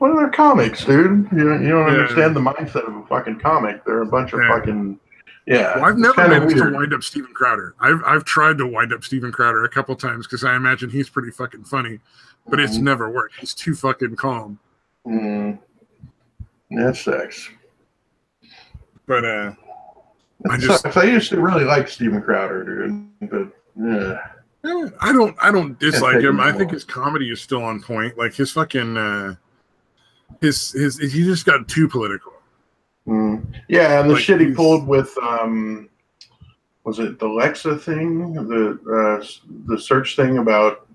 S2: Well, they're comics, dude. You don't understand the mindset of a fucking comic. They're a bunch of fucking... Yeah.
S1: Well, I've never managed to wind up Steven Crowder. I've tried to wind up Steven Crowder a couple times because I imagine he's pretty fucking funny, but it's never worked. He's too fucking calm.
S2: That sucks.
S1: But
S2: I used to really like Steven Crowder, dude. But
S1: I don't dislike him. I think his comedy is still on point. Like his fucking he just got too political.
S2: Yeah, and the shit he pulled with was it the Lexa thing, the search thing about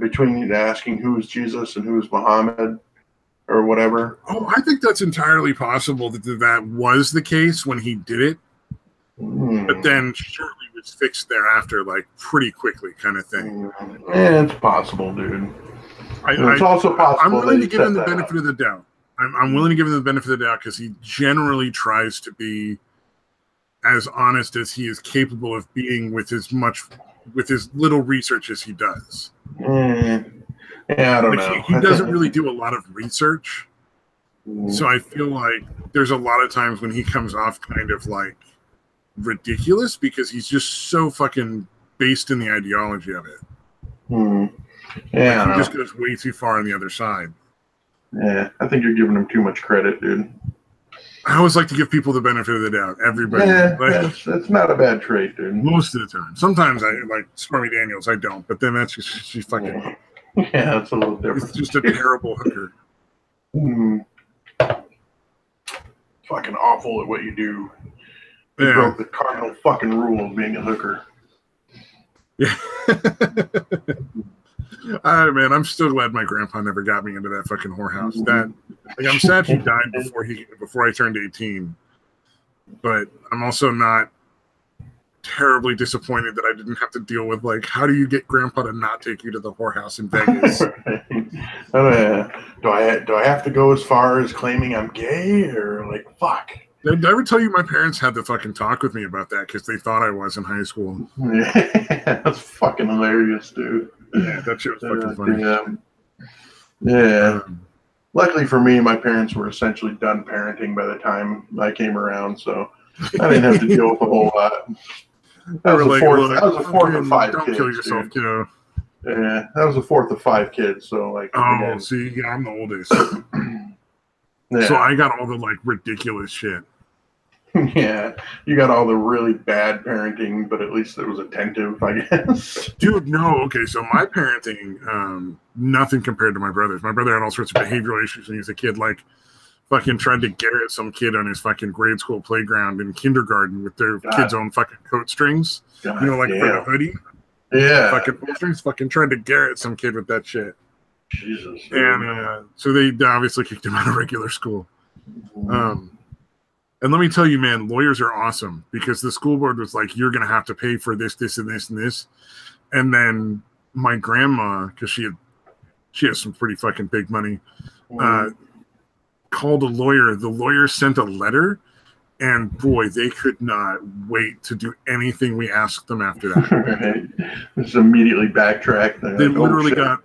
S2: between asking who is Jesus and who is Muhammad or whatever.
S1: Oh, I think that's entirely possible that was the case when he did it. But then shortly was fixed thereafter, like pretty quickly, kind of thing.
S2: Yeah, it's possible, dude. It's also possible.
S1: I'm willing to give him the benefit of the doubt. I'm willing to give him the benefit of the doubt because he generally tries to be as honest as he is capable of being with as little research as he does.
S2: Yeah, I don't know.
S1: He doesn't really do a lot of research. So I feel like there's a lot of times when he comes off kind of like ridiculous because he's just so fucking based in the ideology of it.
S2: Yeah,
S1: like he just goes way too far on the other side.
S2: Yeah, I think you're giving him too much credit, dude.
S1: I always like to give people the benefit of the doubt. Everybody.
S2: Yeah, that's not a bad trait, dude.
S1: Most of the time. Sometimes I like Stormy Daniels, I don't, but then that's just she's fucking.
S2: Yeah, that's a little different.
S1: It's just a terrible hooker.
S2: Fucking awful at what you do. You broke the cardinal fucking rule of being a hooker.
S1: Yeah. Man, I'm still glad my grandpa never got me into that fucking whorehouse. I'm sad he died before I turned 18. But I'm also not terribly disappointed that I didn't have to deal with like, how do you get grandpa to not take you to the whorehouse in Vegas?
S2: Do I have to go as far as claiming I'm gay or like fuck?
S1: Did I ever tell you my parents had to fucking talk with me about that because they thought I was in high school?
S2: Yeah, that's fucking hilarious, dude.
S1: Yeah, that shit was fucking funny.
S2: Yeah. Luckily for me, my parents were essentially done parenting by the time I came around, so I didn't have to deal with a whole lot. That was a fourth of 5 kids. Don't kill yourself, dude. Kiddo. Yeah, that was a fourth of 5 kids. So like,
S1: I'm the oldest.
S2: Yeah.
S1: So I got all the like ridiculous shit.
S2: Yeah, you got all the really bad parenting, but at least it was attentive, I guess.
S1: Dude, no, okay, so my parenting, nothing compared to my brother's. My brother had all sorts of behavioral issues when he was a kid, like fucking tried to garrote some kid on his fucking grade school playground in kindergarten with their kids' own fucking coat strings. For the hoodie.
S2: Yeah.
S1: Fucking coat strings, fucking tried to garrote some kid with that shit.
S2: Jesus.
S1: And so they obviously kicked him out of regular school. And let me tell you, man, lawyers are awesome because the school board was like, you're going to have to pay for this, this, and this, and this. And then my grandma, because she has some pretty fucking big money, called a lawyer. The lawyer sent a letter, and boy, they could not wait to do anything we asked them after that.
S2: Right. Just immediately backtrack.
S1: They literally got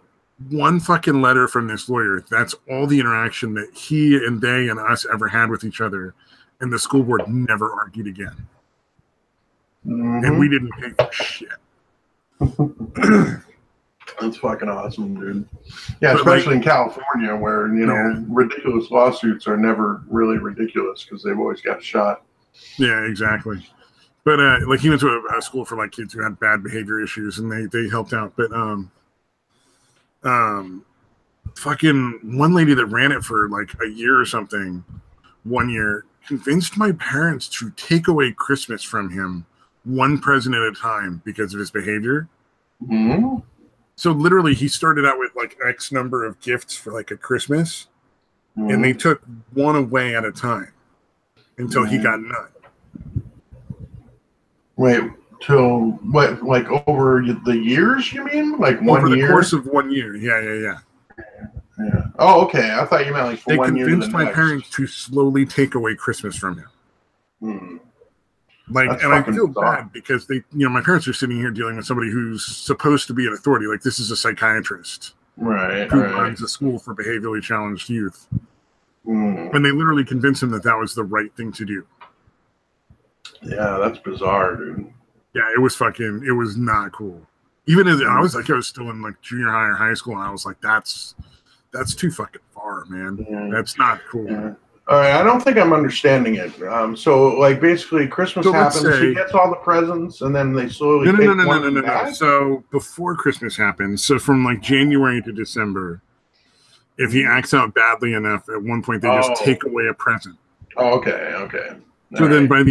S1: one fucking letter from this lawyer. That's all the interaction that he and they and us ever had with each other. And the school board never argued again. And we didn't pay for shit.
S2: That's fucking awesome, dude. Yeah, but especially in California where, ridiculous lawsuits are never really ridiculous because they've always got a shot.
S1: Yeah, exactly. But he went to a school for like kids who had bad behavior issues and they helped out. But fucking one lady that ran it for like a year or something, one year, convinced my parents to take away Christmas from him one present at a time because of his behavior. So literally he started out with like X number of gifts for like a Christmas and they took one away at a time until he got none.
S2: Wait, till what, like over the years you mean? Like 1 year? Over the
S1: course of 1 year, yeah.
S2: Yeah. Oh, okay. I thought you meant like for 1 year. They
S1: convinced my parents to slowly take away Christmas from him. And I feel bad because my parents are sitting here dealing with somebody who's supposed to be an authority. Like this is a psychiatrist,
S2: right?
S1: Who runs a school for behaviorally challenged youth, and they literally convinced him that was the right thing to do.
S2: Yeah, that's bizarre, dude.
S1: Yeah, it was not cool. Even as I was still in like junior high or high school, and I was like, that's too fucking far, man. Yeah. That's not cool.
S2: Yeah. All right, I don't think I'm understanding it. So, like, basically, Christmas happens, he gets all the presents, and then they slowly
S1: No. So, before Christmas happens, so from, like, January to December, if he acts out badly enough, at one point, they just take away a present.
S2: Oh, okay.
S1: So then by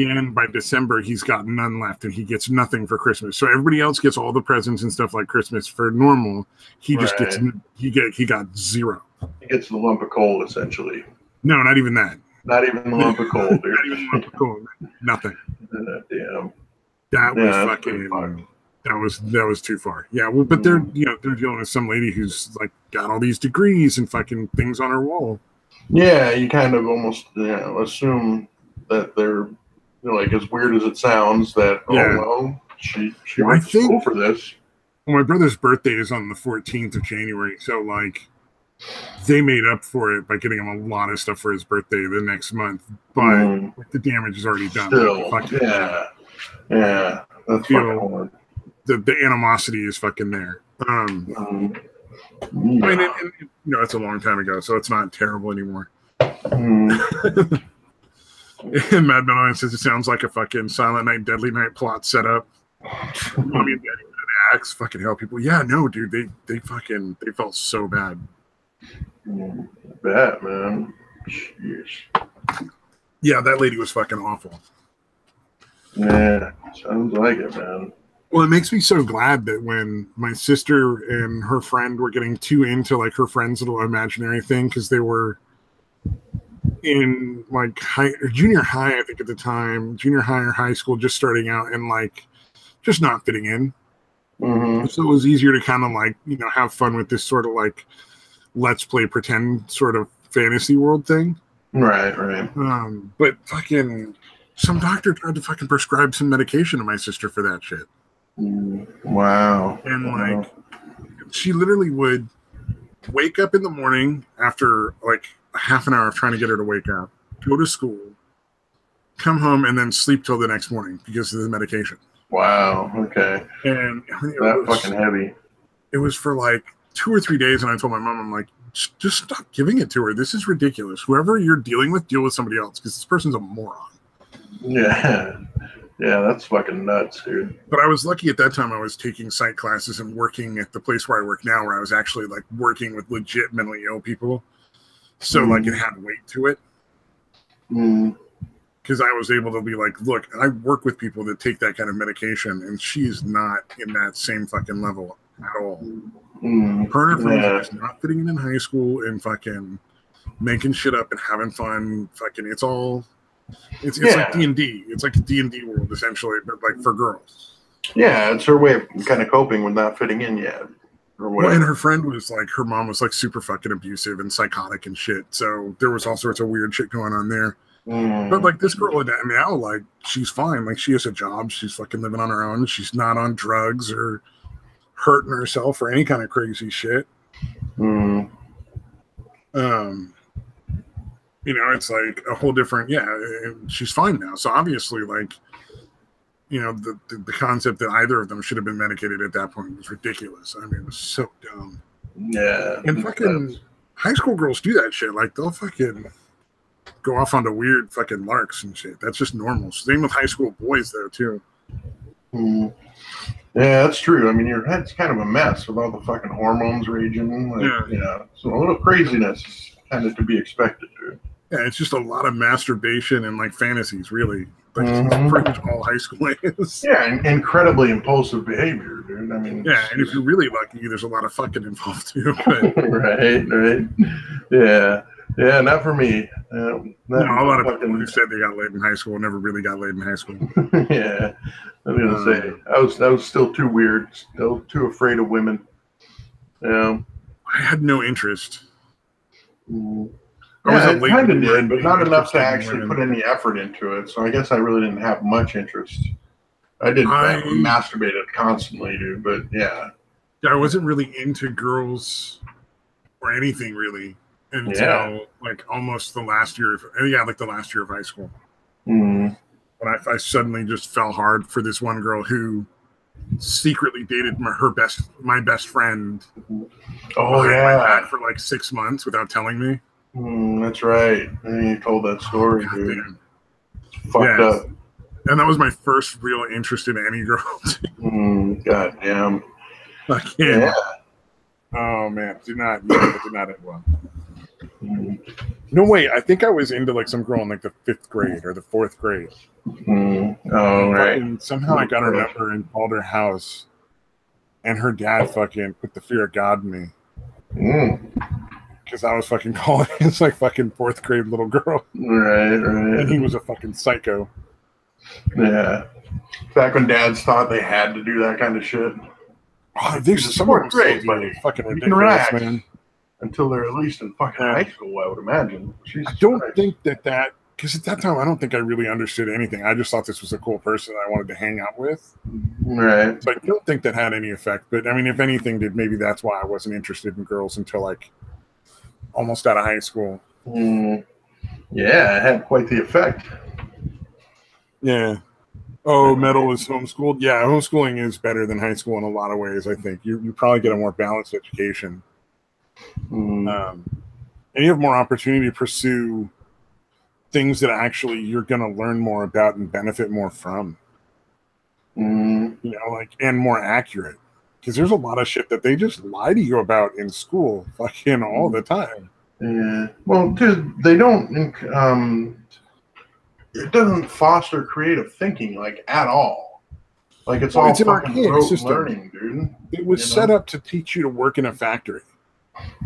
S1: December, he's got none left, and he gets nothing for Christmas. So everybody else gets all the presents and stuff like Christmas for normal. He just gets he got zero.
S2: He gets the lump of coal, essentially.
S1: No, not even that.
S2: Not even the lump of coal, dude.
S1: Not even the lump of coal. Nothing.
S2: Damn.
S1: That was fucking. That was too far. Yeah, well, but they're dealing with some lady who's like got all these degrees and fucking things on her wall.
S2: Yeah, you kind of almost assume that they're like, as weird as it sounds, that
S1: Yeah.
S2: she
S1: Well, I
S2: went to school
S1: think
S2: for this.
S1: my brother's birthday is on the 14th of January, so like they made up for it by getting him a lot of stuff for his birthday the next month, but the damage is already done.
S2: Still,
S1: Like,
S2: yeah, that's fucking
S1: feel
S2: hard.
S1: the animosity is fucking there. I mean, it's a long time ago, so it's not terrible anymore. And Mad Melon says it sounds like a fucking Silent Night, Deadly Night plot setup. Mommy and Daddy with an axe, fucking hell, people. Yeah, no, dude, they felt so bad.
S2: Bad, man. Jeez.
S1: Yeah, that lady was fucking awful.
S2: Yeah, sounds like it, man.
S1: Well, it makes me so glad that when my sister and her friend were getting too into like her friend's little imaginary thing, because they were in like junior high, I think at the time, junior high or high school, just starting out and like just not fitting in. So it was easier to kind of like, have fun with this sort of like let's play pretend sort of fantasy world thing.
S2: Right.
S1: But fucking some doctor tried to fucking prescribe some medication to my sister for that shit.
S2: Wow.
S1: And like she literally would wake up in the morning after like a half an hour of trying to get her to wake up, go to school, come home, and then sleep till the next morning because of the medication.
S2: Wow. Okay.
S1: And
S2: that fucking heavy.
S1: It was for like 2 or 3 days, and I told my mom, I'm like, just stop giving it to her. This is ridiculous. Whoever you're dealing with, deal with somebody else because this person's a moron.
S2: Yeah, that's fucking nuts, dude.
S1: But I was lucky at that time. I was taking psych classes and working at the place where I work now, where I was actually like working with legit mentally ill people. So like it had weight to it. Because I was able to be like, look, I work with people that take that kind of medication, and she's not in that same fucking level at all. Her and her friends are just not fitting in high school and fucking making shit up and having fun. Fucking, it's like D&D. It's like a D&D world essentially, but like for girls.
S2: Yeah, it's her way of kind of coping with not fitting in yet. Or whatever.
S1: Well, and her friend was like, her mom was like super fucking abusive and psychotic and shit. So there was all sorts of weird shit going on there. But like this girl now, like she's fine. Like she has a job. She's fucking living on her own. She's not on drugs or hurting herself or any kind of crazy shit. It's like a whole different. Yeah, she's fine now. So obviously, like, the concept that either of them should have been medicated at that point was ridiculous. I mean, it was so dumb.
S2: Yeah,
S1: and fucking high school girls do that shit. Like they'll fucking go off onto weird fucking larks and shit. That's just normal. Same with high school boys though too.
S2: Yeah, that's true. I mean, your head's kind of a mess with all the fucking hormones raging. Like, so a little craziness is kind of to be expected, dude.
S1: Yeah, it's just a lot of masturbation and like fantasies, really. Like that's pretty much all high school is.
S2: Yeah, and incredibly impulsive behavior, dude. I mean,
S1: yeah, and if you're really lucky, there's a lot of fucking involved too. But...
S2: right. Yeah, not for me.
S1: A lot of people who said they got laid in high school never really got laid in high school.
S2: Yeah, I'm gonna say I was still too weird, still too afraid of women. Yeah,
S1: I had no interest.
S2: I kind of did, but not enough to actually put any effort into it. So I guess I really didn't have much interest. I masturbated constantly, dude. But yeah,
S1: I wasn't really into girls or anything really until like almost the last year. Like the last year of high school. When I suddenly just fell hard for this one girl who secretly dated my best friend.
S2: Oh yeah,
S1: for like 6 months without telling me.
S2: That's right. And you told that story, dude. Fucked up.
S1: And that was my first real interest in any girl.
S2: God damn.
S1: Yeah. Oh man, did not end well. No way. I think I was into like some girl in like the 5th grade or the 4th grade.
S2: Oh right.
S1: And somehow I got her number and called her house, and her dad fucking put the fear of God in me. Because I was fucking calling his like fucking 4th grade little girl.
S2: Right.
S1: And he was a fucking psycho.
S2: Yeah. Back when dads thought they had to do that kind of shit.
S1: Oh, there's some 4th grade, buddy. Fucking ridiculous, man.
S2: until they're at least in fucking high school, I would imagine.
S1: I don't think that because at that time I don't think I really understood anything. I just thought this was a cool person I wanted to hang out with.
S2: Right.
S1: So I don't think that had any effect. But I mean, if anything did, maybe that's why I wasn't interested in girls until like almost out of high school.
S2: Yeah, it had quite the effect.
S1: Yeah. Oh, metal is homeschooled. Yeah, homeschooling is better than high school in a lot of ways. I think you probably get a more balanced education, and you have more opportunity to pursue things that actually you're going to learn more about and benefit more from. You know, like, and more accurate, because there's a lot of shit that they just lie to you about in school, fucking all the time.
S2: Yeah. Well, dude, they don't. It doesn't foster creative thinking like at all. Like it's all
S1: it's an
S2: fucking
S1: archaic
S2: rote
S1: system.
S2: learning, dude.
S1: It was set up to teach you to work in a factory.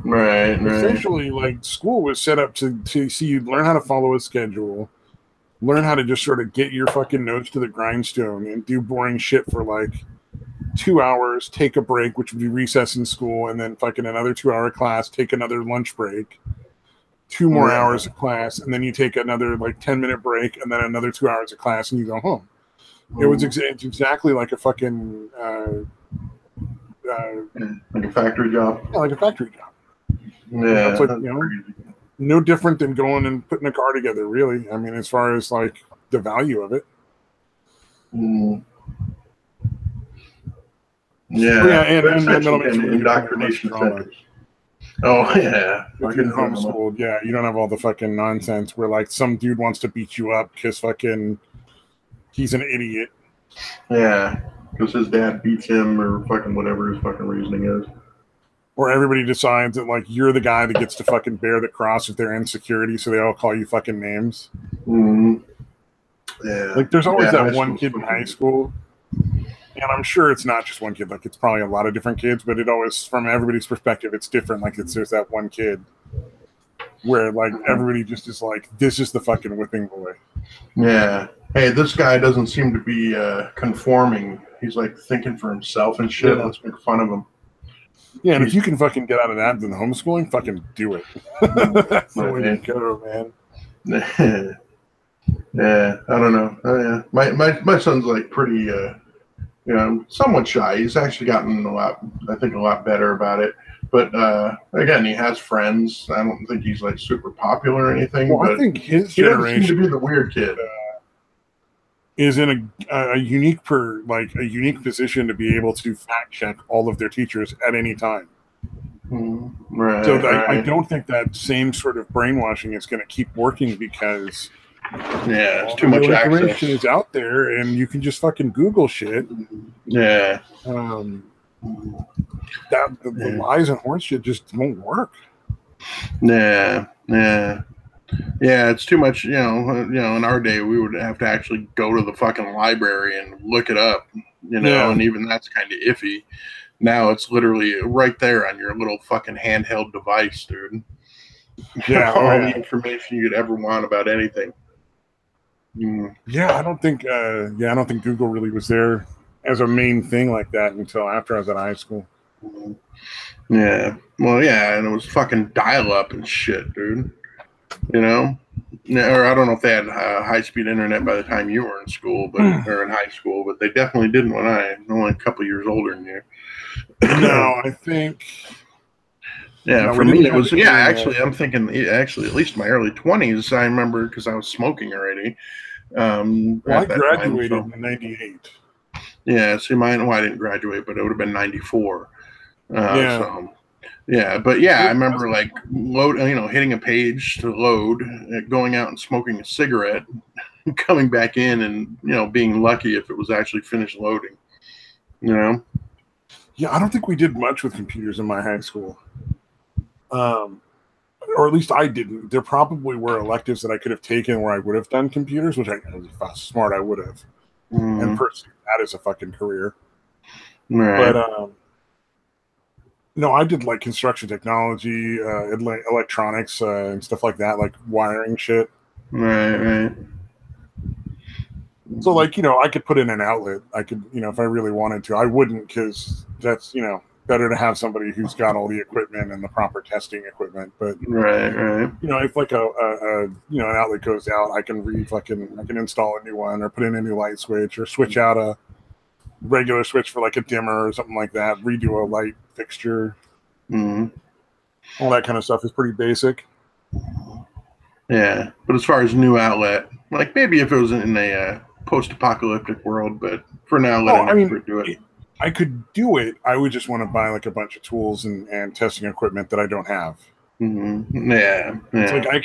S2: Right.
S1: Essentially, like school was set up to see you learn how to follow a schedule, learn how to just sort of get your fucking nose to the grindstone and do boring shit for like 2 hours, take a break, which would be recess in school, and then fucking another 2-hour class, take another lunch break, 2 more hours of class, and then you take another like 10-minute break, and then another 2 hours of class, and you go home. It was it's exactly like a fucking
S2: like a factory job.
S1: Yeah, like a factory job.
S2: Yeah,
S1: it's like, you know, no different than going and putting a car together, really. I mean, as far as like the value of it.
S2: Yeah,
S1: and
S2: indoctrination centers. Oh yeah,
S1: if you're homeschooled, yeah, you don't have all the fucking nonsense where like some dude wants to beat you up because fucking he's an idiot.
S2: Yeah, because his dad beats him or fucking whatever his fucking reasoning is.
S1: Or everybody decides that like you're the guy that gets to fucking bear the cross if they're in security, so they all call you fucking names.
S2: Yeah,
S1: like there's always that one kid in high school. And I'm sure it's not just one kid. Like it's probably a lot of different kids, but it always, from everybody's perspective, it's different. Like there's that one kid where like everybody just is like, this is the fucking whipping boy.
S2: Yeah. Hey, this guy doesn't seem to be conforming. He's like thinking for himself and shit. Let's make fun of him.
S1: Yeah, and if you can fucking get out of that than homeschooling, fucking do it. That's the way to go, man.
S2: Yeah, I don't know. Yeah, my son's like pretty. You know, somewhat shy. He's actually gotten a lot better about it. But again, he has friends. I don't think he's like super popular or anything.
S1: Well,
S2: but
S1: I think his
S2: generation seems to be the weird kid.
S1: Is in a unique position to be able to fact check all of their teachers at any time.
S2: Right.
S1: So I don't think that same sort of brainwashing is going to keep working because.
S2: Yeah, it's too much
S1: information
S2: access.
S1: is out there, and you can just fucking Google shit.
S2: Yeah.
S1: The lies and horse shit just won't work.
S2: Yeah. It's too much. You know, in our day, we would have to actually go to the fucking library and look it up. You know, and even that's kind of iffy. Now it's literally right there on your little fucking handheld device, dude.
S1: Yeah,
S2: all the information you'd ever want about anything.
S1: Yeah, I don't think Google really was there as a main thing like that until after I was at high school.
S2: Yeah. Well, yeah, and it was fucking dial-up and shit, dude. You know? Or I don't know if they had high-speed internet by the time you were in school, or in high school, but they definitely didn't when I'm only a couple years older than you.
S1: No, I think...
S2: Yeah, for me, it was, actually, I'm thinking, at least my early 20s, I remember, because I was smoking already.
S1: I graduated in 98.
S2: Yeah, see, I didn't graduate, but it would have been 94. I remember like hitting a page to load, going out and smoking a cigarette, coming back in, and being lucky if it was actually finished loading. You know?
S1: Yeah, I don't think we did much with computers in my high school. Or at least I didn't. There probably were electives that I could have taken where I would have done computers, which if I was smart, I would have. And pursued that as a fucking career.
S2: Right.
S1: But no, I did like construction technology, electronics, and stuff like that, like wiring shit.
S2: Right.
S1: So, like, I could put in an outlet. I could, if I really wanted to. I wouldn't, because that's, better to have somebody who's got all the equipment and the proper testing equipment. But
S2: right.
S1: if like an outlet goes out, I can install a new one or put in a new light switch or switch out a regular switch for like a dimmer or something like that. Redo a light fixture. All that kind of stuff is pretty basic.
S2: Yeah, but as far as new outlet, like maybe if it was in a post-apocalyptic world, but for now, let him do it.
S1: I could do it. I would just want to buy like a bunch of tools and testing equipment that I don't have.
S2: Yeah.
S1: It's like I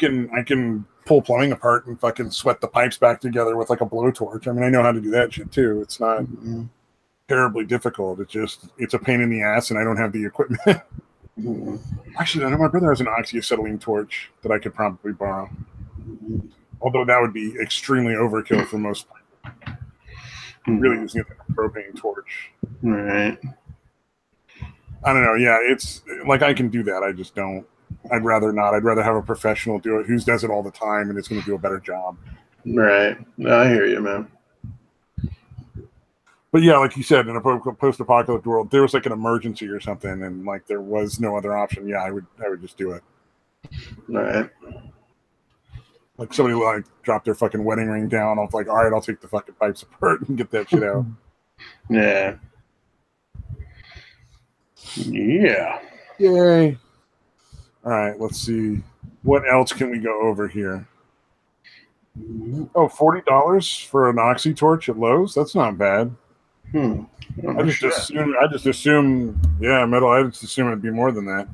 S1: can pull plumbing apart and fucking sweat the pipes back together with like a blowtorch. I mean, I know how to do that shit too. It's not terribly difficult. It's a pain in the ass, and I don't have the equipment. Actually, I know my brother has an oxyacetylene torch that I could probably borrow. Although that would be extremely overkill for most people. Really using a propane torch.
S2: Right.
S1: I don't know. Yeah, it's like I can do that. I just don't. I'd rather not. I'd rather have a professional do it who does it all the time and is going to do a better job.
S2: Right. I hear you, man.
S1: But yeah, like you said, in a post-apocalyptic world, there was like an emergency or something, and like there was no other option. Yeah, I would just do it.
S2: Right.
S1: Like somebody like dropped their fucking wedding ring down. I was like, all right, I'll take the fucking pipes apart and get that shit out.
S2: Yeah. Yeah.
S1: Yay. All right, let's see. What else can we go over here? Oh, $40 for an oxy torch at Lowe's? That's not bad. I just assume, yeah, metal. I just assume it'd be more than that.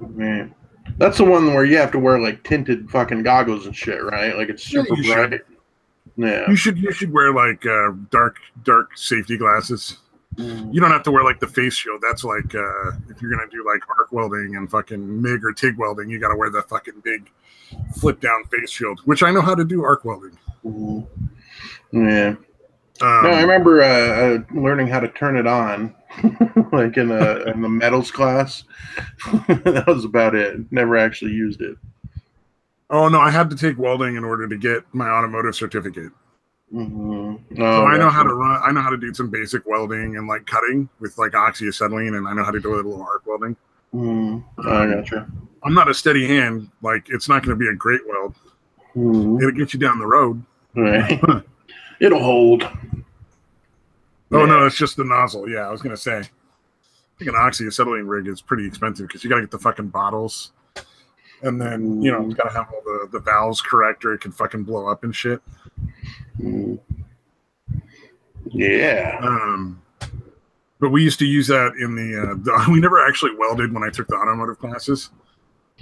S2: Man, that's the one where you have to wear like tinted fucking goggles and shit, right? Like it's super bright. Yeah,
S1: you should wear like dark safety glasses. You don't have to wear like the face shield. That's like if you're gonna do like arc welding and fucking MIG or TIG welding, you gotta wear the fucking big flip down face shield, which I know how to do arc welding.
S2: Yeah. No, I remember learning how to turn it on, like in the metals class. That was about it. Never actually used it.
S1: Oh no, I had to take welding in order to get my automotive certificate.
S2: Oh,
S1: so I know how to run. I know how to do some basic welding and like cutting with like oxyacetylene, and I know how to do a little arc welding.
S2: I gotcha.
S1: I'm not a steady hand. Like it's not going to be a great weld. It'll get you down the road.
S2: Right. It'll hold.
S1: Oh no, it's just the nozzle. Yeah, I was gonna say. I think an oxyacetylene rig is pretty expensive because you gotta get the fucking bottles, and then you gotta have all the valves correct, or it can fucking blow up and shit.
S2: Yeah.
S1: But we used to use that in the we never actually welded when I took the automotive classes.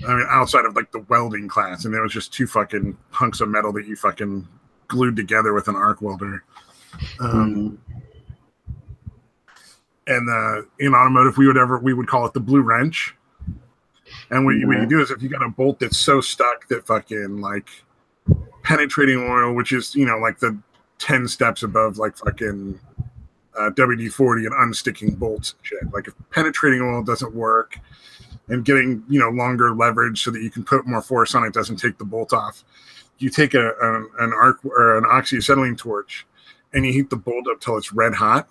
S1: I mean, outside of like the welding class, and it was just two fucking hunks of metal that you fucking glued together with an arc welder. And in automotive, we would call it the blue wrench. And what you do is if you got a bolt that's so stuck that fucking like penetrating oil, which is like the 10 steps above like fucking WD-40 and unsticking bolts and shit. Like if penetrating oil doesn't work and getting longer leverage so that you can put more force on it doesn't take the bolt off, you take an arc or an oxyacetylene torch and you heat the bolt up till it's red hot.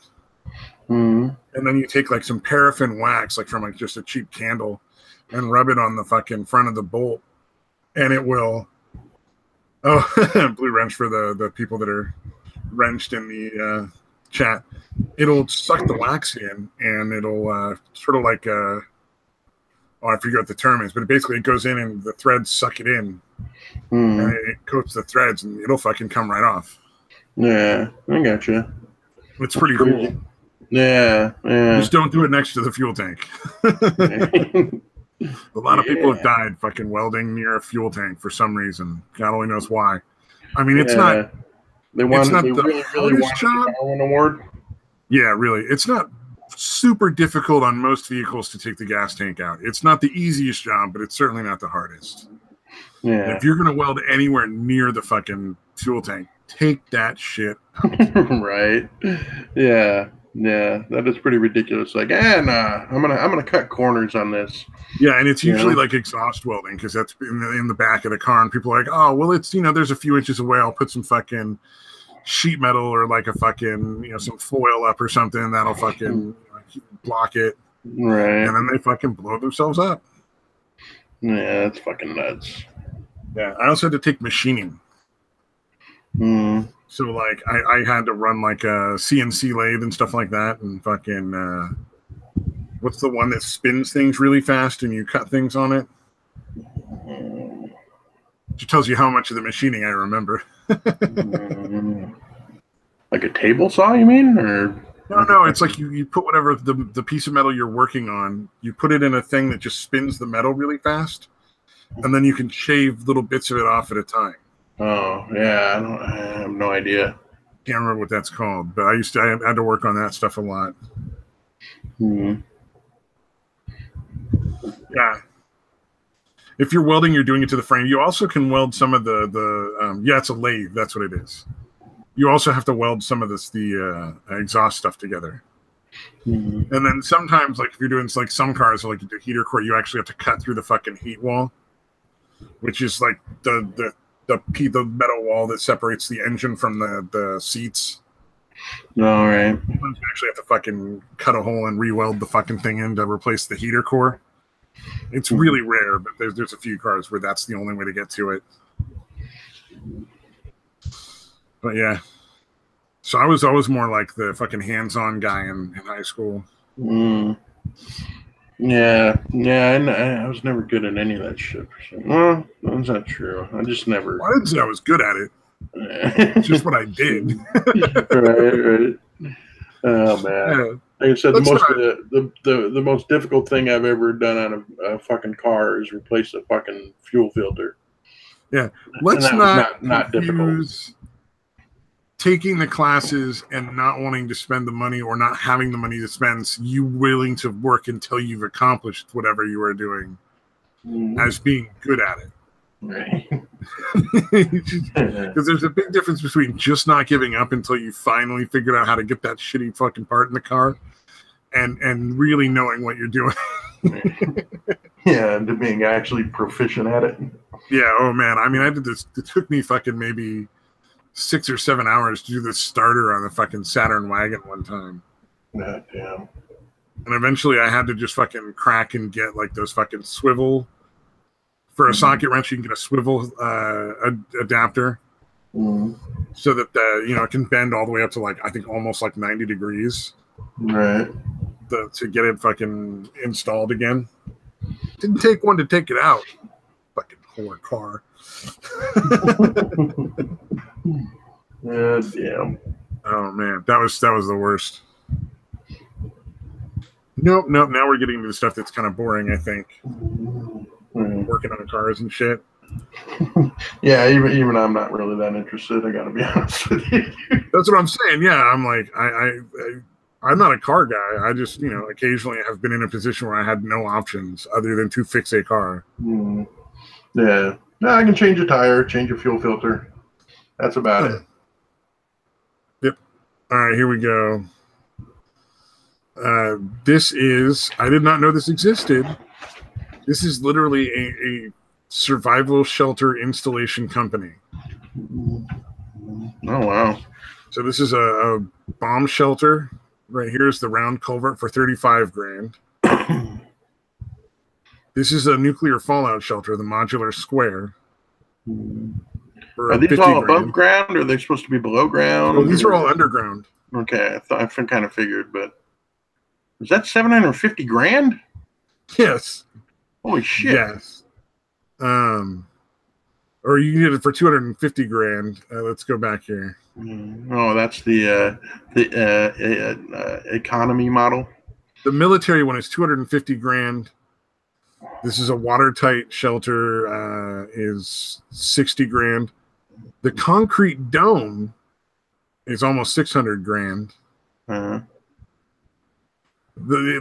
S1: And then you take like some paraffin wax, like from like just a cheap candle, and rub it on the fucking front of the bolt, and it will. Oh, blue wrench for the people that are wrenched in the chat. It'll suck the wax in, and it'll sort of like I forget what the term is, but basically it goes in and the threads suck it in, and it coats the threads, and it'll fucking come right off.
S2: Yeah, I gotcha.
S1: It's pretty cool.
S2: Yeah.
S1: Just don't do it next to the fuel tank. A lot of people have died fucking welding near a fuel tank for some reason. God only knows why. I mean, it's not. They really want job.
S2: The Darwin Award.
S1: Yeah, really. It's not super difficult on most vehicles to take the gas tank out. It's not the easiest job, but it's certainly not the hardest.
S2: Yeah.
S1: If you're gonna weld anywhere near the fucking fuel tank, take that shit out.
S2: Right. Yeah, that is pretty ridiculous. Like, I'm gonna cut corners on this.
S1: Yeah, and it's usually like exhaust welding because that's in the back of the car, and people are like, oh, well, it's there's a few inches away. I'll put some fucking sheet metal or like a fucking some foil up or something that'll fucking block it.
S2: Right.
S1: And then they fucking blow themselves up.
S2: Yeah, that's fucking nuts.
S1: Yeah, I also had to take machining. So like I had to run like a CNC lathe and stuff like that, and fucking what's the one that spins things really fast and you cut things on it? It tells you how much of the machining I remember.
S2: Like a table saw, you mean? Or
S1: no, it's like you put whatever the piece of metal you're working on, you put it in a thing that just spins the metal really fast, and then you can shave little bits of it off at a time.
S2: Oh, yeah, I have no idea.
S1: Can't remember what that's called, but I had to work on that stuff a lot. Yeah. If you're welding, you're doing it to the frame. You also can weld some of it's a lathe. That's what it is. You also have to weld some of the exhaust stuff together. And then sometimes, like if you're doing like some cars, like the heater core, you actually have to cut through the fucking heat wall, which is like the metal wall that separates the engine from the seats.
S2: All right.
S1: Sometimes you actually have to fucking cut a hole and re-weld the fucking thing in to replace the heater core. It's really rare, but there's a few cars where that's the only way to get to it. But yeah. So I was always more like the fucking hands-on guy in high school.
S2: Yeah, I was never good at any of that shit. Well, that's not true. I just never.
S1: Well, I didn't say I was good at it. It's just what I did.
S2: right. Oh man. Yeah. Like I said, the most difficult thing I've ever done on a fucking car is replace a fucking fuel filter.
S1: Yeah, let's not difficult. Taking the classes and not wanting to spend the money or not having the money to spend, you willing to work until you've accomplished whatever you are doing as being good at it.
S2: Right.
S1: Because there's a big difference between just not giving up until you finally figured out how to get that shitty fucking part in the car and really knowing what you're doing.
S2: Yeah, and being actually proficient at it.
S1: Yeah, oh man. I mean, I did this. It took me fucking maybe 6 or 7 hours to do the starter on the fucking Saturn wagon one time.
S2: God damn.
S1: And eventually I had to just fucking crack and get like those fucking swivel. For a socket wrench, you can get a swivel adapter so that it can bend all the way up to like I think almost like 90 degrees.
S2: Right.
S1: To get it fucking installed again. Didn't take one to take it out. Fucking whore car.
S2: Damn.
S1: Oh man, that was the worst. Nope. Now we're getting to the stuff that's kind of boring, I think. Working on cars and shit.
S2: Yeah, even I'm not really that interested. I gotta be honest with you.
S1: That's what I'm saying. Yeah, I'm like I'm not a car guy. I just occasionally have been in a position where I had no options other than to fix a car.
S2: Yeah, no, I can change a tire, change a fuel filter. That's about it.
S1: Yep. All right, here we go. This is I did not know this existed. This is literally a survival shelter installation company.
S2: Oh, wow.
S1: So this is a bomb shelter. Right here is the round culvert for $35,000. This is a nuclear fallout shelter, the modular square.
S2: Are these all above ground, or are they supposed to be below ground?
S1: Oh, these are all underground.
S2: Okay, I kind of figured, but is that $750,000?
S1: Yes.
S2: Holy shit!
S1: Yes. Or you can get it for $250,000. Let's go back here.
S2: Oh, that's the economy model.
S1: The military one is $250,000. This is a watertight shelter. Is $60,000. The concrete dome is almost $600,000.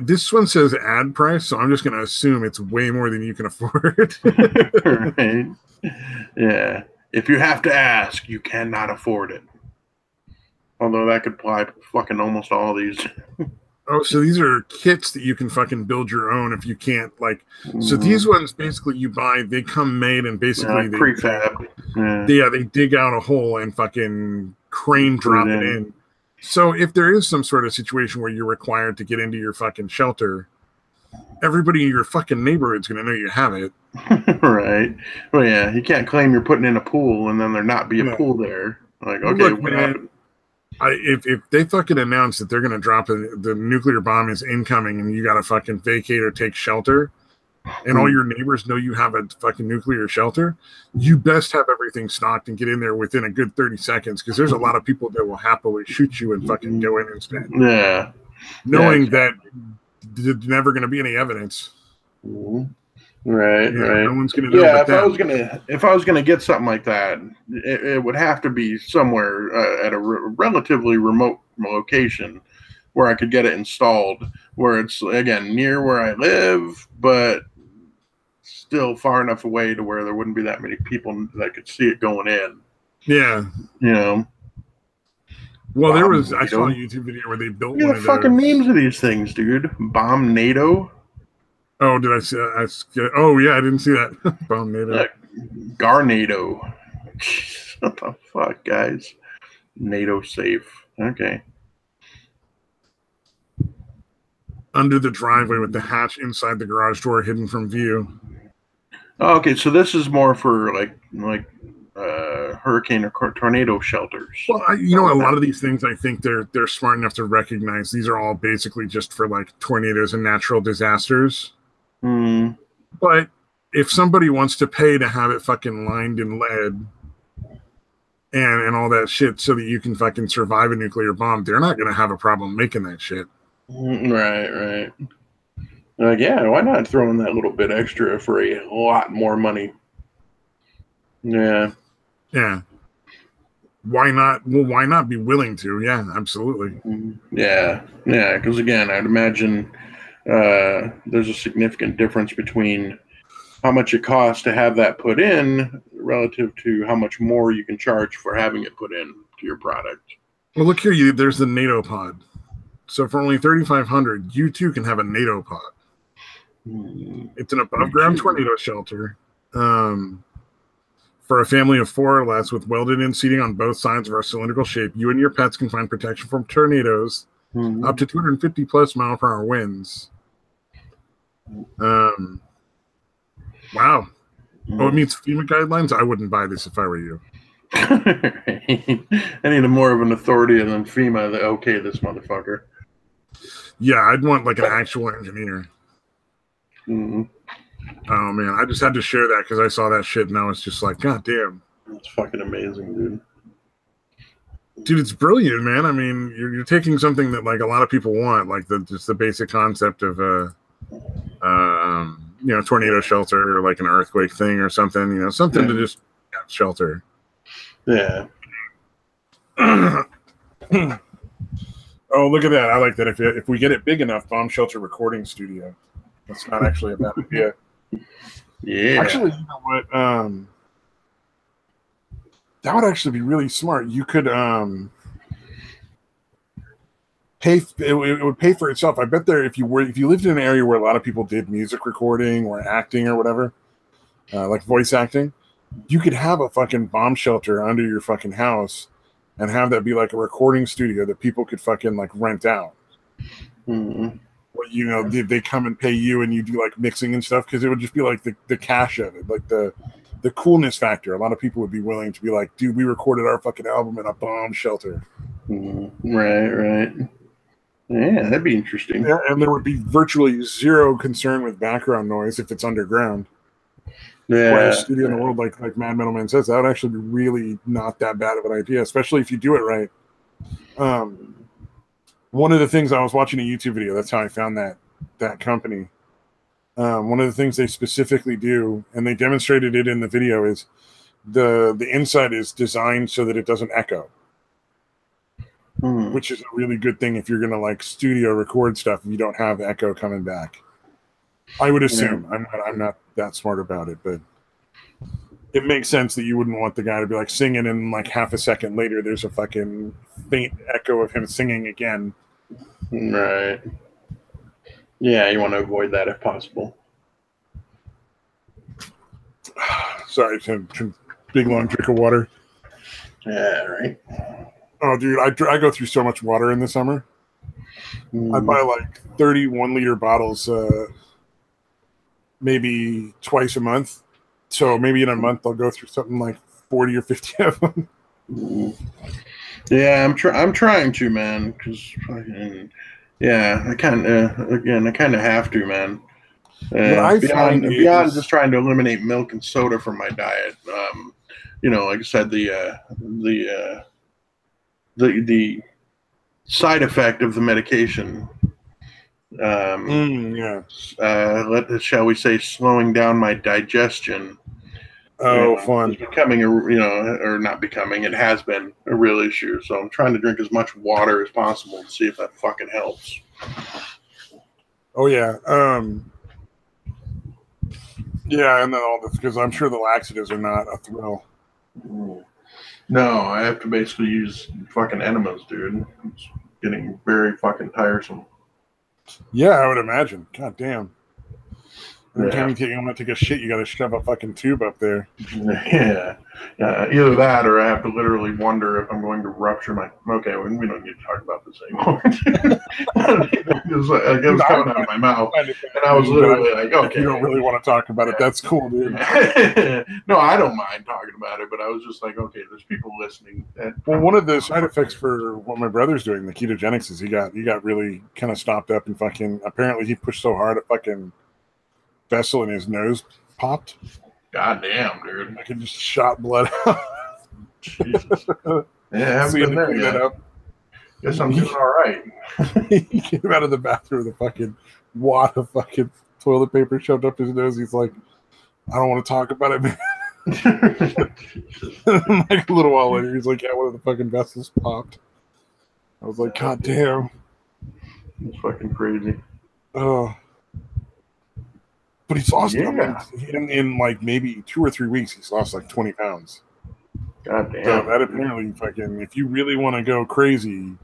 S1: This one says ad price, so I'm just going to assume it's way more than you can afford.
S2: Right. Yeah. If you have to ask, you cannot afford it. Although that could apply to fucking almost all of these.
S1: Oh, so these are kits that you can fucking build your own if you can't, like... So these ones, basically, you buy, they come made, and basically... they
S2: prefab.
S1: They dig out a hole and fucking crane drop it in. So if there is some sort of situation where you're required to get into your fucking shelter, everybody in your fucking neighborhood's going to know you have it.
S2: Right. Well, yeah, you can't claim you're putting in a pool and then there not be a pool there. Like, okay,
S1: look,
S2: what
S1: man,
S2: happened?
S1: If they fucking announce that they're going to drop the nuclear bomb is incoming and you got to fucking vacate or take shelter, and all your neighbors know you have a fucking nuclear shelter, you best have everything stocked and get in there within a good 30 seconds, because there's a lot of people that will happily shoot you and fucking go in instead.
S2: Yeah.
S1: Knowing that there's never going to be any evidence.
S2: Right, right.
S1: No one's going to know.
S2: Yeah,
S1: but
S2: if I was gonna get something like that, it would have to be somewhere at a relatively remote location where I could get it installed, where it's again near where I live, but still far enough away to where there wouldn't be that many people that could see it going in.
S1: Yeah.
S2: You know.
S1: Well, I saw a YouTube video where they built one of
S2: the fucking names of these things, dude. Bomb NATO.
S1: Oh, did I see that? Oh, yeah, I didn't see that. Bomb NATO.
S2: Garnado. What the fuck, guys? NATO safe. Okay.
S1: Under the driveway with the hatch inside the garage door hidden from view.
S2: Oh, okay, so this is more for like hurricane or tornado shelters.
S1: Well, a lot of these things, I think they're smart enough to recognize these are all basically just for like tornadoes and natural disasters. But if somebody wants to pay to have it fucking lined in lead and all that shit so that you can fucking survive a nuclear bomb, they're not going to have a problem making that shit.
S2: Right. Yeah, why not throw in that little bit extra for a lot more money? Yeah.
S1: Why not? Well, why not be willing to? Yeah, absolutely.
S2: Yeah, because again, I'd imagine there's a significant difference between how much it costs to have that put in relative to how much more you can charge for having it put in to your product.
S1: Well, look here, there's the NATO pod. So for only $3,500, you too can have a NATO pod. It's an above-ground tornado shelter for a family of 4 or less with welded-in seating on both sides of our cylindrical shape. You and your pets can find protection from tornadoes up to 250-plus mile-per-hour winds. Wow. Oh, it meets FEMA guidelines? I wouldn't buy this if I were you.
S2: I need more of an authority than FEMA to okay this motherfucker.
S1: Yeah, I'd want like an actual engineer. Oh man, I just had to share that because I saw that shit and I was just like, God damn.
S2: That's fucking amazing, dude.
S1: Dude, it's brilliant, man. I mean, you're taking something that like a lot of people want, like just the basic concept of tornado shelter or like an earthquake thing or something, something to just shelter.
S2: Yeah.
S1: Oh, look at that. I like that. If we get it big enough, bomb shelter recording studio. That's not actually a bad idea.
S2: Yeah.
S1: Actually, you know what? That would actually be really smart. You could pay. It would pay for itself. I bet if you lived in an area where a lot of people did music recording or acting or whatever, like voice acting, you could have a fucking bomb shelter under your fucking house and have that be like a recording studio that people could fucking like rent out. Where, they come and pay you and you do like mixing and stuff, because it would just be like the cash of it, like the coolness factor. A lot of people would be willing to be like, dude, we recorded our fucking album in a bomb shelter.
S2: Right. Yeah, that'd be interesting.
S1: Yeah, and there would be virtually zero concern with background noise if it's underground.
S2: Yeah.
S1: Quietest studio in the world, like Mad Metal Man says, that would actually be really not that bad of an idea, especially if you do it right. One of the things, I was watching a YouTube video, that's how I found that company. One of the things they specifically do, and they demonstrated it in the video, is the inside is designed so that it doesn't echo. Which is a really good thing if you're going to like studio record stuff and you don't have echo coming back. I would assume. Yeah. I'm not that smart about it, but it makes sense that you wouldn't want the guy to be like singing and like half a second later there's a fucking faint echo of him singing again.
S2: Right. Yeah, you want to avoid that if possible.
S1: Sorry, big long drink of water.
S2: Yeah, right.
S1: Oh, dude, I go through so much water in the summer. I buy like 31-liter bottles maybe twice a month. So maybe in a month I'll go through something like 40 or 50 of them.
S2: Yeah, I'm trying to, man, because yeah, I kind of have to, man.
S1: What I find
S2: Beyond
S1: is
S2: just trying to eliminate milk and soda from my diet. Like I said, the side effect of the medication. Shall we say, slowing down my digestion.
S1: Fun.
S2: It's becoming or not becoming. It has been a real issue. So I'm trying to drink as much water as possible to see if that fucking helps.
S1: Oh yeah. Yeah, and then all this, because I'm sure the laxatives are not a thrill.
S2: No, I have to basically use fucking enemas, dude. It's getting very fucking tiresome.
S1: Yeah, I would imagine. God damn. Every time you want to take a shit, you got to shove a fucking tube up there.
S2: Yeah. Either that, or I have to literally wonder if I'm going to rupture my. Okay, we don't need to talk about this anymore. It was coming out of my mouth, and I was literally like, "Okay." If
S1: you don't really want to talk about it, that's cool, dude.
S2: No, I don't mind talking about it, but I was just like, "Okay, there's people listening."
S1: Well, one of the side effects for what my brother's doing, the ketogenics, is he got really kind of stopped up and fucking. Apparently, he pushed so hard at fucking vessel in his nose popped.
S2: God damn, dude!
S1: I could just shot blood out.
S2: Jesus. Yeah, I haven't been there yet. Up. Guess I'm doing all right.
S1: He came out of the bathroom with a fucking wad of fucking toilet paper shoved up his nose. He's like, I don't want to talk about it, man. Like a little while later, he's like, yeah, one of the fucking vessels popped. I was like, God damn.
S2: It's fucking crazy.
S1: Oh. But he's lost in like maybe 2 or 3 weeks. He's lost like 20 pounds.
S2: God damn.
S1: So that apparently fucking, if you really want to go crazy,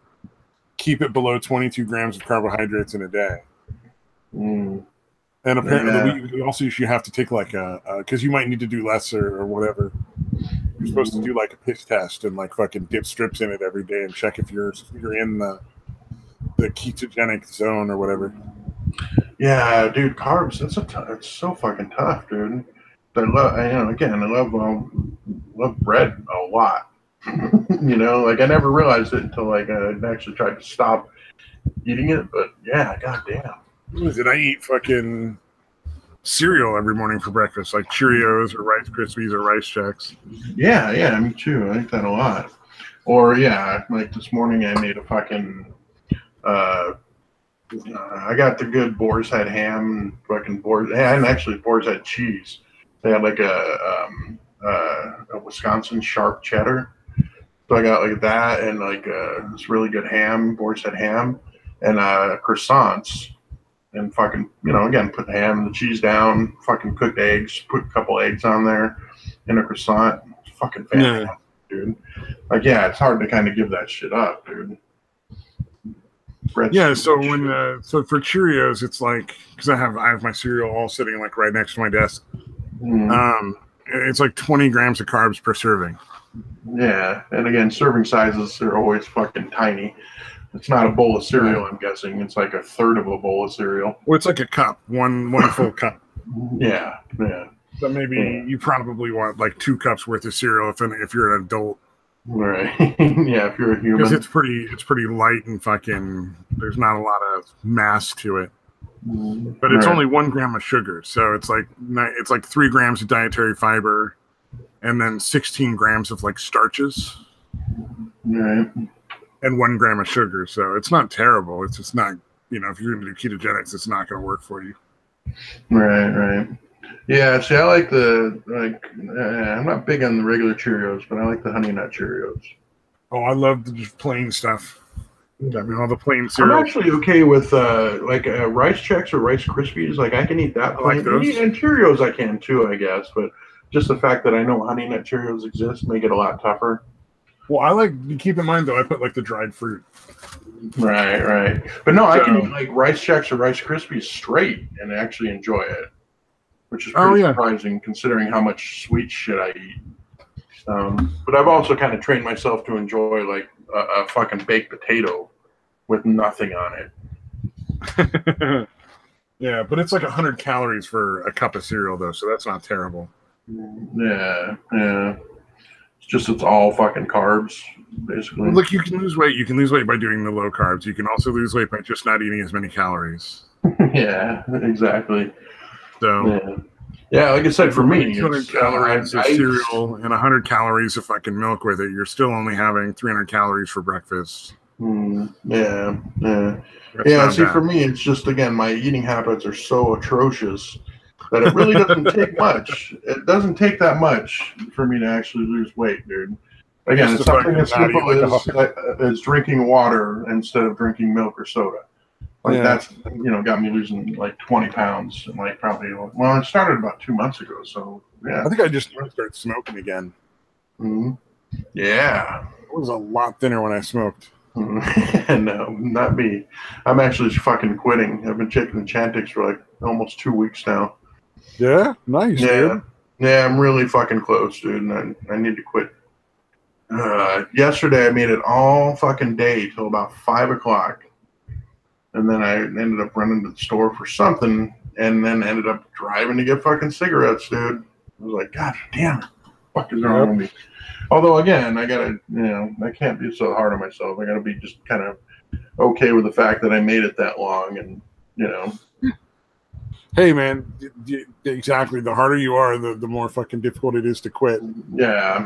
S1: keep it below 22 grams of carbohydrates in a day. And apparently, also you have to take like because you might need to do less or whatever. You're supposed to do like a piss test and like fucking dip strips in it every day and check if you're in the ketogenic zone or whatever.
S2: Yeah, dude, carbs. It's so fucking tough, dude. I love bread a lot. Like I never realized it until like I actually tried to stop eating it. But yeah, goddamn.
S1: What is it? I eat fucking cereal every morning for breakfast, like Cheerios or Rice Krispies or Rice Chex.
S2: Yeah, me too. I like that a lot. Or like this morning I made a fucking. I got the good boar's head ham, and actually boar's head cheese. They had like a Wisconsin sharp cheddar, so I got like that and like this really good ham, boar's head ham, and croissants, and fucking again put the ham and the cheese down, fucking cooked eggs, put a couple eggs on there, and a croissant. It's fucking fantastic, dude. Like it's hard to kind of give that shit up, dude.
S1: So so for Cheerios, it's like because I have my cereal all sitting like right next to my desk. It's like 20 grams of carbs per serving.
S2: Yeah, and again, serving sizes are always fucking tiny. It's not a bowl of cereal, I'm guessing. It's like a third of a bowl of cereal.
S1: Well, it's like a cup, one full cup.
S2: Yeah.
S1: So maybe you probably want like 2 cups worth of cereal if you're an adult.
S2: Right. Yeah, if you're a human.
S1: Because it's pretty light and fucking there's not a lot of mass to it. But it's only 1 gram of sugar, so it's like 3 grams of dietary fiber, and then 16 grams of like starches,
S2: right,
S1: and 1 gram of sugar. So it's not terrible. It's just not if you're going to do ketogenics, it's not going to work for you.
S2: Right. Yeah, see, I like I'm not big on the regular Cheerios, but I like the Honey Nut Cheerios.
S1: Oh, I love the just plain stuff. I mean, all the plain cereal.
S2: I'm actually okay with Rice Chex or Rice Krispies. Like I can eat that plain.
S1: Like those.
S2: And Cheerios I can too, I guess. But just the fact that I know Honey Nut Cheerios exist make it a lot tougher.
S1: Well, keep in mind though, I put like the dried fruit.
S2: Right. But no, I can eat like Rice Chex or Rice Krispies straight and actually enjoy it, which is pretty surprising considering how much sweet shit I eat. But I've also kind of trained myself to enjoy like a fucking baked potato with nothing on it.
S1: Yeah, but it's like 100 calories for a cup of cereal, though, so that's not terrible.
S2: Yeah, yeah. It's all fucking carbs, basically.
S1: Well, look, you can lose weight. You can lose weight by doing the low carbs. You can also lose weight by just not eating as many calories.
S2: Yeah, exactly.
S1: So,
S2: Yeah. Yeah, like I said, for me,
S1: 200 calories of cereal and 100 calories of fucking milk with it. You're still only having 300 calories for breakfast.
S2: Yeah, yeah.
S1: That's
S2: Yeah,
S1: not
S2: see,
S1: bad.
S2: for me, it's just, again, my eating habits are so atrocious that it really doesn't take much. It doesn't take that much for me to actually lose weight, dude. Again, it's something as simple as drinking water instead of drinking milk or soda. Like, that's, got me losing like 20 pounds and like probably, well, it started about 2 months ago. So, yeah.
S1: I think I just started smoking again.
S2: Yeah.
S1: I was a lot thinner when I smoked.
S2: No, not me. I'm actually fucking quitting. I've been taking the Chantix for like almost 2 weeks now.
S1: Yeah, nice, dude.
S2: Yeah, I'm really fucking close, dude. And I need to quit. Yesterday, I made it all fucking day till about 5 o'clock, and then I ended up running to the store for something, and then ended up driving to get fucking cigarettes, dude. I was like, God damn it, what the fuck is wrong with me? Although, again, I gotta, I can't be so hard on myself. I gotta be just kind of okay with the fact that I made it that long, and
S1: Hey, man, exactly. The harder you are, the more fucking difficult it is to quit.
S2: Yeah.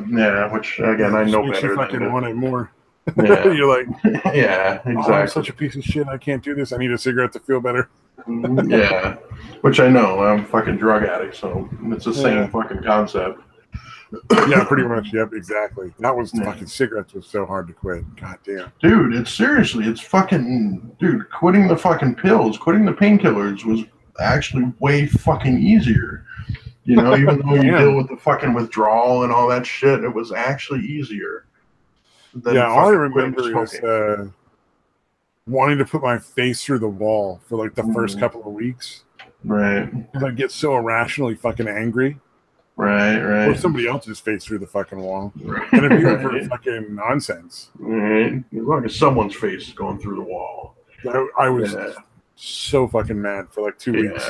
S2: Which, again, I know better.
S1: You fucking want it more.
S2: Yeah.
S1: You're like,
S2: yeah, exactly.
S1: Oh, I'm such a piece of shit. I can't do this. I need a cigarette to feel better.
S2: Yeah, which I know. I'm a fucking drug addict, so it's the same fucking concept.
S1: Yeah, pretty much. Yep, exactly. That was fucking cigarettes was so hard to quit. God damn.
S2: Dude, it's fucking, dude, quitting the fucking pills, quitting the painkillers was actually way fucking easier. Even though you deal with the fucking withdrawal and all that shit, it was actually easier.
S1: Yeah, all I remember is wanting to put my face through the wall for like the first couple of weeks.
S2: Right.
S1: Because I'd get so irrationally fucking angry.
S2: Right.
S1: Or somebody else's face through the fucking wall. Right. And it'd be for fucking nonsense.
S2: Right. As long as someone's face is going through the wall.
S1: I was so fucking mad for like 2 weeks.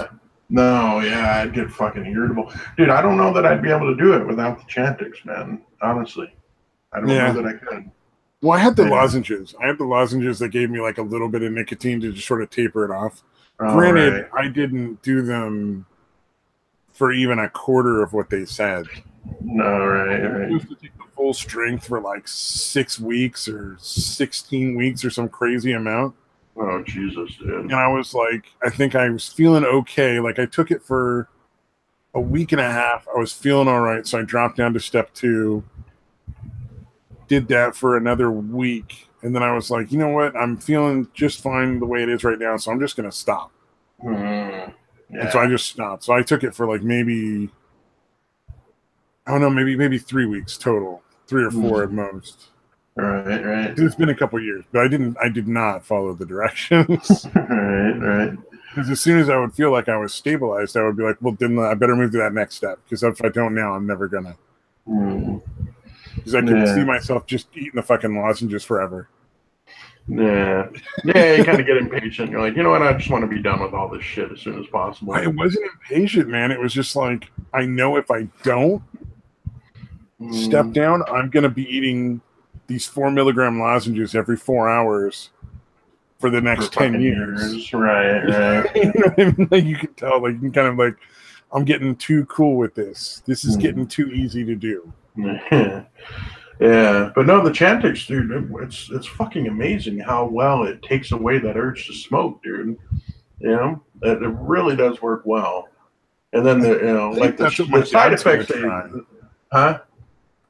S2: No, I'd get fucking irritable. Dude, I don't know that I'd be able to do it without the Chantix, man. Honestly. I don't know that I could.
S1: Well, I had the lozenges. I had the lozenges that gave me like a little bit of nicotine to just sort of taper it off. Granted, I didn't do them for even a quarter of what they said.
S2: No, right.
S1: I used to take the full strength for like 6 weeks or 16 weeks or some crazy amount.
S2: Oh, Jesus, dude.
S1: And I was like, I think I was feeling okay. Like I took it for a week and a half. I was feeling all right. So I dropped down to step 2, did that for another week. And then I was like, you know what? I'm feeling just fine the way it is right now. So I'm just going to stop. And so I just stopped. So I took it for like maybe, I don't know, maybe 3 weeks total, 3 or 4 at most.
S2: Right.
S1: It's been a couple of years, but I did not follow the directions.
S2: Right.
S1: Because as soon as I would feel like I was stabilized, I would be like, well, then I better move to that next step. Because if I don't now, I'm never gonna. Because I can see myself just eating the fucking lozenges forever.
S2: Yeah, you kind of get impatient. You're like, you know what? I just want to be done with all this shit as soon as possible.
S1: I wasn't impatient, man. It was just like, I know if I don't step down, I'm going to be eating these 4 milligram lozenges every 4 hours for the next 10 years.
S2: Right.
S1: You know what I mean? Like, you can tell, like, you can kind of like, I'm getting too cool with this. This is getting too easy to do.
S2: Yeah, but no, the Chantix, dude, it's fucking amazing how well it takes away that urge to smoke, dude. It really does work well. And then the side effects. Huh?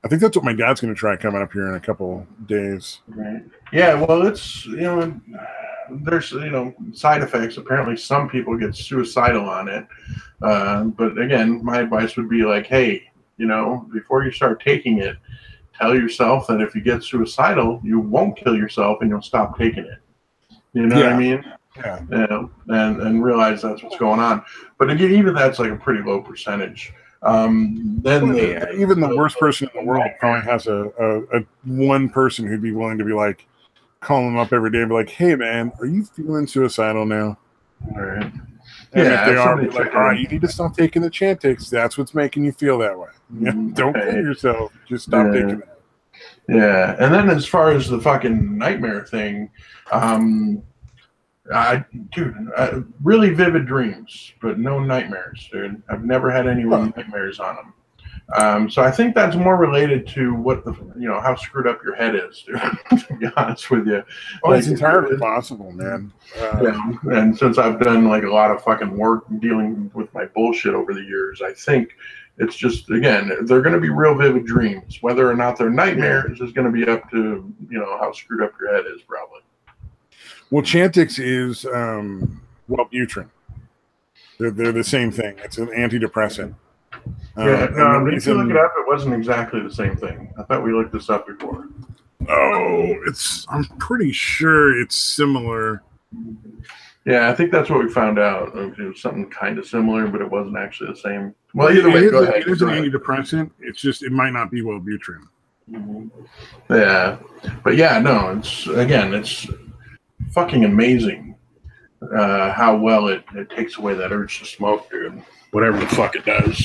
S1: I think that's what my dad's going to try coming up here in a couple days.
S2: Right. Yeah. Well, it's there's side effects. Apparently, some people get suicidal on it. But again, my advice would be like, hey, before you start taking it, tell yourself that if you get suicidal, you won't kill yourself and you'll stop taking it. You know what I mean?
S1: Yeah.
S2: And realize that's what's going on. But again, even that's like a pretty low percentage. Even
S1: the worst person in the world probably has a one person who'd be willing to be like, call him up every day and be like, hey man, are you feeling suicidal now?
S2: All right.
S1: And
S2: Yeah,
S1: if they are,
S2: somebody
S1: be like,
S2: check
S1: all right,
S2: in.
S1: you need to stop taking the Chantix. That's what's making you feel that way. Don't
S2: Right.
S1: kill yourself. Just stop
S2: Yeah.
S1: taking that.
S2: Yeah, and then as far as the fucking nightmare thing, really vivid dreams, but no nightmares, dude. I've never had any nightmares on them. So I think that's more related to what how screwed up your head is, dude. To be honest with you,
S1: Oh, it's entirely possible, man.
S2: Yeah, and since I've done like a lot of fucking work dealing with my bullshit over the years, I think it's just, again, they're going to be real vivid dreams. Whether or not they're nightmares is going to be up to how screwed up your head is, probably.
S1: Well, Chantix is Wellbutrin. They're the same thing. It's an antidepressant.
S2: If you look it up, it wasn't exactly the same thing. I thought we looked this up before.
S1: Oh, I'm pretty sure it's similar.
S2: Yeah, I think that's what we found out. It was something kind of similar, but it wasn't actually the same. Well, either way, go ahead.
S1: It is an antidepressant. It's just, it might not be Wellbutrin.
S2: Yeah, but yeah, no, it's fucking amazing how well it takes away that urge to smoke, dude. Whatever the fuck it does.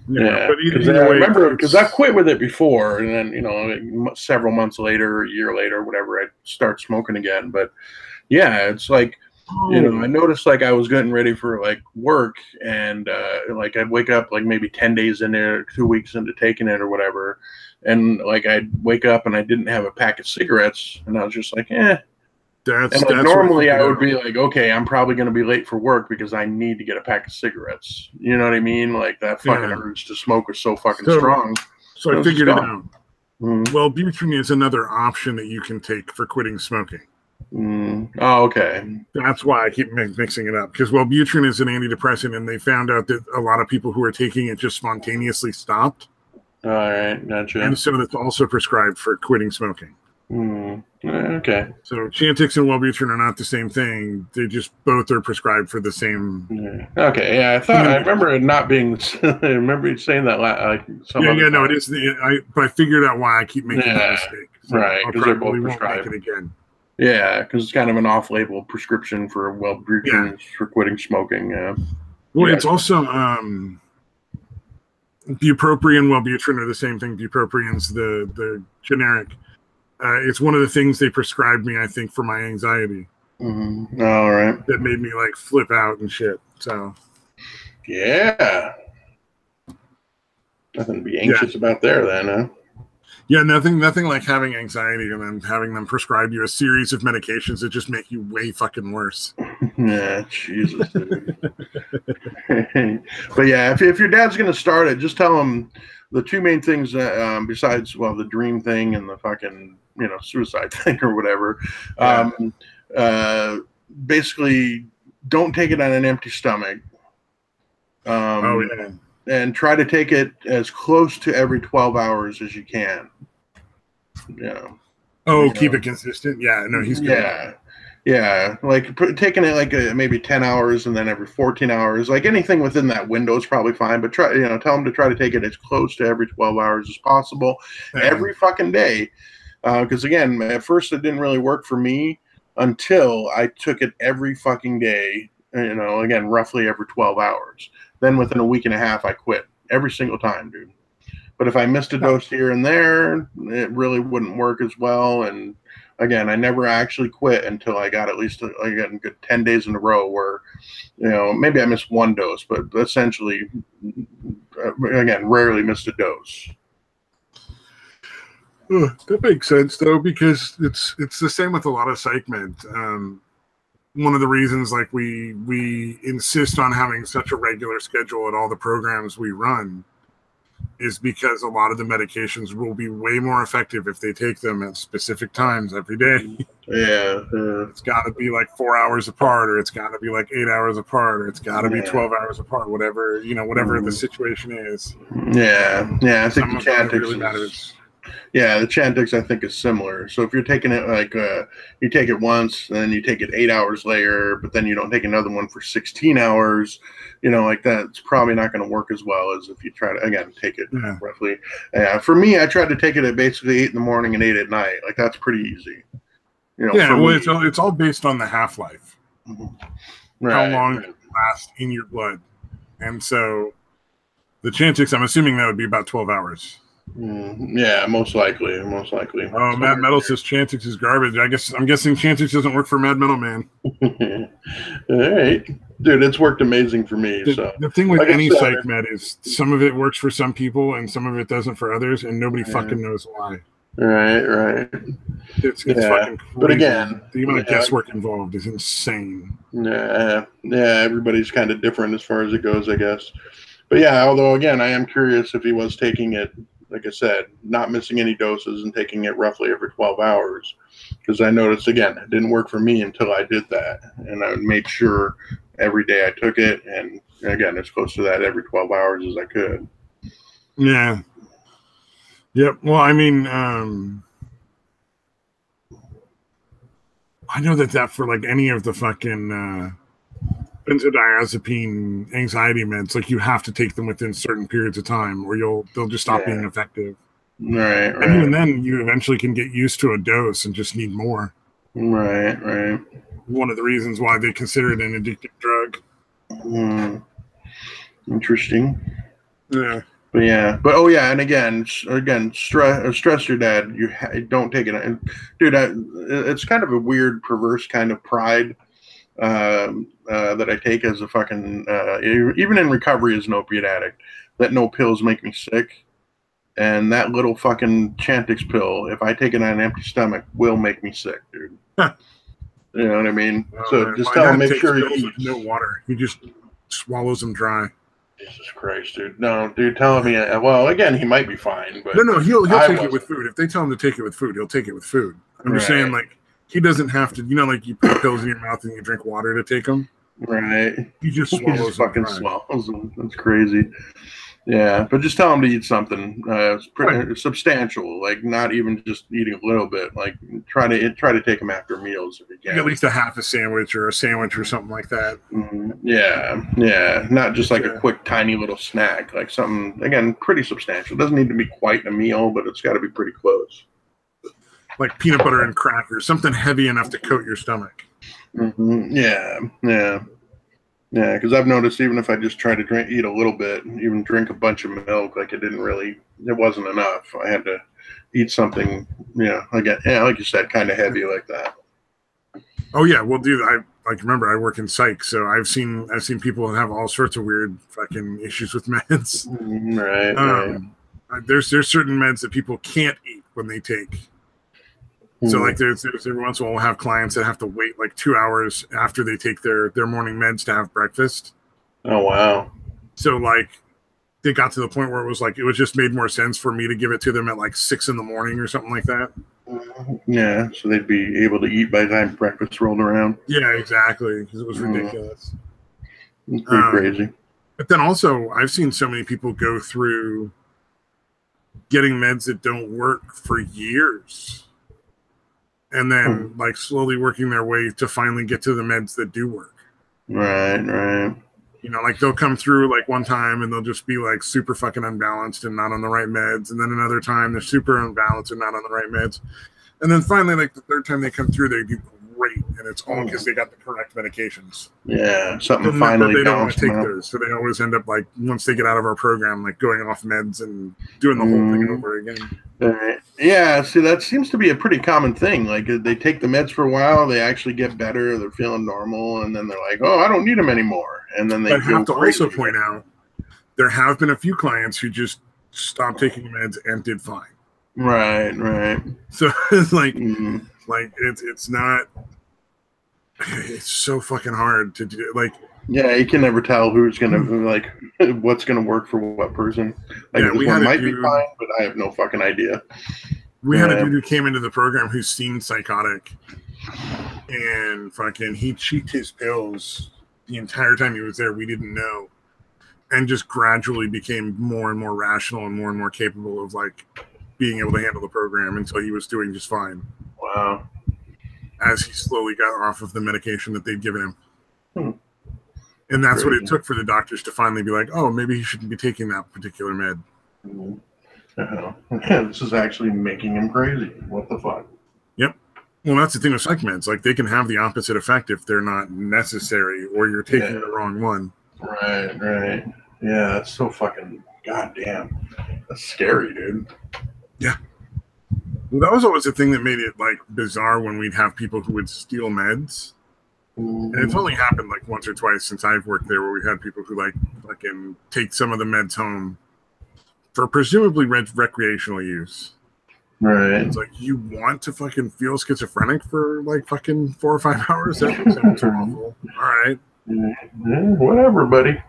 S2: Yeah, because I remember, because I quit with it before, and then several months later, a year later, whatever, I start smoking again. But yeah, it's like I noticed like I was getting ready for like work, and like I'd wake up like maybe 10 days in there, 2 weeks into taking it or whatever, and like I'd wake up and I didn't have a pack of cigarettes, and I was just like, That's normally I would be like, okay, I'm probably going to be late for work because I need to get a pack of cigarettes. You know what I mean? Like that fucking urge to smoke was so fucking strong.
S1: So I figured it out. Wellbutrin is another option that you can take for quitting smoking.
S2: Oh, okay.
S1: That's why I keep mixing it up, because Wellbutrin is an antidepressant, and they found out that a lot of people who are taking it just spontaneously stopped.
S2: All right, gotcha.
S1: And so that's also prescribed for quitting smoking.
S2: Okay.
S1: So Chantix and Wellbutrin are not the same thing. They just both are prescribed for the same.
S2: Yeah. Okay. Yeah, I remember it not being. I remember you saying that.
S1: No, it is. But I figured out why I keep making that mistake.
S2: So right, because they're both prescribed.
S1: Make it again.
S2: Yeah, because it's kind of an off-label prescription for Wellbutrin for quitting smoking. Yeah.
S1: Well, it's also bupropion and Wellbutrin are the same thing. Bupropian's the generic. It's one of the things they prescribed me, I think, for my anxiety.
S2: All right.
S1: That made me like flip out and shit. So.
S2: Yeah. Nothing to be anxious about there, then, huh?
S1: Yeah, nothing like having anxiety and then having them prescribe you a series of medications that just make you way fucking worse.
S2: Yeah, Jesus, dude. But yeah, if your dad's gonna start it, just tell him the two main things besides the dream thing and the fucking suicide thing or whatever. Basically, don't take it on an empty stomach. And try to take it as close to every 12 hours as you can.
S1: Keep it consistent. Yeah, no, he's good.
S2: Yeah, like taking it like maybe 10 hours and then every 14 hours, like anything within that window is probably fine. But tell him to try to take it as close to every 12 hours as possible, every fucking day. Because again, at first it didn't really work for me until I took it every fucking day. Again, roughly every 12 hours. Then within a week and a half, I quit every single time, dude. But if I missed a dose here and there, it really wouldn't work as well. And again, I never actually quit until I got at least a good 10 days in a row where, maybe I missed one dose, but essentially, again, rarely missed a dose.
S1: That makes sense, though, because it's the same with a lot of psych meds. One of the reasons like we insist on having such a regular schedule at all the programs we run is because a lot of the medications will be way more effective if they take them at specific times every day. It's got to be like 4 hours apart, or it's got to be like 8 hours apart, or it's got to be 12 hours apart, whatever the situation is.
S2: I think the Chantix the Chantix I think is similar. So if you're taking it like you take it once and then you take it 8 hours later, but then you don't take another one for 16 hours, like that, it's probably not going to work as well as if you try to again take it roughly. For me, I tried to take it at basically 8 in the morning and 8 at night. Like that's pretty easy.
S1: It's all based on the half-life. how
S2: Right.
S1: long it lasts in your blood. And so the Chantix, I'm assuming that would be about 12 hours.
S2: Yeah, most likely. Most likely.
S1: Oh, Mad Metal says Chantix is garbage. I'm guessing Chantix doesn't work for Mad Metal Man.
S2: All right, dude, it's worked amazing for me.
S1: The thing with any psych med is some of it works for some people and some of it doesn't for others, and nobody fucking knows why.
S2: Right.
S1: It's fucking crazy.
S2: But again,
S1: the amount of guesswork involved is insane.
S2: Yeah, everybody's kind of different as far as it goes, I guess. But yeah, although again, I am curious if he was taking it, like I said, not missing any doses and taking it roughly every 12 hours. Because I noticed, again, it didn't work for me until I did that. And I made sure every day I took it. And again, as close to that every 12 hours as I could.
S1: Yeah. Yep. Well, I mean, I know that for like any of the fucking benzodiazepine anxiety meds, like you have to take them within certain periods of time or they'll just stop being effective.
S2: Right.
S1: And even then you eventually can get used to a dose and just need more.
S2: Right.
S1: One of the reasons why they consider it an addictive drug.
S2: Interesting.
S1: Yeah.
S2: But and again, stress your dad. You don't take it, and dude, it's kind of a weird, perverse kind of pride that I take as a fucking even in recovery as an opiate addict. That no pills make me sick, and that little fucking Chantix pill, if I take it on an empty stomach, will make me sick, dude. You know what I mean? So just tell him, make sure he eats.
S1: No water. He just swallows them dry.
S2: Jesus Christ, dude. No, dude, telling me, well, again, he might be fine, but
S1: no, he'll take it with food. If they tell him to take it with food, he'll take it with food. I'm just saying, like, he doesn't have to, like you put pills in your mouth and you drink water to take them.
S2: Right.
S1: He just swallows
S2: fucking swallows them. That's crazy. Yeah, but just tell him to eat something substantial, like not even just eating a little bit. Like try to take him after meals if you can.
S1: At least a half a sandwich or something like that.
S2: Yeah, not just like a quick tiny little snack, like something again pretty substantial. It doesn't need to be quite a meal, but it's got to be pretty close.
S1: Like peanut butter and crackers, something heavy enough to coat your stomach.
S2: Yeah, because I've noticed even if I just try to eat a little bit, even drink a bunch of milk, like it wasn't enough. I had to eat something, like you said, kind of heavy like that.
S1: Oh yeah, well, dude, remember I work in psych, so I've seen people have all sorts of weird fucking issues with meds.
S2: Right.
S1: There's certain meds that people can't eat when they take. So like there's every once in a while we'll have clients that have to wait like 2 hours after they take their morning meds to have breakfast.
S2: Oh wow.
S1: So like they got to the point where it was just made more sense for me to give it to them at like 6 a.m. or something like that.
S2: Yeah, so they'd be able to eat by the time breakfast rolled around.
S1: Yeah, exactly, because it was ridiculous.
S2: It's pretty crazy.
S1: But then also I've seen so many people go through getting meds that don't work for years. And then, like, slowly working their way to finally get to the meds that do work.
S2: Right.
S1: Like, they'll come through, like, one time and they'll just be, like, super fucking unbalanced and not on the right meds. And then another time, they're super unbalanced and not on the right meds. And then finally, like, the third time they come through, they do great. And it's all because they got the correct medications.
S2: Yeah, something finally
S1: they don't want to take those. So they always end up, like, once they get out of our program, like, going off meds and doing the whole thing over again.
S2: Yeah, see, that seems to be a pretty common thing. Like, they take the meds for a while, they actually get better, they're feeling normal, and then they're like, oh, I don't need them anymore. And then they
S1: have to also point out, there have been a few clients who just stopped taking meds and did fine.
S2: Right.
S1: So it's like, it's not, it's so fucking hard to do. Like,
S2: yeah, you can never tell who's gonna what's gonna work for what person. Like, this one might be fine, but I have no fucking idea.
S1: We had a dude who came into the program who's seen psychotic, and fucking he cheeked his pills the entire time he was there. We didn't know, and just gradually became more and more rational and more capable of like being able to handle the program until he was doing just fine.
S2: Wow.
S1: As he slowly got off of the medication that they'd given him. And that's what it took for the doctors to finally be like, oh, maybe he shouldn't be taking that particular med.
S2: This is actually making him crazy. What the fuck?
S1: Yep. Well, that's the thing with psych meds. Like, they can have the opposite effect if they're not necessary or you're taking the wrong one.
S2: Right. Yeah, that's so fucking goddamn. That's scary, dude.
S1: Yeah. Well, that was always the thing that made it, like, bizarre when we'd have people who would steal meds. And it's only happened, like, once or twice since I've worked there where we had people who, like, fucking take some of the meds home for presumably recreational use.
S2: Right.
S1: It's like, you want to fucking feel schizophrenic for like fucking 4 or 5 hours? That sounds awful. All right.
S2: Yeah, whatever, buddy.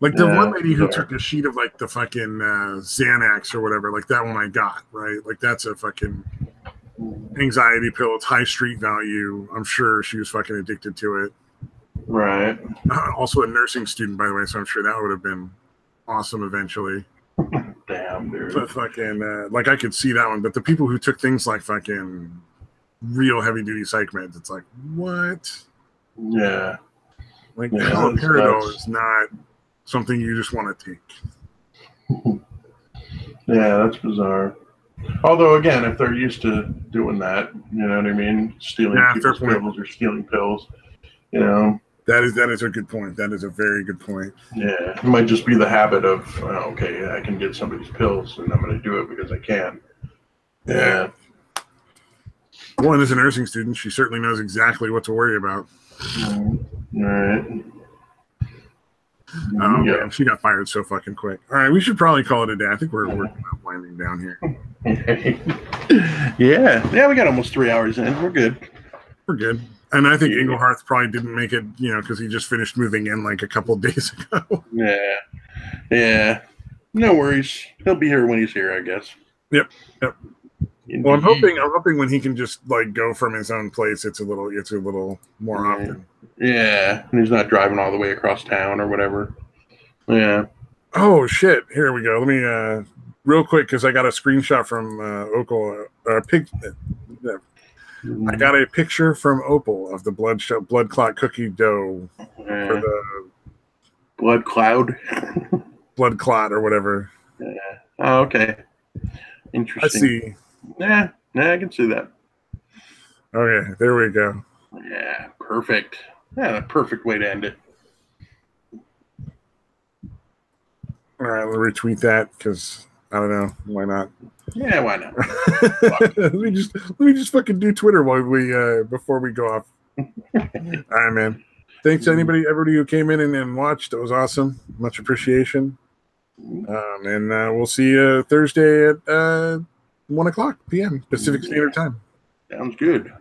S1: Like the one lady who took a sheet of like the fucking Xanax or whatever, like that one I got, right? Like that's a fucking anxiety pill. It's high street value. I'm sure she was fucking addicted to it.
S2: Right.
S1: Also a nursing student, by the way, so I'm sure that would have been awesome eventually.
S2: Damn, dude.
S1: But fucking, like I could see that one. But the people who took things like fucking real heavy duty psych meds, it's like, what?
S2: Yeah.
S1: Like haloperidol is not something you just want to take.
S2: Yeah, that's bizarre. Although, again, if they're used to doing that, you know what I mean? Stealing people's pills or stealing pills, you know.
S1: That is a good point. That is a very good point.
S2: Yeah, it might just be the habit of, okay, I can get somebody's pills, and I'm going to do it because I can. Yeah.
S1: One, as a nursing student, she certainly knows exactly what to worry about.
S2: All right.
S1: Oh, man, she got fired so fucking quick. All right, we should probably call it a day. I think we're winding down here.
S2: Yeah, we got almost 3 hours in. We're good.
S1: We're good. And I think Engelhardt probably didn't make it, you know, because he just finished moving in like a couple of days ago.
S2: Yeah. No worries. He'll be here when he's here, I guess.
S1: Yep. Well, I'm hoping when he can just like go from his own place, it's a little more often.
S2: Yeah, and he's not driving all the way across town or whatever. Yeah.
S1: Oh shit! Here we go. Let me real quick because I got a screenshot from Opal. I got a picture from Opal of the blood clot cookie dough for the
S2: blood cloud,
S1: blood clot or whatever.
S2: Yeah. Oh, okay. Interesting.
S1: I see.
S2: Yeah, I can see that.
S1: Okay, there we go.
S2: Yeah, perfect. Yeah, the perfect way to end it.
S1: All right, we'll retweet that because I don't know why not.
S2: Yeah, why not?
S1: let me just fucking do Twitter while we before we go off. All right, man. Thanks to everybody who came in and watched. It was awesome. Much appreciation. And we'll see you Thursday at 1:00 p.m. Pacific Standard Time.
S2: Sounds good.